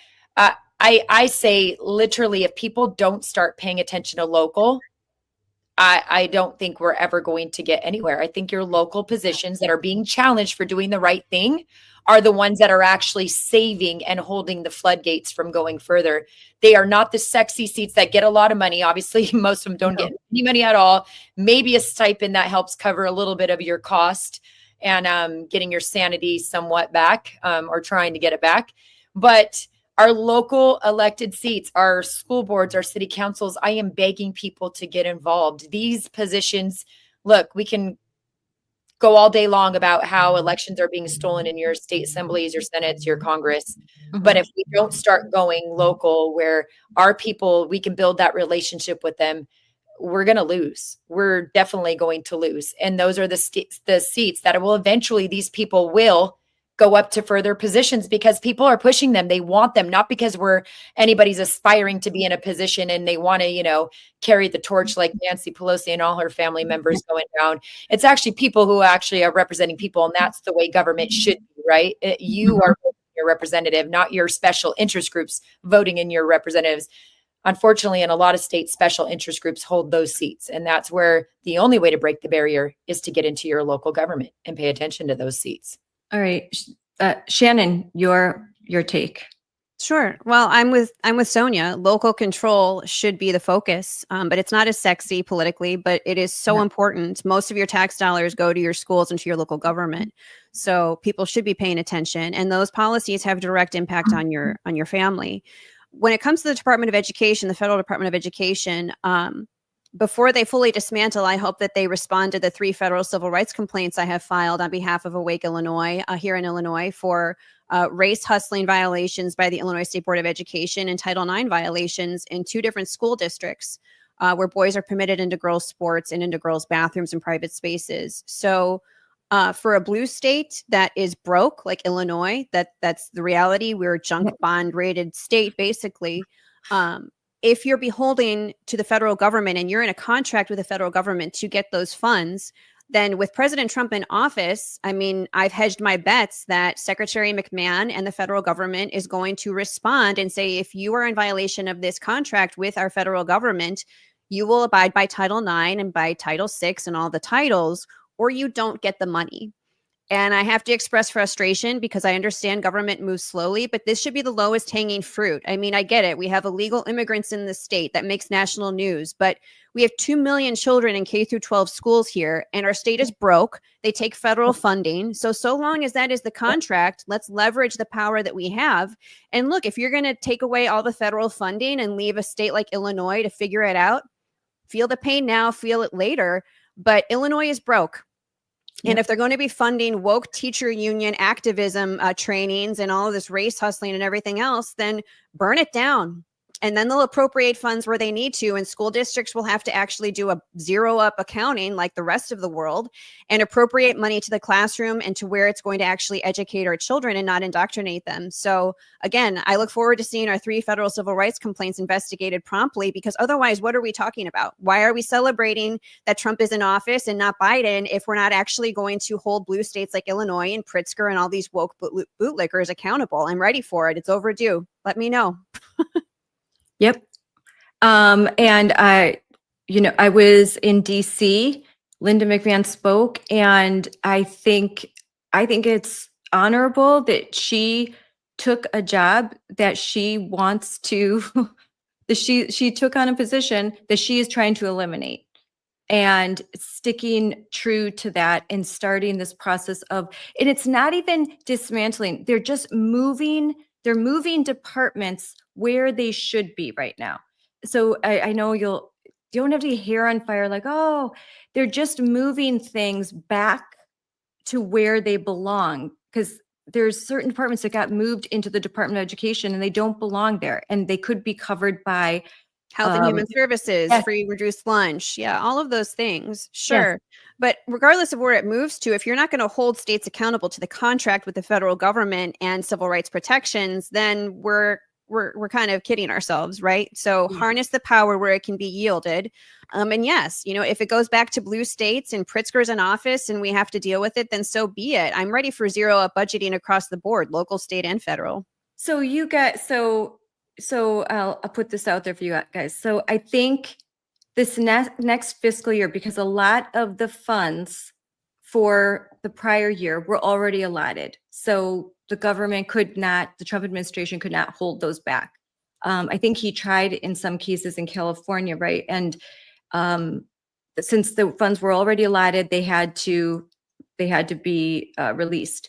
Speaker 4: I say literally, if people don't start paying attention to local, I don't think we're ever going to get anywhere. I think your local positions that are being challenged for doing the right thing are the ones that are actually saving and holding the floodgates from going further. They are not the sexy seats that get a lot of money. Obviously, most of them don't get any money at all. Maybe a stipend that helps cover a little bit of your cost and getting your sanity somewhat back, or trying to get it back. But our local elected seats, our school boards, our city councils, I am begging people to get involved. These positions, look, we can go all day long about how elections are being stolen in your state assemblies, your senates, your Congress. But if we don't start going local where our people, we can build that relationship with them, we're going to lose. We're definitely going to lose. And those are the seats that will eventually, these people will go up to further positions because people are pushing them. They want them, not because anybody's aspiring to be in a position and they want to, carry the torch like Nancy Pelosi and all her family members going down. It's actually people who actually are representing people. And that's the way government should be, right? You are your representative, not your special interest groups voting in your representatives. Unfortunately, in a lot of states, special interest groups hold those seats. And that's where the only way to break the barrier is to get into your local government and pay attention to those seats.
Speaker 1: All right. Shannon, your take.
Speaker 2: Sure. Well, I'm with Sonia. Local control should be the focus, but it's not as sexy politically, but it is so important. Most of your tax dollars go to your schools and to your local government. So people should be paying attention, and those policies have direct impact on your family. When it comes to the Department of Education, the Federal Department of Education, before they fully dismantle, I hope that they respond to the 3 federal civil rights complaints I have filed on behalf of Awake Illinois here in Illinois for race hustling violations by the Illinois State Board of Education and Title IX violations in 2 different school districts where boys are permitted into girls' sports and into girls' bathrooms and private spaces. So for a blue state that is broke, like Illinois, that's the reality. We're a junk bond rated state, basically. If you're beholden to the federal government and you're in a contract with the federal government to get those funds, then with President Trump in office, I mean, I've hedged my bets that Secretary McMahon and the federal government is going to respond and say, if you are in violation of this contract with our federal government, you will abide by Title IX and by Title VI and all the titles, or you don't get the money. And I have to express frustration because I understand government moves slowly, but this should be the lowest hanging fruit. I mean, I get it. We have illegal immigrants in the state that makes national news, but we have 2 million children in K through 12 schools here, and our state is broke. They take federal funding. So long as that is the contract, let's leverage the power that we have. And look, if you're going to take away all the federal funding and leave a state like Illinois to figure it out, feel the pain now, feel it later. But Illinois is broke. And if they're going to be funding woke teacher union activism trainings and all of this race hustling and everything else, then burn it down. And then they'll appropriate funds where they need to. And school districts will have to actually do a zero up accounting like the rest of the world and appropriate money to the classroom and to where it's going to actually educate our children and not indoctrinate them. So again, I look forward to seeing our 3 federal civil rights complaints investigated promptly, because otherwise, what are we talking about? Why are we celebrating that Trump is in office and not Biden if we're not actually going to hold blue states like Illinois and Pritzker and all these woke bootlickers accountable? I'm ready for it. It's overdue. Let me know.
Speaker 1: Yep. And I was in DC. Linda McMahon spoke, and I think it's honorable that she took a job that she wants to, that she took on a position that she is trying to eliminate. and sticking true to that and starting this process of, and it's not even dismantling, they're moving departments where they should be right now. So I know you don't have to get hair on fire like, oh, they're just moving things back to where they belong, because there's certain departments that got moved into the Department of Education and they don't belong there, and they could be covered by
Speaker 2: Health and Human Services,
Speaker 1: yes.
Speaker 2: free reduced lunch. Yeah, all of those things.
Speaker 1: Yes.
Speaker 2: Sure. But regardless of where it moves to, if you're not going to hold states accountable to the contract with the federal government and civil rights protections, then we're kind of kidding ourselves, right? So harness the power where it can be yielded. And yes, if it goes back to blue states and Pritzker's in office and we have to deal with it, then so be it. I'm ready for zero up budgeting across the board, local, state, and federal.
Speaker 1: So I'll put this out there for you guys. So I think this next fiscal year, because a lot of the funds for the prior year were already allotted. So the Trump administration could not hold those back. I think he tried in some cases in California, right? And since the funds were already allotted, they had to be released.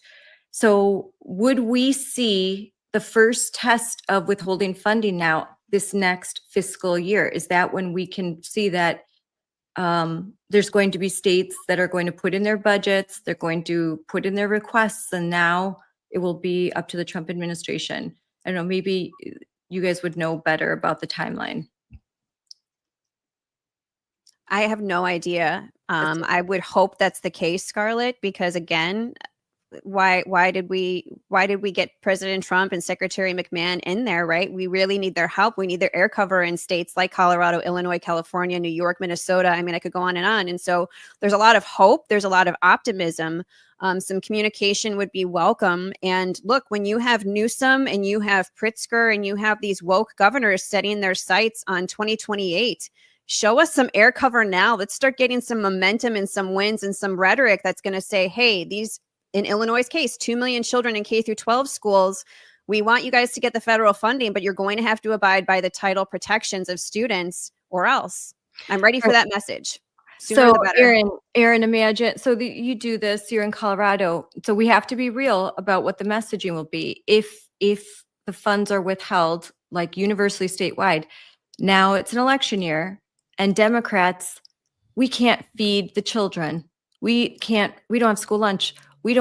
Speaker 1: So would we see the first test of withholding funding now this next fiscal year? Is that when we can see that there's going to be states that are going to put in their budgets, they're going to put in their requests, and now it will be up to the Trump administration? I don't know, maybe you guys would know better about the timeline.
Speaker 2: I have no idea. I would hope that's the case, Scarlett, because again, why did we get President Trump and Secretary McMahon in there, right? We really need their help. We need their air cover in states like Colorado, Illinois, California, New York, Minnesota. I mean, I could go on. And so there's a lot of hope. There's a lot of optimism. Some communication would be welcome. And look, when you have Newsom and you have Pritzker and you have these woke governors setting their sights on 2028, show us some air cover now. Let's start getting some momentum and some wins and some rhetoric that's going to say, hey, in Illinois' case, 2 million children in K through 12 schools. We want you guys to get the federal funding, but you're going to have to abide by the title protections of students or else. I'm ready for that message. Sooner the better.
Speaker 1: Aaron, imagine, you do this, you're in Colorado. So we have to be real about what the messaging will be. If the funds are withheld, like universally statewide, now it's an election year, and Democrats, we can't feed the children. We don't have school lunch. We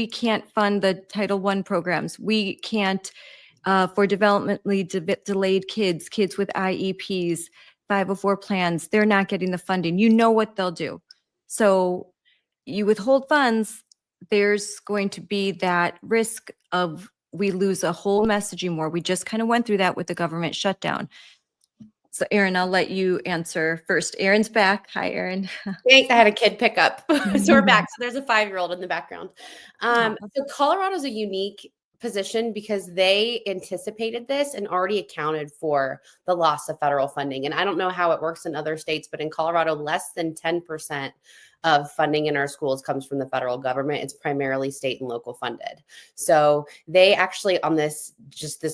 Speaker 1: can't fund the Title I programs. We can't, for developmentally delayed kids with IEPs, 504 plans, they're not getting the funding. You know what they'll do. So you withhold funds, there's going to be that risk of we lose a whole messaging war. We just kind of went through that with the government shutdown. So Aaron, I'll let you answer first. Aaron's back. Hi, Aaron.
Speaker 3: Thanks. I had a kid pick up. So we're back. So there's a 5-year-old in the background. So Colorado's a unique position because they anticipated this and already accounted for the loss of federal funding. And I don't know how it works in other states, but in Colorado, less than 10% of funding in our schools comes from the federal government. It's primarily state and local funded. So they actually on this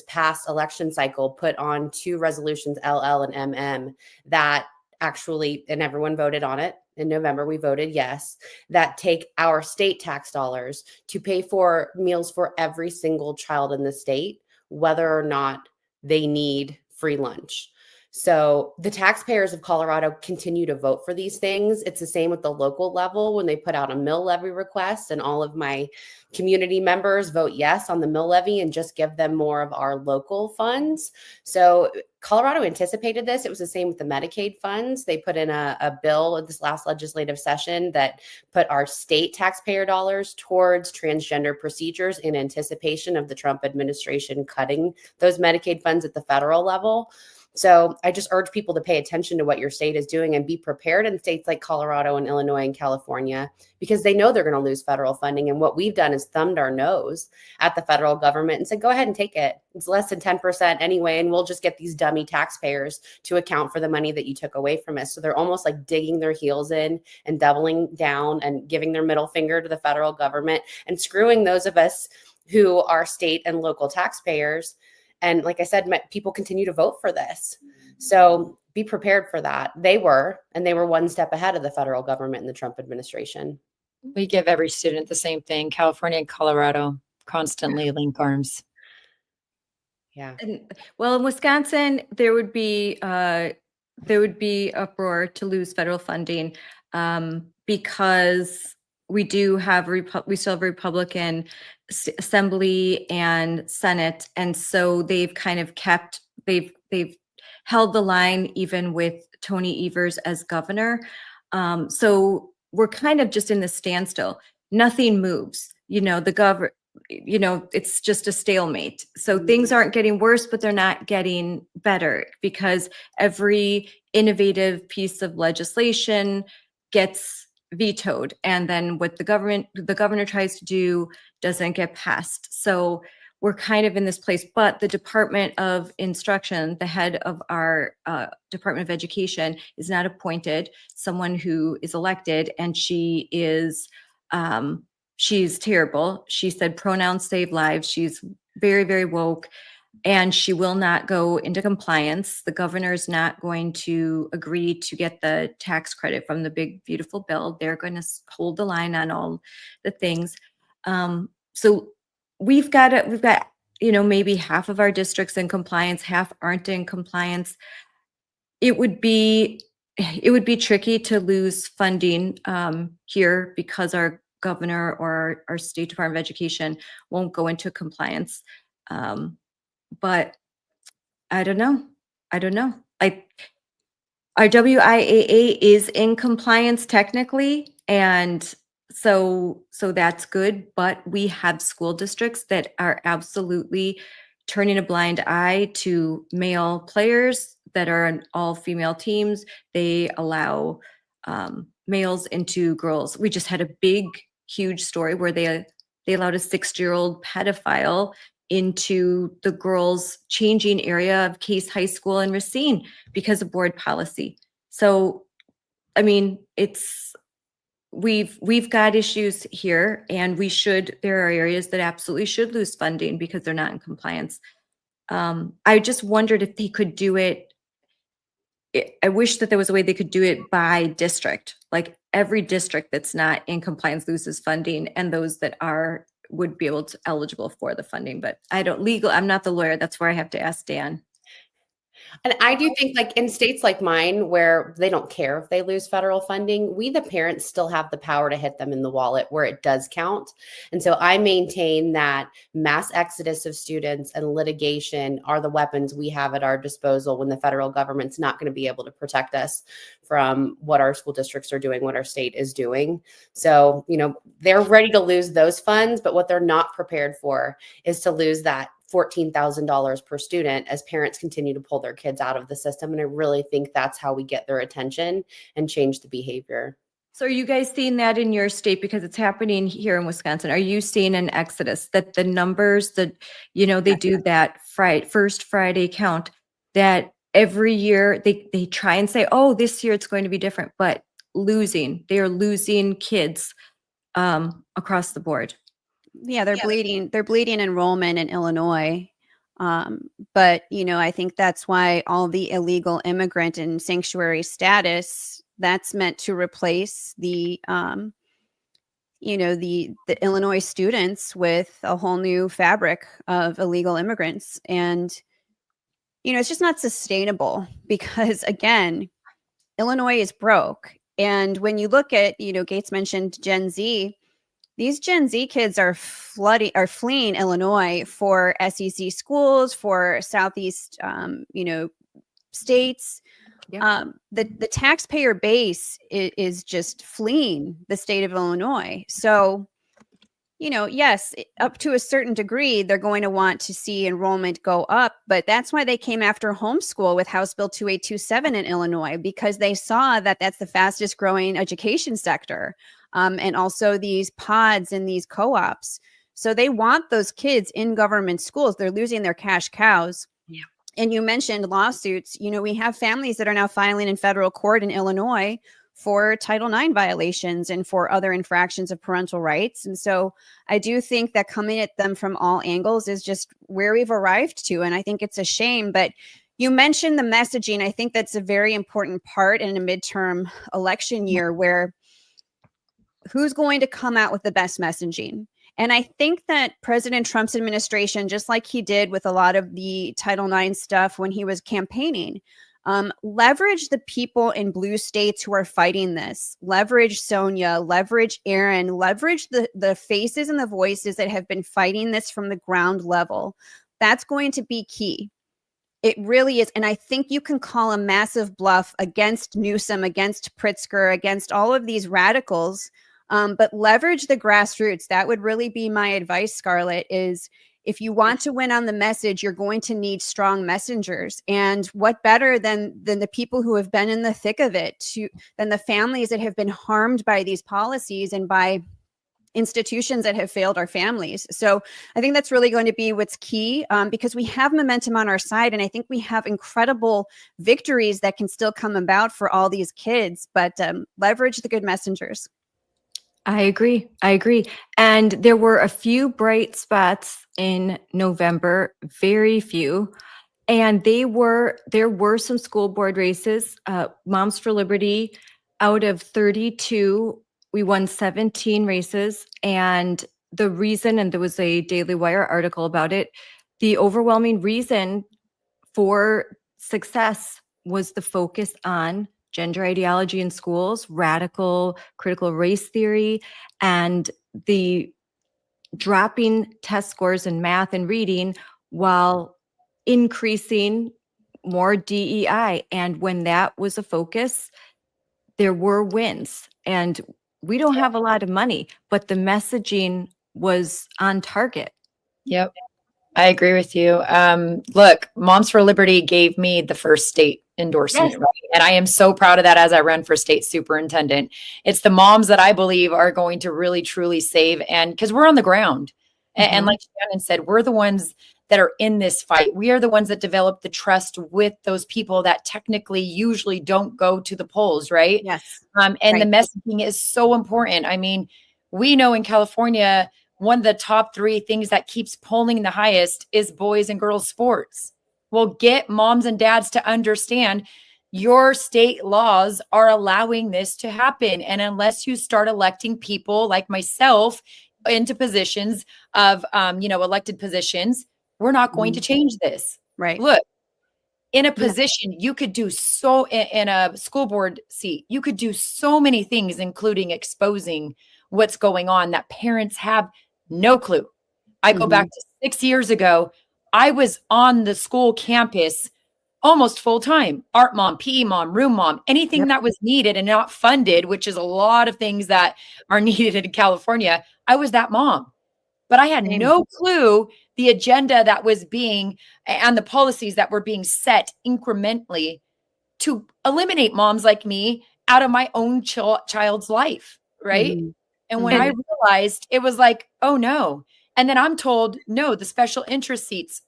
Speaker 3: past election cycle put on 2 resolutions, LL and MM, that actually, and everyone voted on it. In November, we voted yes, that take our state tax dollars to pay for meals for every single child in the state, whether or not they need free lunch. So the taxpayers of Colorado continue to vote for these things. It's the same with the local level when they put out a mill levy request, and all of my community members vote yes on the mill levy and just give them more of our local funds. So Colorado anticipated this. It was the same with the Medicaid funds. They put in a bill at this last legislative session that put our state taxpayer dollars towards transgender procedures in anticipation of the Trump administration cutting those Medicaid funds at the federal level. So I just urge people to pay attention to what your state is doing and be prepared in states like Colorado and Illinois and California, because they know they're going to lose federal funding. And what we've done is thumbed our nose at the federal government and said, go ahead and take it. It's less than 10% anyway, and we'll just get these dummy taxpayers to account for the money that you took away from us. So they're almost like digging their heels in and doubling down and giving their middle finger to the federal government and screwing those of us who are state and local taxpayers. And like I said, people continue to vote for this. So be prepared for that. They were, and they were one step ahead of the federal government and the Trump administration.
Speaker 4: We give every student the same thing. California and Colorado constantly link arms.
Speaker 3: Yeah.
Speaker 1: And, well, in Wisconsin, there would be uproar to lose federal funding because we do have we still have Republican Assembly and Senate, and so they've kind of they've held the line even with Tony Evers as governor. So we're kind of just in this standstill. Nothing moves. It's just a stalemate. So things aren't getting worse, but they're not getting better because every innovative piece of legislation gets vetoed. And then what the governor tries to do doesn't get passed. So we're kind of in this place, but the Department of Instruction, the head of our Department of Education, is not appointed, someone who is elected, and she is she's terrible. She said pronouns save lives. She's very, very woke, and she will not go into compliance. The governor is not going to agree to get the tax credit from the big, beautiful bill. They're going to hold the line on all the things. So we've got, maybe half of our districts in compliance, half aren't in compliance. It would be tricky to lose funding here because our governor or our state Department of Education won't go into compliance. But I don't know. Our WIAA is in compliance technically, and so that's good. But we have school districts that are absolutely turning a blind eye to male players that are on all female teams. They allow males into girls. We just had a big, huge story where they allowed a 6-year-old pedophile into the girls' changing area of Case High School in Racine because of board policy. So, I mean, we've got issues here, and there are areas that absolutely should lose funding because they're not in compliance. I just wondered if they could do it. I wish that there was a way they could do it by district. Like every district that's not in compliance loses funding, and those that would be eligible for the funding. But I'm not the lawyer. That's where I have to ask Dan.
Speaker 3: And I do think, like in states like mine, where they don't care if they lose federal funding, we, the parents, still have the power to hit them in the wallet where it does count. And so I maintain that mass exodus of students and litigation are the weapons we have at our disposal when the federal government's not going to be able to protect us from what our school districts are doing, what our state is doing. So, they're ready to lose those funds, but what they're not prepared for is to lose that $14,000 per student as parents continue to pull their kids out of the system. And I really think that's how we get their attention and change the behavior.
Speaker 1: So are you guys seeing that in your state? Because it's happening here in Wisconsin. Are you seeing an exodus that the numbers that, they do that first Friday count, that every year they try and say, oh, this year it's going to be different, but they are losing kids across the board.
Speaker 2: Yeah, they're bleeding enrollment in Illinois. But, I think that's why all the illegal immigrant and sanctuary status, that's meant to replace the Illinois students with a whole new fabric of illegal immigrants. And, it's just not sustainable because, again, Illinois is broke. And when you look at, Gates mentioned Gen Z, these Gen Z kids are fleeing Illinois for SEC schools, for Southeast, states. Yeah. The taxpayer base is just fleeing the state of Illinois. So, yes, up to a certain degree, they're going to want to see enrollment go up. But that's why they came after homeschool with House Bill 2827 in Illinois, because they saw that that's the fastest growing education sector. And also these pods and these co-ops. So they want those kids in government schools. They're losing their cash cows. Yeah. And you mentioned lawsuits. We have families that are now filing in federal court in Illinois for Title IX violations and for other infractions of parental rights. And so I do think that coming at them from all angles is just where we've arrived to. And I think it's a shame. But, You mentioned the messaging. I think that's a very important part in a midterm election year, where who's going to come out with the best messaging? And I think that President Trump's administration, just like he did with a lot of the Title IX stuff when he was campaigning, leverage the people in blue states who are fighting this. Leverage Sonia, leverage Aaron, leverage the faces and the voices that have been fighting this from the ground level. That's going to be key. It really is. And I think you can call a massive bluff against Newsom, against Pritzker, against all of these radicals, but leverage the grassroots. That would really be my advice, Scarlett, is if you want to win on the message, you're going to need strong messengers. And what better than the people who have been in the thick of it, than the families that have been harmed by these policies and by institutions that have failed our families. So I think that's really going to be what's key, because we have momentum on our side. And I think we have incredible victories that can still come about for all these kids, but leverage the good messengers.
Speaker 1: I agree. And there were a few bright spots in November, very few. And there were some school board races. Moms for Liberty, out of 32, we won 17 races. And the reason, and there was a Daily Wire article about it, the overwhelming reason for success was the focus on gender ideology in schools, radical critical race theory, and the dropping test scores in math and reading while increasing more DEI. And when that was a focus, there were wins. And we don't have a lot of money, but the messaging was on target.
Speaker 4: Yep. I agree with you. Look, Moms for Liberty gave me the first state endorsement,
Speaker 1: Yes.
Speaker 4: right? And I am so proud of that as I run for state superintendent. It's the moms that I believe are going to really, truly save. And because we're on the ground. And like Shannon said, we're the ones that are in this fight. We are the ones that develop the trust with those people that technically usually don't go to the polls, right?
Speaker 2: Yes.
Speaker 4: And
Speaker 2: Right.
Speaker 4: the messaging is so important. I mean, we know in California, one of the top 3 things that keeps polling the highest is boys and girls sports. Well, get moms and dads to understand your state laws are allowing this to happen. And unless you start electing people like myself into positions of, elected positions, we're not going to change this.
Speaker 2: Right.
Speaker 4: Look, in a position, you could do in a school board seat, you could do so many things, including exposing what's going on that parents have no clue. I go back to 6 years ago. I was on the school campus almost full time. Art mom, PE mom, room mom, anything that was needed and not funded, which is a lot of things that are needed in California. I was that mom. But I had no clue the agenda that was being and the policies that were being set incrementally to eliminate moms like me out of my own child's life. Right. And when I realized, it was like, oh no. And then I'm told, no, the special interest seats,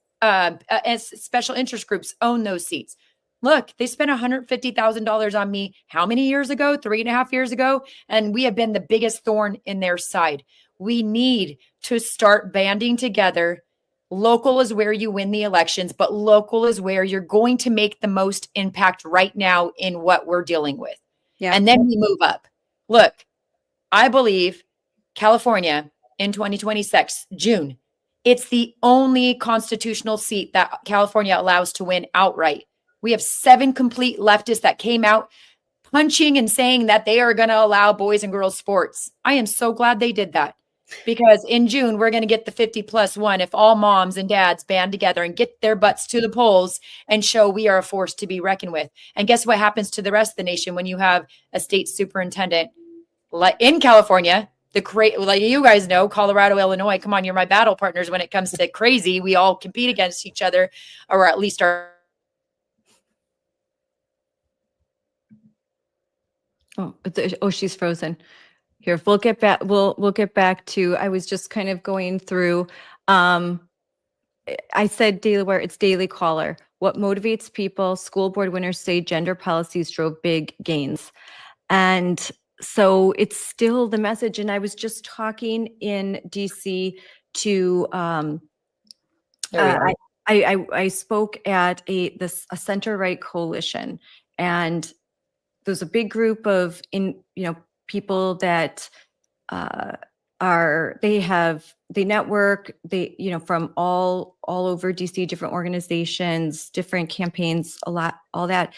Speaker 4: special interest groups own those seats. Look, they spent $150,000 on me how many years ago? 3.5 years ago. And we have been the biggest thorn in their side. We need to start banding together. Local is where you win the elections, but local is where you're going to make the most impact right now in what we're dealing with.
Speaker 2: Yeah.
Speaker 4: And then we move up. Look, I believe California in 2026, June, it's the only constitutional seat that California allows to win outright. We have 7 complete leftists that came out punching and saying that they are going to allow boys and girls sports. I am so glad they did that, because in June, we're going to get the 50+1 if all moms and dads band together and get their butts to the polls and show we are a force to be reckoned with. And guess what happens to the rest of the nation when you have a state superintendent like in California? Like you guys know, Colorado, Illinois, come on, you're my battle partners when it comes to crazy. We all compete against each other, or at least our.
Speaker 1: Oh, she's frozen. Here, we'll get back. We'll get back to. I was just kind of going through. I said Daily Wire. It's Daily Caller. What motivates people? School board winners say gender policies drove big gains, and so it's still the message. And I was just talking in DC to. I spoke at a center right coalition, and there's a big group of people that they network, from all over DC, different organizations, different campaigns, a lot, all that.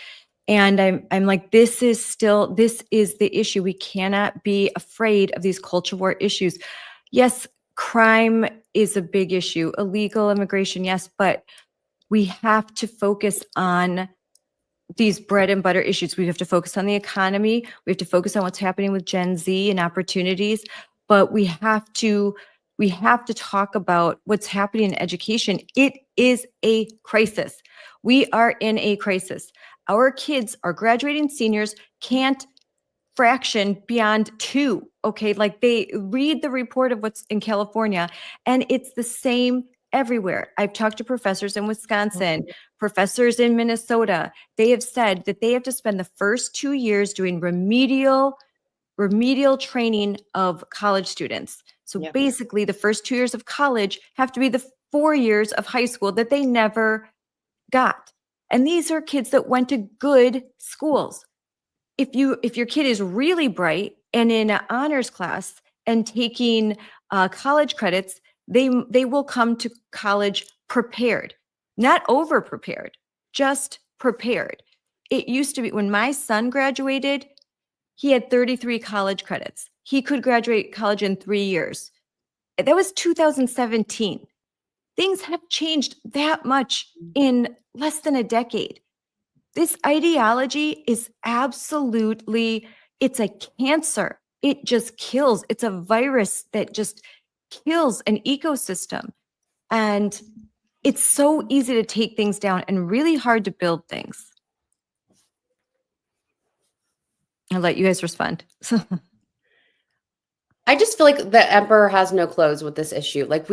Speaker 1: And I'm like, this is the issue. We cannot be afraid of these culture war issues. Yes, crime is a big issue, illegal immigration, yes, but we have to focus on these bread and butter issues. We have to focus on the economy. We have to focus on what's happening with Gen Z and opportunities, but we have to talk about what's happening in education. It is a crisis. We are in a crisis. Our kids, our graduating seniors, can't fraction beyond 2. Okay. Like, they read the report of what's in California, and it's the same everywhere. I've talked to professors in Wisconsin, professors in Minnesota. They have said that they have to spend the first 2 years doing remedial training of college students. So basically, the first 2 years of college have to be the 4 years of high school that they never got. And these are kids that went to good schools. If your kid is really bright and in an honors class and taking college credits, they will come to college prepared, not over prepared, just prepared. It used to be, when my son graduated, he had 33 college credits. He could graduate college in 3 years. That was 2017. Things have changed that much in less than a decade. This ideology is absolutely, it's a cancer. It just kills. It's a virus that just kills an ecosystem. And it's so easy to take things down and really hard to build things. I'll let you guys respond.
Speaker 3: I just feel like the emperor has no clothes with this issue. Like,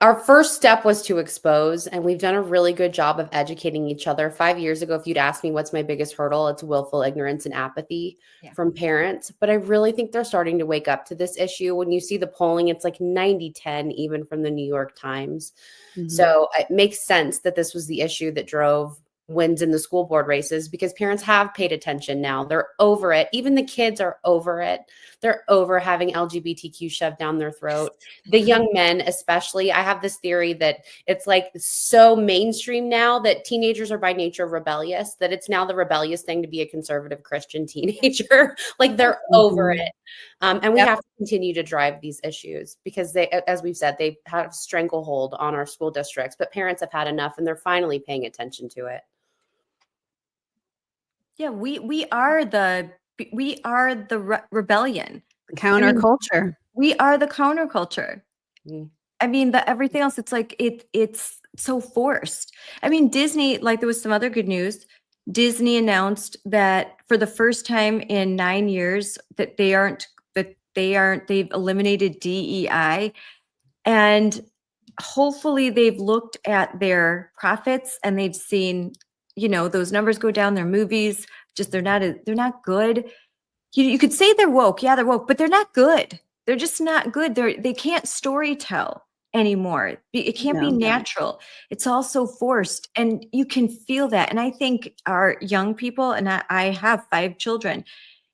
Speaker 3: our first step was to expose, and we've done a really good job of educating each other. 5 years ago, if you'd asked me what's my biggest hurdle, it's willful ignorance and apathy from parents. But I really think they're starting to wake up to this issue. When you see the polling, it's like 90-10, even from the New York Times. Mm-hmm. So it makes sense that this was the issue that drove wins in the school board races, because parents have paid attention now. They're over it. Even the kids are over it. They're over having LGBTQ shoved down their throat. The young men, especially, I have this theory that it's like so mainstream now that teenagers are by nature rebellious, that it's now the rebellious thing to be a conservative Christian teenager. Like, they're over it. And we have to continue to drive these issues, because they, as we've said, they have stranglehold on our school districts, but parents have had enough, and they're finally paying attention to it.
Speaker 1: Yeah, we are the rebellion,
Speaker 2: the counterculture.
Speaker 1: We are the counterculture. I mean, everything else, it's like it's so forced. I mean, Disney, like, there was some other good news. Disney announced that for the first time in 9 years that they've eliminated DEI, and hopefully they've looked at their profits and they've seen, those numbers go down. Their movies, just they're not good. You could say they're woke. Yeah, they're woke, but they're not good. They're just not good. They can't story tell anymore. It can't be natural. It's all so forced, and you can feel that. And I think our young people, and I have 5 children,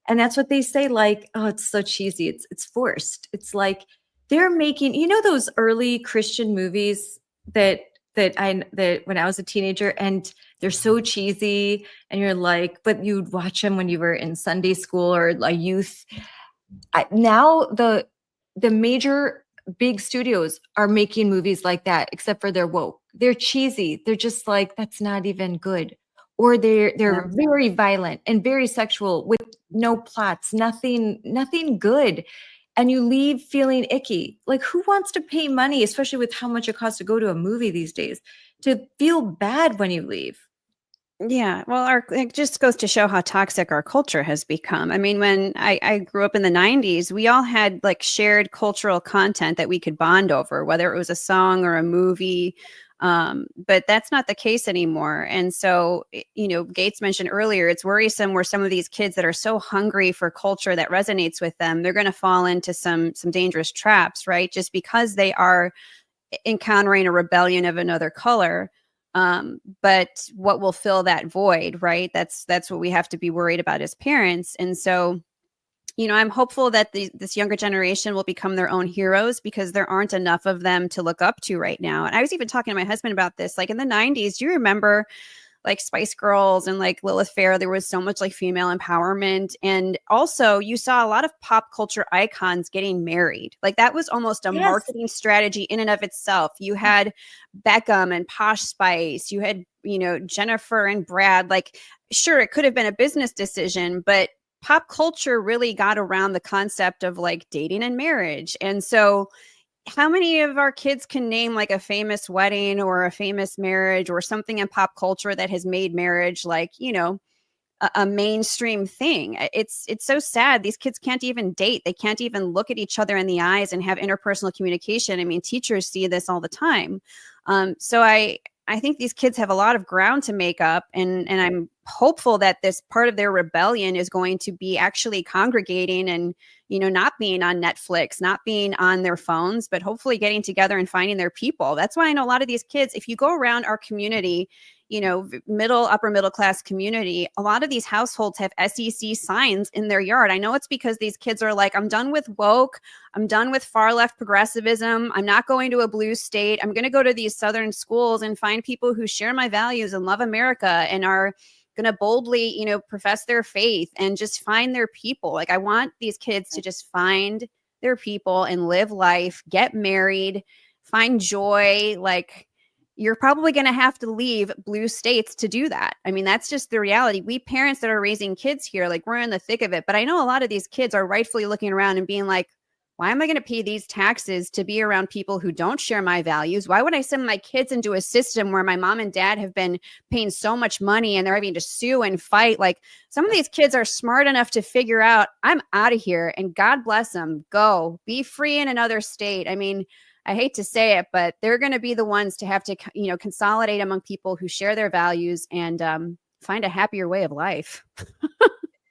Speaker 1: and that's what they say, like, oh, it's so cheesy. It's forced. It's like they're making, those early Christian movies that when I was a teenager, and they're so cheesy, and you're like, but you'd watch them when you were in Sunday school or a youth. Now the major big studios are making movies like that, except for they're woke. They're cheesy. They're just like, that's not even good. Or they're very violent and very sexual with no plots, nothing good. And you leave feeling icky. Like, who wants to pay money, especially with how much it costs to go to a movie these days, to feel bad when you leave?
Speaker 2: Yeah, well, it just goes to show how toxic our culture has become. I mean, when I grew up in the 90s, we all had like shared cultural content that we could bond over, whether it was a song or a movie. But that's not the case anymore. And so, Gates mentioned earlier, it's worrisome where some of these kids that are so hungry for culture that resonates with them, they're going to fall into some dangerous traps, right? Just because they are encountering a rebellion of another color. But what will fill that void, right? That's what we have to be worried about as parents. And so, I'm hopeful that this younger generation will become their own heroes, because there aren't enough of them to look up to right now. And I was even talking to my husband about this, like in the 90s, do you remember like Spice Girls and like Lilith Fair? There was so much like female empowerment. And also you saw a lot of pop culture icons getting married. Like that was almost a marketing strategy in and of itself. You had Beckham and Posh Spice. You had, Jennifer and Brad. Like, sure, it could have been a business decision, but pop culture really got around the concept of like dating and marriage. And so how many of our kids can name like a famous wedding or a famous marriage or something in pop culture that has made marriage like, a mainstream thing? It's so sad. These kids can't even date. They can't even look at each other in the eyes and have interpersonal communication. I mean, teachers see this all the time. So I think these kids have a lot of ground to make up, and I'm hopeful that this part of their rebellion is going to be actually congregating and, not being on Netflix, not being on their phones, but hopefully getting together and finding their people. That's why I know a lot of these kids, if you go around our community, upper middle class community, a lot of these households have SEC signs in their yard. I know it's because these kids are like, I'm done with woke. I'm done with far left progressivism. I'm not going to a blue state. I'm going to go to these Southern schools and find people who share my values and love America and are going to boldly, profess their faith and just find their people. Like I want these kids to just find their people and live life, get married, find joy. Like, you're probably going to have to leave blue states to do that. I mean, that's just the reality. We parents that are raising kids here, like we're in the thick of it. But I know a lot of these kids are rightfully looking around and being like, why am I going to pay these taxes to be around people who don't share my values? Why would I send my kids into a system where my mom and dad have been paying so much money and they're having to sue and fight? Like some of these kids are smart enough to figure out, I'm out of here, and God bless them. Go be free in another state. I mean, I hate to say it, but they're going to be the ones to have to, consolidate among people who share their values and find a happier way of life.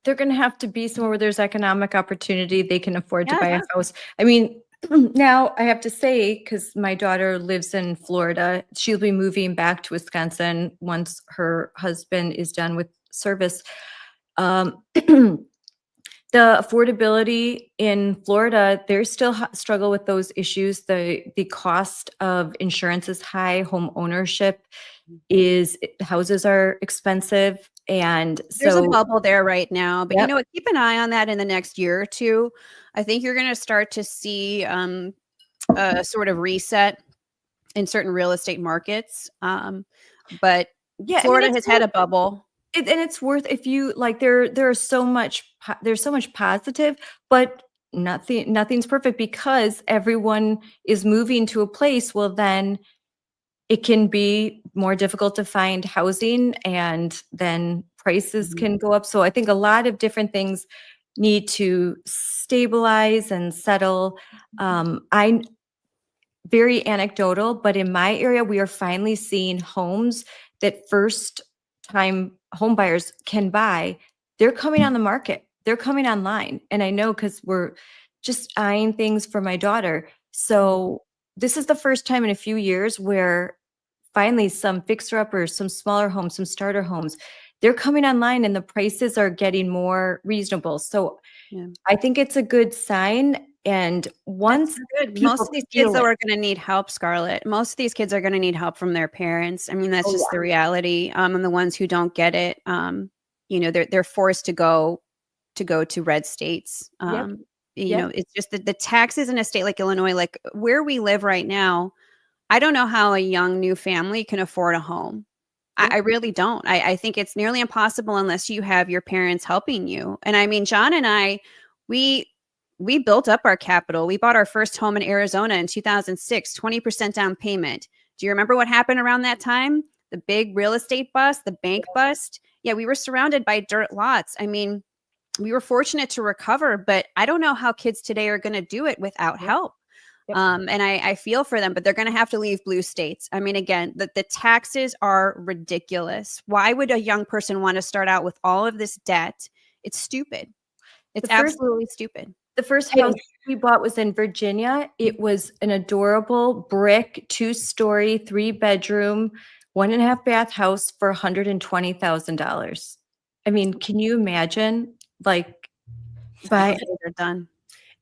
Speaker 1: They're going to have to be somewhere where there's economic opportunity. They can afford to buy a house. I mean, now I have to say, because my daughter lives in Florida, she'll be moving back to Wisconsin once her husband is done with service. The affordability in Florida, they still struggle with those issues. The cost of insurance is high. Home ownership houses are expensive. And
Speaker 2: there's a
Speaker 1: so
Speaker 2: bubble there right now, but keep an eye on that in the next year or two. I think you're going to start to see a sort of reset in certain real estate markets. But Florida has had a bubble.
Speaker 1: And it's worth, if you like, there's so much positive, but nothing's perfect because everyone is moving to a place. Well, then it can be more difficult to find housing, and then prices can go up. So I think a lot of different things need to stabilize and settle. I'm very anecdotal, but in my area, we are finally seeing homes that first time home buyers can buy. They're coming on the market. They're coming online. And I know because we're just eyeing things for my daughter. So this is the first time in a few years where finally some fixer-uppers, some smaller homes, some starter homes, they're coming online and the prices are getting more reasonable. So I think it's a good sign. And once
Speaker 2: most of these kids though are going to need help, Scarlett. Most of these kids are going to need help from their parents. I mean, that's just the reality. And the ones who don't get it, they're forced to go to red states. It's just that the taxes in a state like Illinois, like where we live right now, I don't know how a young new family can afford a home. I really don't. I think it's nearly impossible unless you have your parents helping you. And I mean, John and I, we built up our capital. We bought our first home in Arizona in 2006, 20% down payment. Do you remember what happened around that time? The big real estate bust, the bank bust. Yeah, we were surrounded by dirt lots. I mean, we were fortunate to recover, but I don't know how kids today are going to do it without help. And I feel for them, but they're going to have to leave blue states. I mean, again, the taxes are ridiculous. Why would a young person want to start out with all of this debt? It's stupid. It's absolutely stupid.
Speaker 1: The first
Speaker 3: And-
Speaker 1: house we bought was in Virginia. It was an adorable brick, 2-story, 3-bedroom, 1.5 bath house for $120,000. I mean, can you imagine? Like, by
Speaker 2: They're done.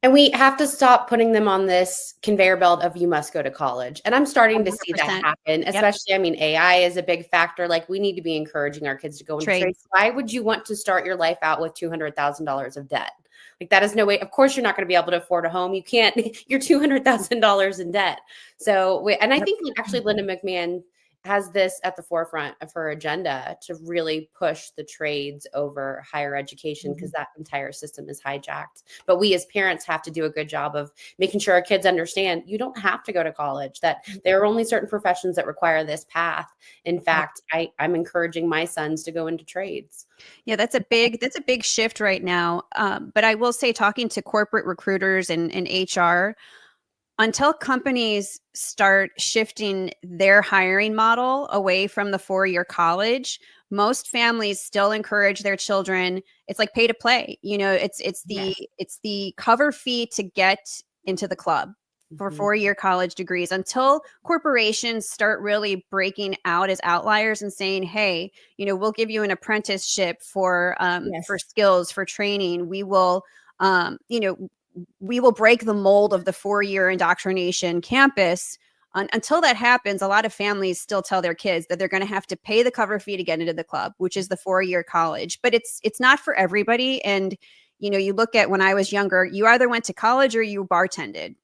Speaker 3: And we have to stop putting them on this conveyor belt of you must go to college. And I'm starting to see that
Speaker 2: 100%.
Speaker 3: happen, especially, I mean, AI is a big factor. Like we need to be encouraging our kids to go into trades.
Speaker 2: Trades.
Speaker 3: Why would you want to start your life out with $200,000 of debt? Like that is no way. Of course, you're not going to be able to afford a home. You can't, you're $200,000 in debt. So, and I think actually Linda McMahon has this at the forefront of her agenda to really push the trades over higher education because that entire system is hijacked. But we as parents have to do a good job of making sure our kids understand you don't have to go to college, that there are only certain professions that require this path. In fact, I'm encouraging my sons to go into trades.
Speaker 2: Yeah, that's a big shift right now. But I will say, talking to corporate recruiters and HR, until companies start shifting their hiring model away from the 4-year college, most families still encourage their children. It's like pay to play. You know, it's the cover fee to get into the club for 4-year college degrees, until corporations start really breaking out as outliers and saying, hey, you know, we'll give you an apprenticeship for skills, for training. We will, we will break the mold of the 4-year indoctrination campus. Until that happens, a lot of families still tell their kids that they're going to have to pay the cover fee to get into the club, which is the 4-year college. But it's not for everybody. And, you know, you look at when I was younger, you either went to college or you bartended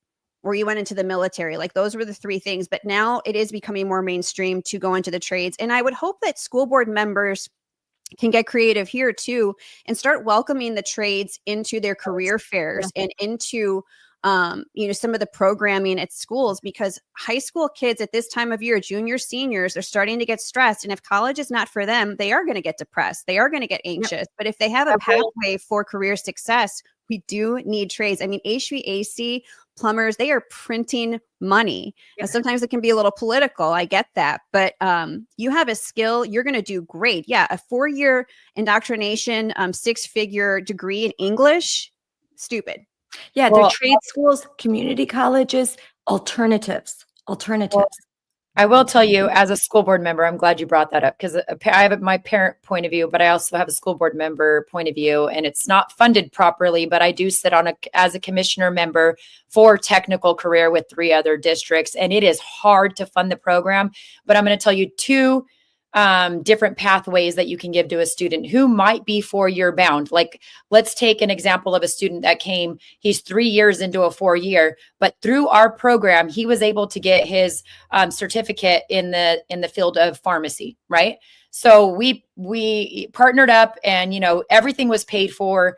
Speaker 2: or you went into the military. Like those were the 3 things. But now it is becoming more mainstream to go into the trades. And I would hope that school board members can get creative here too and start welcoming the trades into their career fairs and into some of the programming at schools, because high school kids at this time of year, juniors, seniors, are starting to get stressed. And if college is not for them, they are going to get depressed. They are going to get anxious. But if they have a pathway for career success, we do need trades. I mean, HVAC, plumbers, they are printing money. And sometimes it can be a little political. I get that. But you have a skill, you're going to do great. Yeah. A 4-year indoctrination, 6-figure degree in English, stupid.
Speaker 1: Yeah, they're trade schools, community colleges, alternatives.
Speaker 4: I will tell you, as a school board member, I'm glad you brought that up, because I have my parent point of view, but I also have a school board member point of view, and it's not funded properly. But I do sit on as a commissioner member for technical career with 3 other districts, and it is hard to fund the program. But I'm going to tell you 2 different pathways that you can give to a student who might be 4-year bound. Like, let's take an example of a student that came, he's 3 years into a 4-year, but through our program, he was able to get his certificate in the field of pharmacy, right? So we partnered up, and, you know, everything was paid for,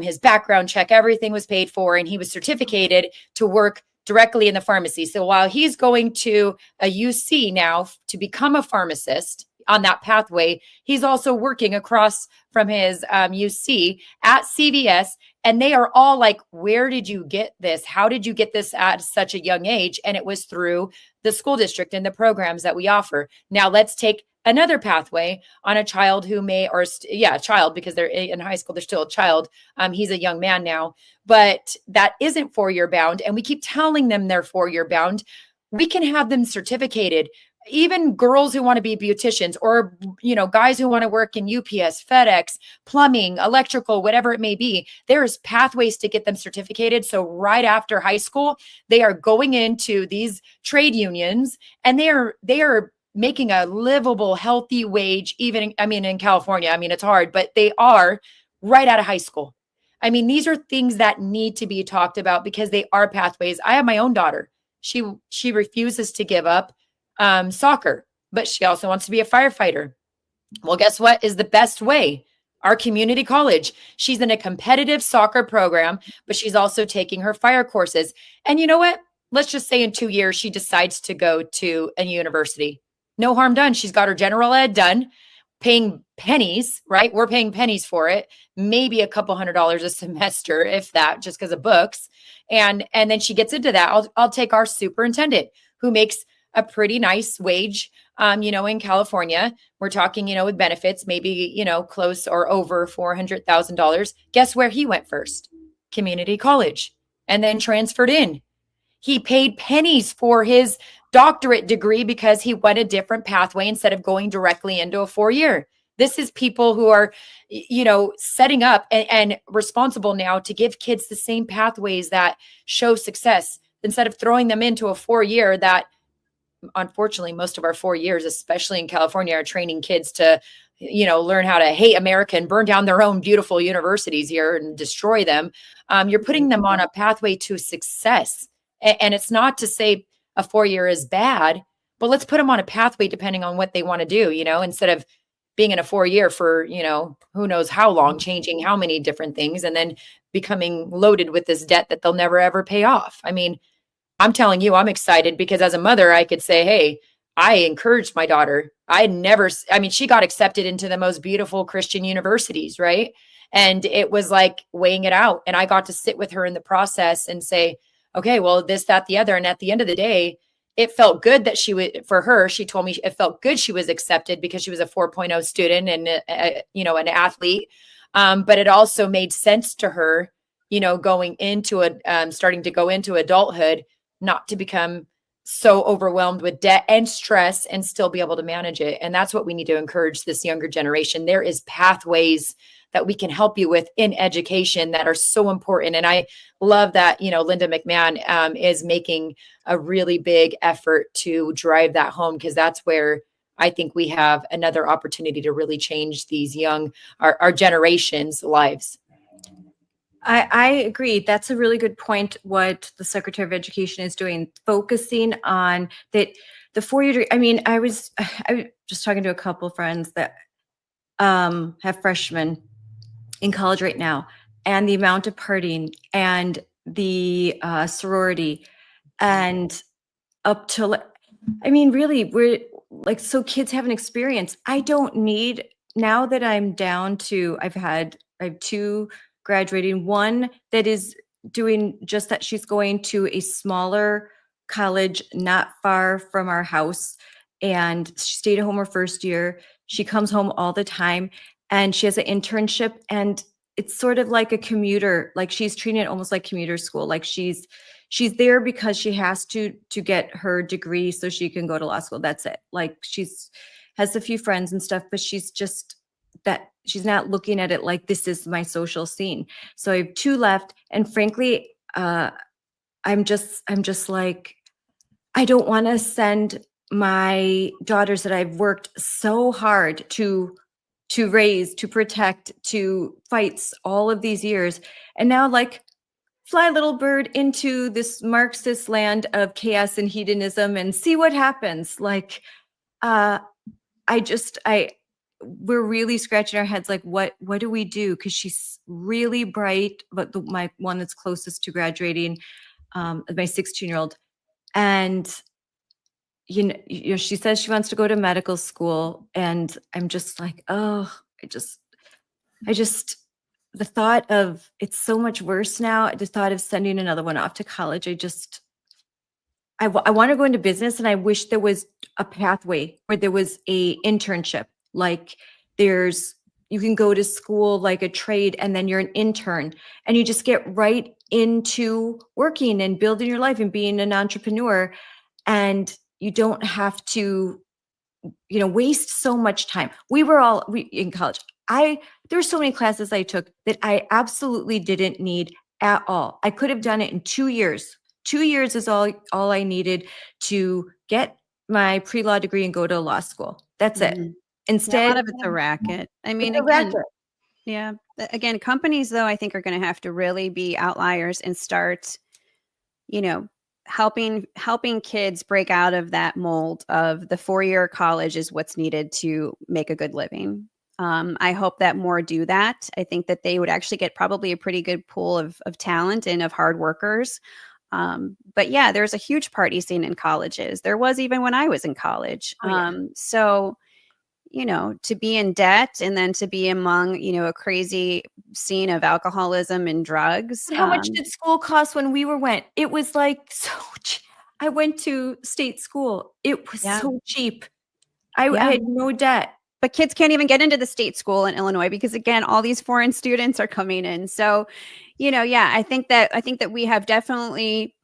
Speaker 4: his background check, everything was paid for, and he was certificated to work directly in the pharmacy. So while he's going to a UC now to become a pharmacist on that pathway, he's also working across from his UC at CVS. And they are all like, where did you get this? How did you get this at such a young age? And it was through the school district and the programs that we offer. Now let's take another pathway on a child who may, child, because they're in high school, they're still a child. He's a young man now, but that isn't 4-year bound. And we keep telling them they're 4-year bound. We can have them certificated. Even girls who want to be beauticians, or, you know, guys who want to work in UPS, FedEx, plumbing, electrical, whatever it may be, there's pathways to get them certificated. So right after high school, they are going into these trade unions, and they are making a livable, healthy wage. Even, I mean, in California, I mean, it's hard, but they are right out of high school. I mean, these are things that need to be talked about because they are pathways. I have my own daughter. She refuses to give up soccer, but she also wants to be a firefighter. Well, guess what is the best way? Our community college. She's in a competitive soccer program, but she's also taking her fire courses. And you know what? Let's just say in 2 years, she decides to go to a university. No harm done. She's got her general ed done, paying pennies, right? We're paying pennies for it, maybe a couple $100 a semester, if that, just because of books. And then she gets into that. I'll take our superintendent, who makes a pretty nice wage, in California. We're talking, with benefits, maybe, close or over $400,000. Guess where he went first? community college and then transferred in. He paid pennies for his doctorate degree because he went a different pathway instead of going directly into a 4-year. This is people who are, setting up and responsible now to give kids the same pathways that show success instead of throwing them into a 4-year that, unfortunately, most of our 4 years, especially in California, are training kids to, learn how to hate America and burn down their own beautiful universities here and destroy them. You're putting them on a pathway to success. And it's not to say a 4-year is bad, but let's put them on a pathway depending on what they want to do, instead of being in a 4-year for, who knows how long, changing how many different things, and then becoming loaded with this debt that they'll never, ever pay off. I mean, I'm telling you, I'm excited because as a mother, I could say, hey, I encouraged my daughter. She got accepted into the most beautiful Christian universities, right? And it was like weighing it out. And I got to sit with her in the process and say, okay, well, this, that, the other. And at the end of the day, it felt good that she told me it felt good she was accepted because she was a 4.0 student and, an athlete. But it also made sense to her, going into starting to go into adulthood, not to become so overwhelmed with debt and stress and still be able to manage it. And that's what we need to encourage this younger generation. There is pathways that we can help you with in education that are so important. And I love that, Linda McMahon is making a really big effort to drive that home, because that's where I think we have another opportunity to really change these our generation's lives.
Speaker 1: I agree. That's a really good point. What the Secretary of Education is doing, focusing on that the 4-year degree. I mean, I was just talking to a couple of friends that have freshmen in college right now, and the amount of partying and the sorority and up to, really, we're like, so kids have an experience. I don't need, now that I'm down to, I have 2 graduating, one that is doing just that. She's going to a smaller college not far from our house, and she stayed at home her first year. She comes home all the time, and she has an internship, and it's sort of like a commuter, like she's treating it almost like commuter school. Like she's there because she has to get her degree so she can go to law school. That's it. Like has a few friends and stuff, but she's not looking at it like this is my social scene. So I have 2 left. And frankly, I'm just like, I don't want to send my daughters that I've worked so hard to raise, to protect, to fight all of these years. And now, like, fly little bird into this Marxist land of chaos and hedonism and see what happens. Like, we're really scratching our heads. Like, what do we do? Because she's really bright, but my one that's closest to graduating, my 16-year-old, and she says she wants to go to medical school, and I'm just like, oh, I just the thought of, it's so much worse now. The thought of sending another one off to college, I want to go into business, and I wish there was a pathway where there was a internship. Like, you can go to school like a trade, and then you're an intern, and you just get right into working and building your life and being an entrepreneur, and you don't have to, waste so much time. We in college. There's so many classes I took that I absolutely didn't need at all. I could have done it in 2 years. 2 years is all I needed to get my pre-law degree and go to law school. That's it. Instead,
Speaker 2: a lot of it's a racket. I mean, again, yeah. Again, companies, though, I think are going to have to really be outliers and start, helping kids break out of that mold of the 4-year college is what's needed to make a good living. I hope that more do that. I think that they would actually get probably a pretty good pool of talent and of hard workers. But yeah, there's a huge party scene in colleges. There was even when I was in college.
Speaker 1: Oh, yeah.
Speaker 2: So, to be in debt and then to be among, a crazy scene of alcoholism and drugs.
Speaker 1: How much did school cost when we went? It was like so I went to state school. It was so cheap. I had no debt.
Speaker 2: but kids can't even get into the state school in Illinois because, again, all these foreign students are coming in. So, yeah, I think that we have definitely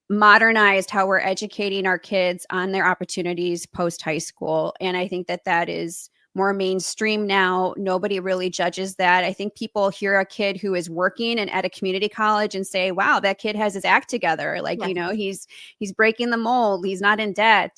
Speaker 2: modernized how we're educating our kids on their opportunities post high school. And I think that is more mainstream now. Nobody really judges that. I think people hear a kid who is working and at a community college and say, wow, that kid has his act together. Like, he's breaking the mold. He's not in debt.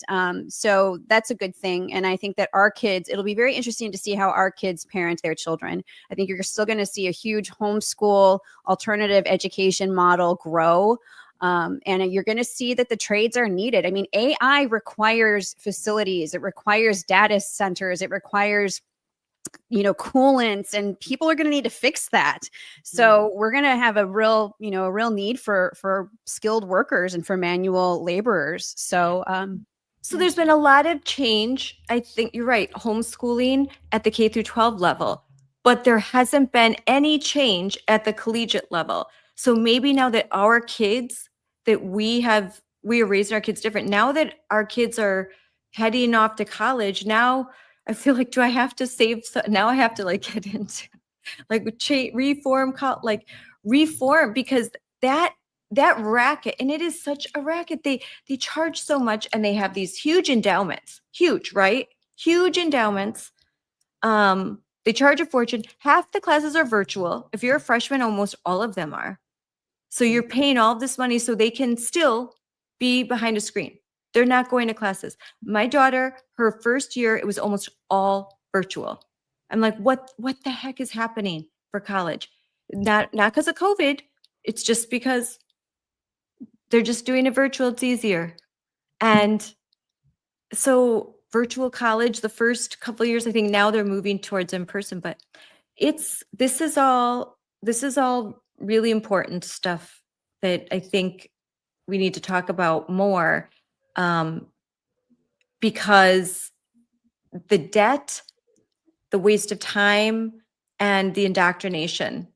Speaker 2: So that's a good thing. And I think that our kids, it'll be very interesting to see how our kids parent their children. I think you're still going to see a huge homeschool alternative education model grow. And you're going to see that the trades are needed. I mean, AI requires facilities. It requires data centers. It requires, coolants, and people are going to need to fix that. So we're going to have a real need for skilled workers and for manual laborers. So,
Speaker 1: So there's been a lot of change. I think you're right. Homeschooling at the K through 12 level, but there hasn't been any change at the collegiate level. So maybe now that our kids that we are raising our kids different. Now that our kids are heading off to college, now I feel like, do I have to save? Now I have to get into reform, because that racket, and it is such a racket. They charge so much, and they have these huge endowments, right? Huge endowments. They charge a fortune. Half the classes are virtual. If you're a freshman, almost all of them are. So you're paying all this money so they can still be behind a screen. They're not going to classes. My daughter, her first year, it was almost all virtual. I'm like, what the heck is happening for college? Not because of COVID. It's just because they're just doing it virtual. It's easier. And so virtual college, the first couple of years, I think now they're moving towards in person, but this is all really important stuff that I think we need to talk about more, because the debt, the waste of time, and the indoctrination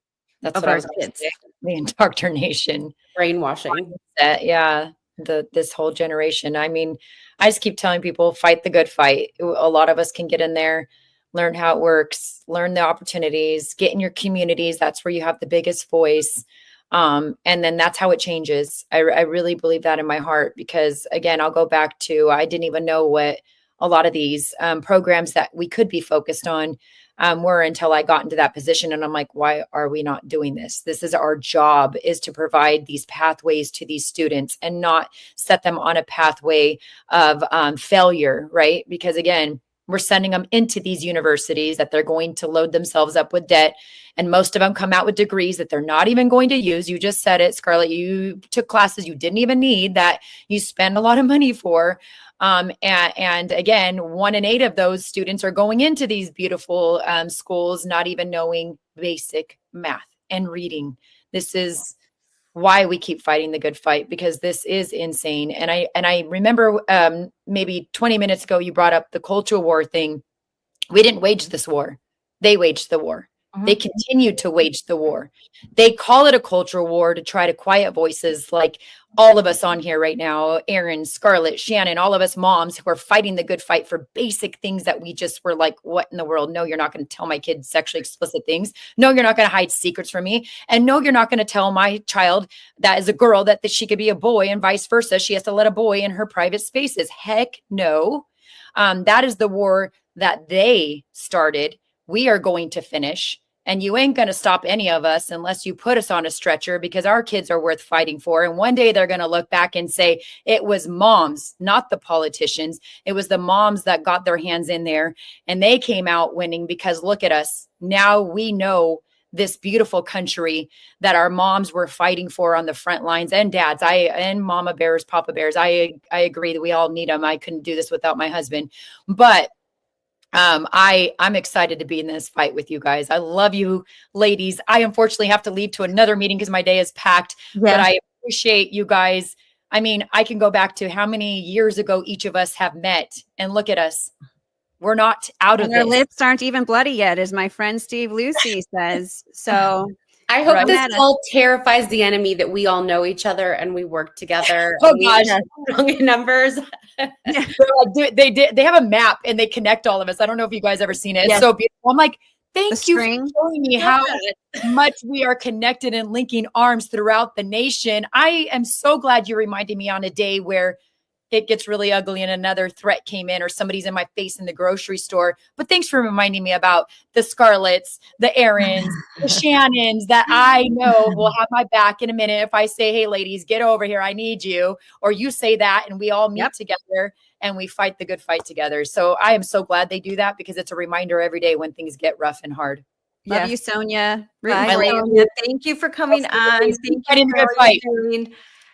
Speaker 4: That's
Speaker 1: of
Speaker 4: what I
Speaker 1: our
Speaker 4: was going to
Speaker 1: kids.
Speaker 4: say. The indoctrination.
Speaker 3: Brainwashing.
Speaker 4: Yeah. This whole generation. I mean, I just keep telling people, fight the good fight. A lot of us can get in there, learn how it works, learn the opportunities, get in your communities. That's where you have the biggest voice. And then that's how it changes. I really believe that in my heart, because again, I'll go back to, I didn't even know what a lot of these programs that we could be focused on were until I got into that position. And I'm like, why are we not doing this? This is our job, is to provide these pathways to these students and not set them on a pathway of failure, right? Because again, we're sending them into these universities that they're going to load themselves up with debt. And most of them come out with degrees that they're not even going to use. You just said it, Scarlett. You took classes you didn't even need, that you spend a lot of money for. And again, 1 in 8 of those students are going into these beautiful schools, not even knowing basic math and reading. This is why we keep fighting the good fight, because this is insane. And I remember maybe 20 minutes ago, you brought up the cultural war thing. We didn't wage this war. They waged the war. They continued to wage the war. They call it a cultural war to try to quiet voices like all of us on here right now, Erin, Scarlett, Shannon, all of us moms who are fighting the good fight for basic things that we just were like, what in the world? No, you're not going to tell my kids sexually explicit things. No, you're not going to hide secrets from me. And no, you're not going to tell my child that is a girl that she could be a boy, and vice versa. She has to let a boy in her private spaces. Heck no. That is the war that they started. We are going to finish. And you ain't going to stop any of us unless you put us on a stretcher, because our kids are worth fighting for. And one day they're going to look back and say, it was moms, not the politicians. It was the moms that got their hands in there and they came out winning, because look at us. Now we know this beautiful country that our moms were fighting for on the front lines, and dads, and mama bears, papa bears. I agree that we all need them. I couldn't do this without my husband, but I'm excited to be in this fight with you guys. I love you ladies. I unfortunately have to leave to another meeting because my day is packed, but I appreciate you guys. I mean, I can go back to how many years ago each of us have met, and look at us. We're not out of
Speaker 2: this. Our lips aren't even bloody yet, as my friend Steve Lucy says. So
Speaker 3: I hope this all terrifies the enemy that we all know each other and we work together.
Speaker 4: Oh gosh,
Speaker 3: strong in numbers.
Speaker 2: Yeah.
Speaker 4: They have a map and they connect all of us. I don't know if you guys ever seen it. It's
Speaker 1: Yes.
Speaker 4: so beautiful. I'm like,
Speaker 2: The
Speaker 4: thank you for
Speaker 2: string.
Speaker 4: showing me how much we are connected and linking arms throughout the nation. I am so glad you reminded me on a day where it gets really ugly and another threat came in or somebody's in my face in the grocery store. But thanks for reminding me about the Scarletts, the Aarons, the Shannons that I know will have my back in a minute if I say, hey, ladies, get over here. I need you. Or you say that and we all meet
Speaker 2: Yep.
Speaker 4: together and we fight the good fight together. So I am so glad they do that because it's a reminder every day when things get rough and hard.
Speaker 2: Love
Speaker 1: Yes.
Speaker 2: you, Sonia. Rooting
Speaker 1: Bye,
Speaker 2: for you.
Speaker 1: Sonia. Thank you for coming on. Thank you
Speaker 4: Fighting the
Speaker 1: for
Speaker 4: good
Speaker 1: all
Speaker 4: fight.
Speaker 1: you're doing.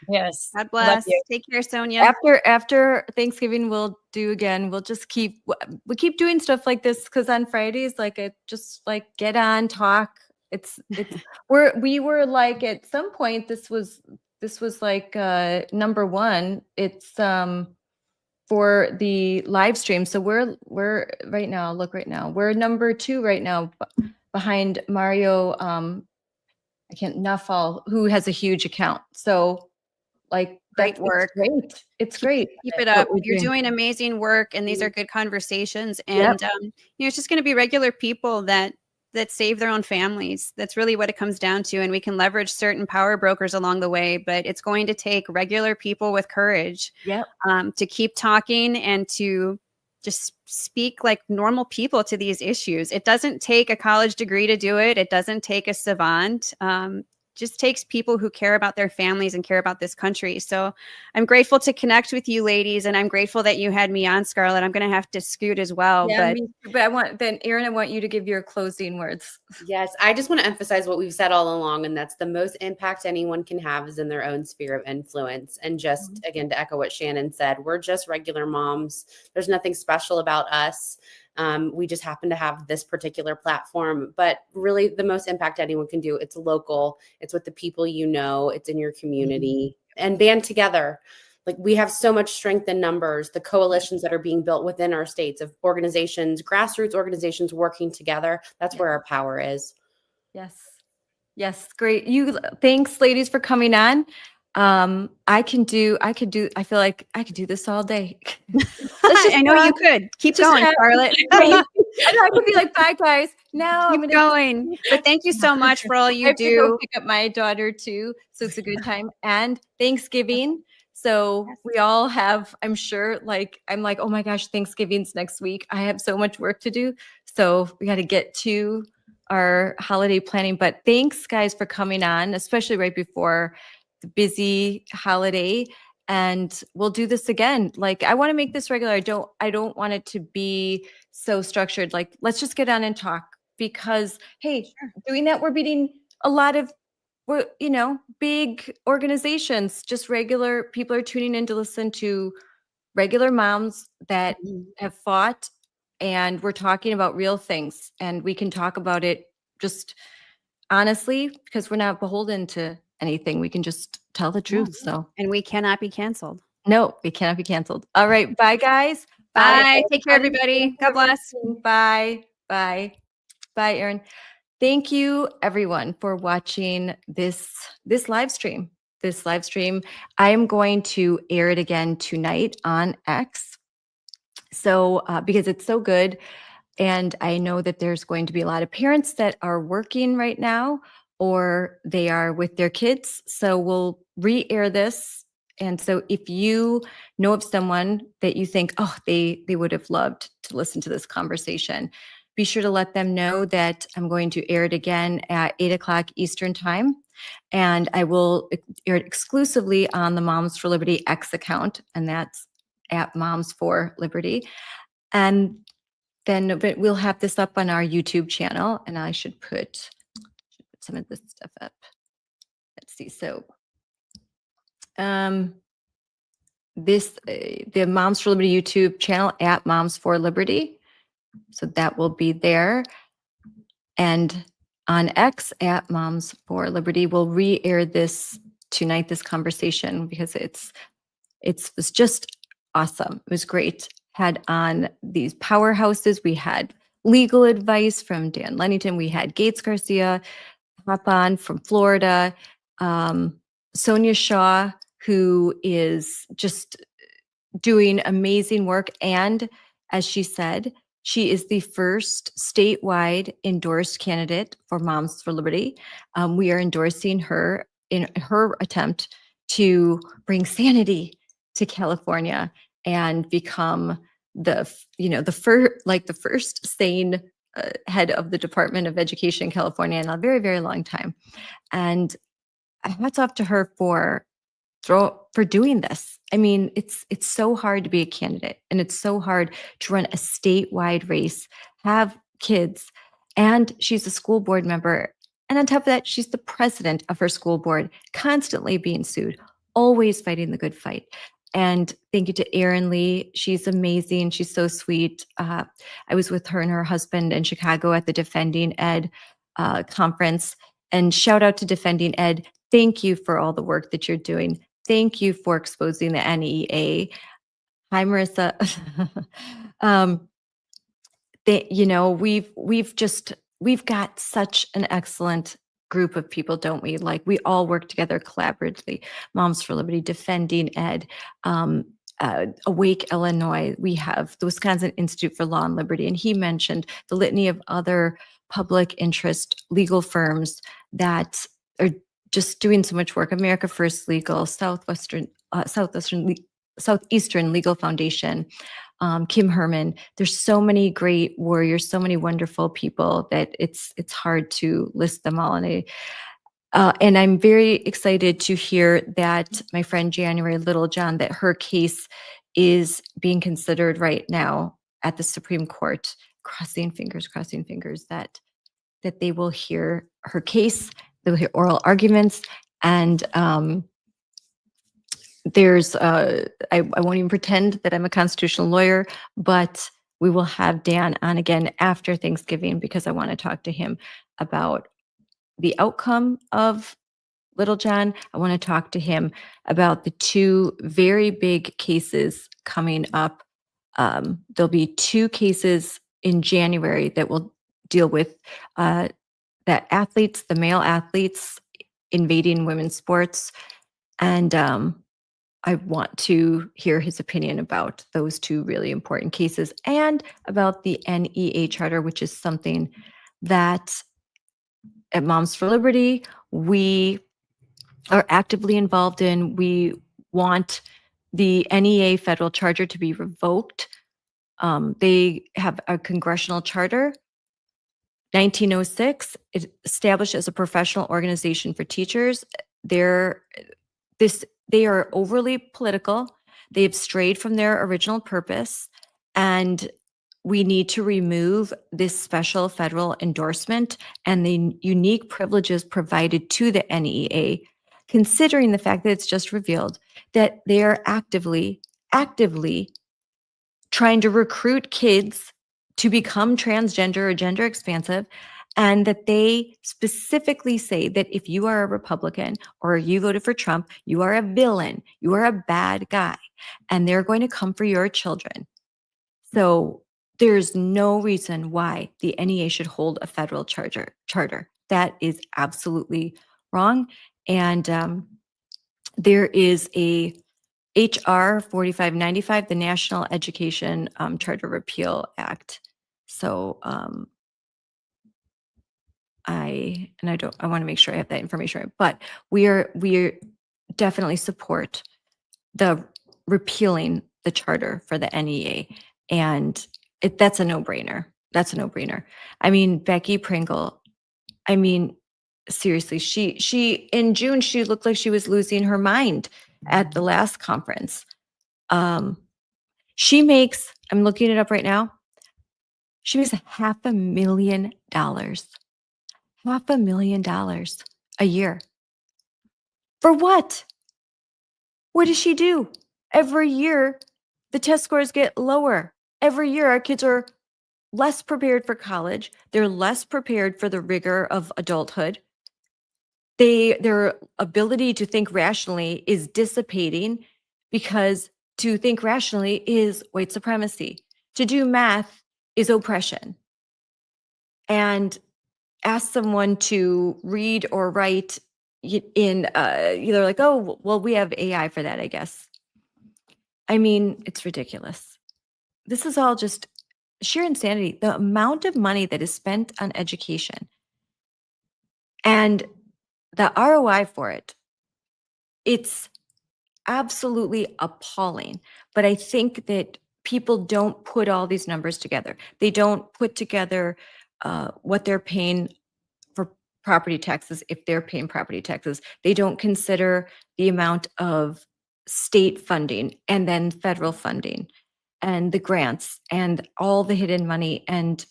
Speaker 4: Yes.
Speaker 2: God
Speaker 4: Love
Speaker 2: bless.
Speaker 4: you.
Speaker 2: Take care, Sonia.
Speaker 1: After Thanksgiving, we'll do again. We'll just keep doing stuff like this because on Fridays, like it just like get on, talk. It's we were like at some point this was like number one. It's for the live stream. So we're right now. Look right now. We're number 2 right now behind Mario. I can't Nuffall, who has a huge account. So like
Speaker 2: Great
Speaker 1: that's
Speaker 2: work.
Speaker 1: It's great. It's great.
Speaker 2: Keep it
Speaker 1: what
Speaker 2: up.
Speaker 1: we're
Speaker 2: You're
Speaker 1: doing.
Speaker 2: doing amazing work, and these are good conversations.
Speaker 1: Yep.
Speaker 2: And it's just going to be regular people that save their own families. That's really what it comes down to. And we can leverage certain power brokers along the way, but it's going to take regular people with courage
Speaker 1: Yep.
Speaker 2: to keep talking and to just speak like normal people to these issues. It doesn't take a college degree to do it. It doesn't take a savant. Just takes people who care about their families and care about this country. So I'm grateful to connect with you ladies, and I'm grateful that you had me on, Scarlett. I'm going to have to scoot as well.
Speaker 1: Yeah,
Speaker 2: but
Speaker 1: me too. But Erin, I want you to give your closing words.
Speaker 3: Yes, I just want to emphasize what we've said all along, and that's the most impact anyone can have is in their own sphere of influence. And just again, to echo what Shannon said, we're just regular moms. There's nothing special about us. We just happen to have this particular platform, but really the most impact anyone can do, it's local, it's with the people you know, it's in your community, and band together. Like we have so much strength in numbers, the coalitions that are being built within our states of organizations, grassroots organizations working together. That's where our power is.
Speaker 1: Yes. Yes. Great. Thanks ladies for coming on. I feel like I could do this all day.
Speaker 2: I know you could. Keep
Speaker 1: just
Speaker 2: going,
Speaker 1: have-
Speaker 2: Scarlett.
Speaker 1: I know I could be like, bye guys. Now I'm
Speaker 2: Keep
Speaker 1: gonna
Speaker 2: going. But thank you so much for all
Speaker 1: I
Speaker 2: you
Speaker 1: have to go
Speaker 2: do.
Speaker 1: pick up my daughter too, so it's a good time. And Thanksgiving. So we all have, I'm sure, I'm like, oh my gosh, Thanksgiving's next week. I have so much work to do. So we got to get to our holiday planning. But thanks guys for coming on, especially right before the busy holiday. And we'll do this again. Like I want to make this regular. I don't want it to be so structured. Like let's just get on and talk because hey, doing that, we're beating a lot of big organizations. Just regular people are tuning in to listen to regular moms that have fought, and we're talking about real things, and we can talk about it just honestly because we're not beholden to anything. We can just tell the truth. So
Speaker 2: And we cannot be canceled.
Speaker 1: no, we cannot be canceled. All right, bye guys.
Speaker 2: Bye. Take care, everybody. God bless.
Speaker 1: Bye. Bye. Bye, Erin. Thank you everyone for watching this live stream. I am going to air it again tonight on X. So because it's so good. And I know that there's going to be a lot of parents that are working right now or they are with their kids. So we'll re-air this. And so if you know of someone that you think, oh, they would have loved to listen to this conversation, be sure to let them know that I'm going to air it again at 8:00 Eastern time. And I will air it exclusively on the Moms for Liberty X account. And that's at Moms for Liberty. And then we'll have this up on our YouTube channel, and I should put some of this stuff up. Let's see. So, the Moms for Liberty YouTube channel at Moms for Liberty. So that will be there, and on X at Moms for Liberty, we'll re-air this tonight. This conversation because it was just awesome. It was great. Had on these powerhouses. We had legal advice from Dan Lennington. We had Gates Garcia hop on from Florida. Sonia Shaw, who is just doing amazing work. And as she said, she is the first statewide endorsed candidate for Moms for Liberty. We are endorsing her in her attempt to bring sanity to California and become the first sane head of the Department of Education in California in a very, very long time. And hats off to her for doing this. I mean, it's so hard to be a candidate, and it's so hard to run a statewide race, have kids, and she's a school board member. And on top of that, she's the president of her school board, constantly being sued, always fighting the good fight. And thank you to Erin Lee. She's amazing. She's so sweet. I was with her and her husband in Chicago at the Defending Ed conference. And shout out to Defending Ed. Thank you for all the work that you're doing. Thank you for exposing the NEA. Hi, Marissa. We've got such an excellent group of people, don't we? Like, we all work together collaboratively. Moms for Liberty, Defending Ed, Awake Illinois. We have the Wisconsin Institute for Law and Liberty, and he mentioned the litany of other public interest legal firms that are just doing so much work. America First Legal, Southeastern Legal Foundation, Kim Herman. There's so many great warriors, so many wonderful people that it's hard to list them all. And I'm very excited to hear that my friend January Littlejohn, that her case is being considered right now at the Supreme Court. Crossing fingers that they will hear her case. They'll hear oral arguments, and there's I won't even pretend that I'm a constitutional lawyer, but we will have Dan on again after Thanksgiving, because I want to talk to him about the outcome of Littlejohn. I want to talk to him about the two very big cases coming up. There'll be two cases in January that will deal with the male athletes invading women's sports. And I want to hear his opinion about those two really important cases, and about the NEA charter, which is something that at Moms for Liberty we are actively involved in. We want the NEA federal charter to be revoked. They have a congressional charter, 1906, established as a professional organization for teachers. They are overly political. They have strayed from their original purpose, and we need to remove this special federal endorsement and the unique privileges provided to the NEA, considering the fact that it's just revealed that they are actively trying to recruit kids to become transgender or gender expansive, and that they specifically say that if you are a Republican or you voted for Trump, you are a villain, you are a bad guy, and they're going to come for your children. So there's no reason why the NEA should hold a federal charter. That is absolutely wrong. And there is a HR 4595, the National Education Charter Repeal Act. So I want to make sure I have that information right, but we definitely support the repealing the charter for the NEA, and that's a no-brainer. That's a no-brainer. I mean, Becky Pringle, I mean, seriously, she in June, she looked like she was losing her mind at the last conference. She makes, I'm looking it up right now, she makes $500,000. $500,000 a year. For what? What does she do? Every year, the test scores get lower. Every year, our kids are less prepared for college. They're less prepared for the rigor of adulthood. Their ability to think rationally is dissipating, because to think rationally is white supremacy. To do math is oppression. And ask someone to read or write in, they're like, oh, well, we have AI for that, I guess. I mean, it's ridiculous. This is all just sheer insanity. The amount of money that is spent on education and the ROI for it, it's absolutely appalling. But I think that people don't put all these numbers together. They don't put together what they're paying for property taxes if they're paying property taxes. They don't consider the amount of state funding and then federal funding and the grants and all the hidden money and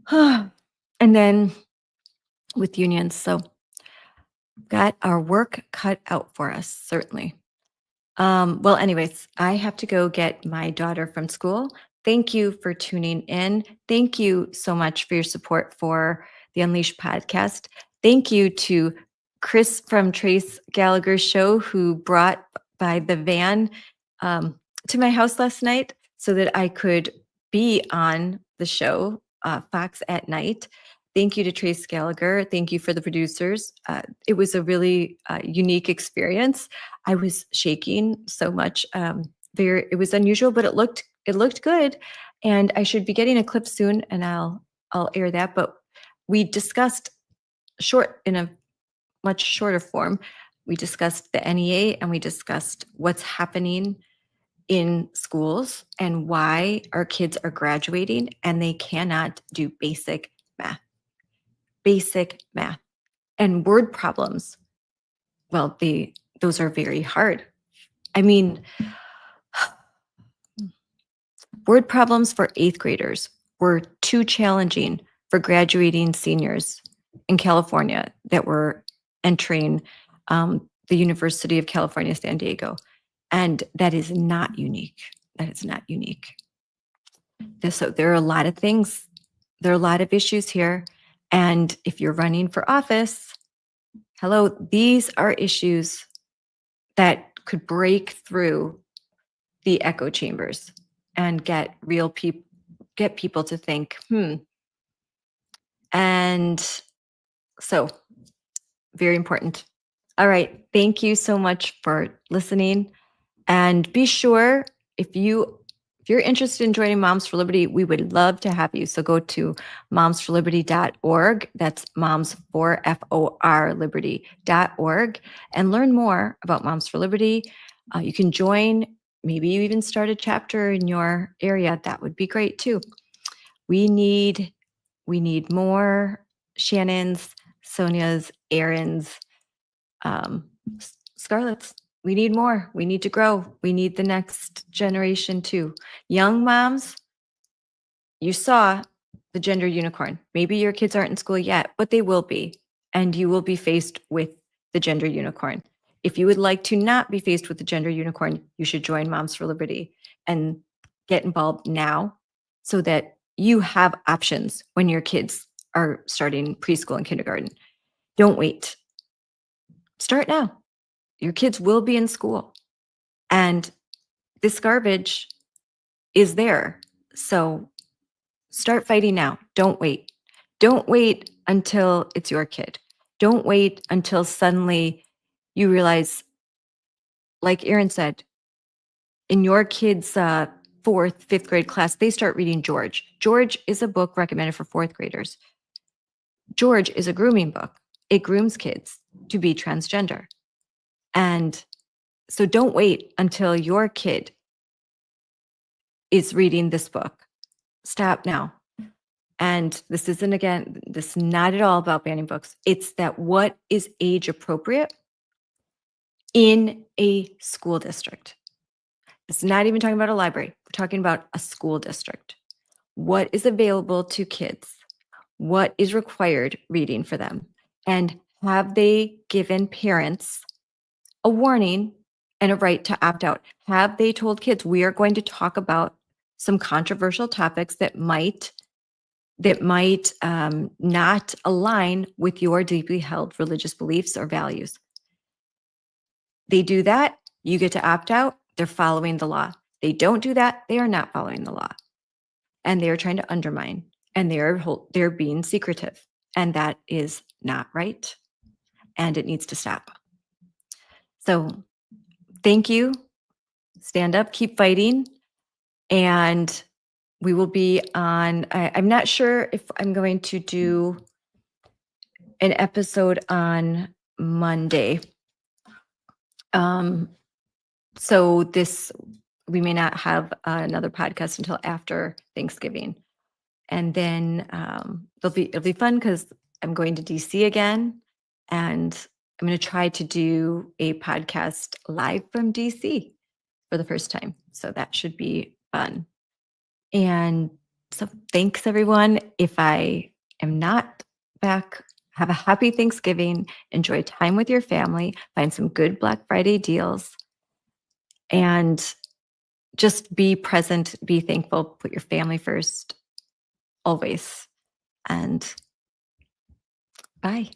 Speaker 1: and then with unions. So got our work cut out for us, certainly. Well, anyways, I have to go get my daughter from school. Thank you for tuning in. Thank you so much for your support for the Unleashed podcast. Thank you to Chris from Trace Gallagher's show, who brought by the van to my house last night so that I could be on the show, Fox at Night. Thank you to Trace Gallagher. Thank you for the producers. It was a really unique experience. I was shaking so much. It was unusual, but it looked good. And I should be getting a clip soon, and I'll air that. But we discussed in a much shorter form. We discussed the NEA and we discussed what's happening in schools and why our kids are graduating and they cannot do basic math. Basic math and word problems. Well, those are very hard. I mean, word problems for 8th graders were too challenging for graduating seniors in California that were entering the University of California, San Diego. And that is not unique. That is not unique. So there are a lot of things. There are a lot of issues here. And if you're running for office, hello, these are issues that could break through the echo chambers and get people to think, And so, very important. All right. Thank you so much for listening. And be sure if you're interested in joining Moms for Liberty, we would love to have you. So go to momsforliberty.org. That's moms4 liberty.org and learn more about Moms for Liberty. You can join. Maybe you even start a chapter in your area. That would be great too. We need more Shannons, Sonias, Aaron's, Scarlett's. We need more. We need to grow. We need the next generation too. Young moms, you saw the gender unicorn. Maybe your kids aren't in school yet, but they will be. And you will be faced with the gender unicorn. If you would like to not be faced with the gender unicorn, you should join Moms for Liberty and get involved now so that you have options when your kids are starting preschool and kindergarten. Don't wait. Start now. Your kids will be in school. And this garbage is there. So start fighting now. Don't wait. Don't wait until it's your kid. Don't wait until suddenly you realize, like Aaron said, in your kid's 4th, 5th grade class, they start reading George. George is a book recommended for 4th graders. George is a grooming book. It grooms kids to be transgender. And so don't wait until your kid is reading this book. Stop now. And this is not at all about banning books. It's that what is age appropriate in a school district. It's not even talking about a library. We're talking about a school district. What is available to kids? What is required reading for them? And have they given parents a warning and a right to opt out? Have they told kids, we are going to talk about some controversial topics that might not align with your deeply held religious beliefs or values? They do that, you get to opt out. They're following the law. They don't do that, they are not following the law. And they are trying to undermine, and they're being secretive. And that is not right. And it needs to stop. So thank you stand up, keep fighting. And we will be on, I'm not sure if I'm going to do an episode on Monday. So we may not have another podcast until after Thanksgiving. And then it'll be fun because I'm going to DC again, and I'm going to try to do a podcast live from DC for the first time. So that should be fun. And so thanks everyone. If I am not back, have a happy Thanksgiving, enjoy time with your family, find some good Black Friday deals, and just be present, be thankful, put your family first, always. And bye.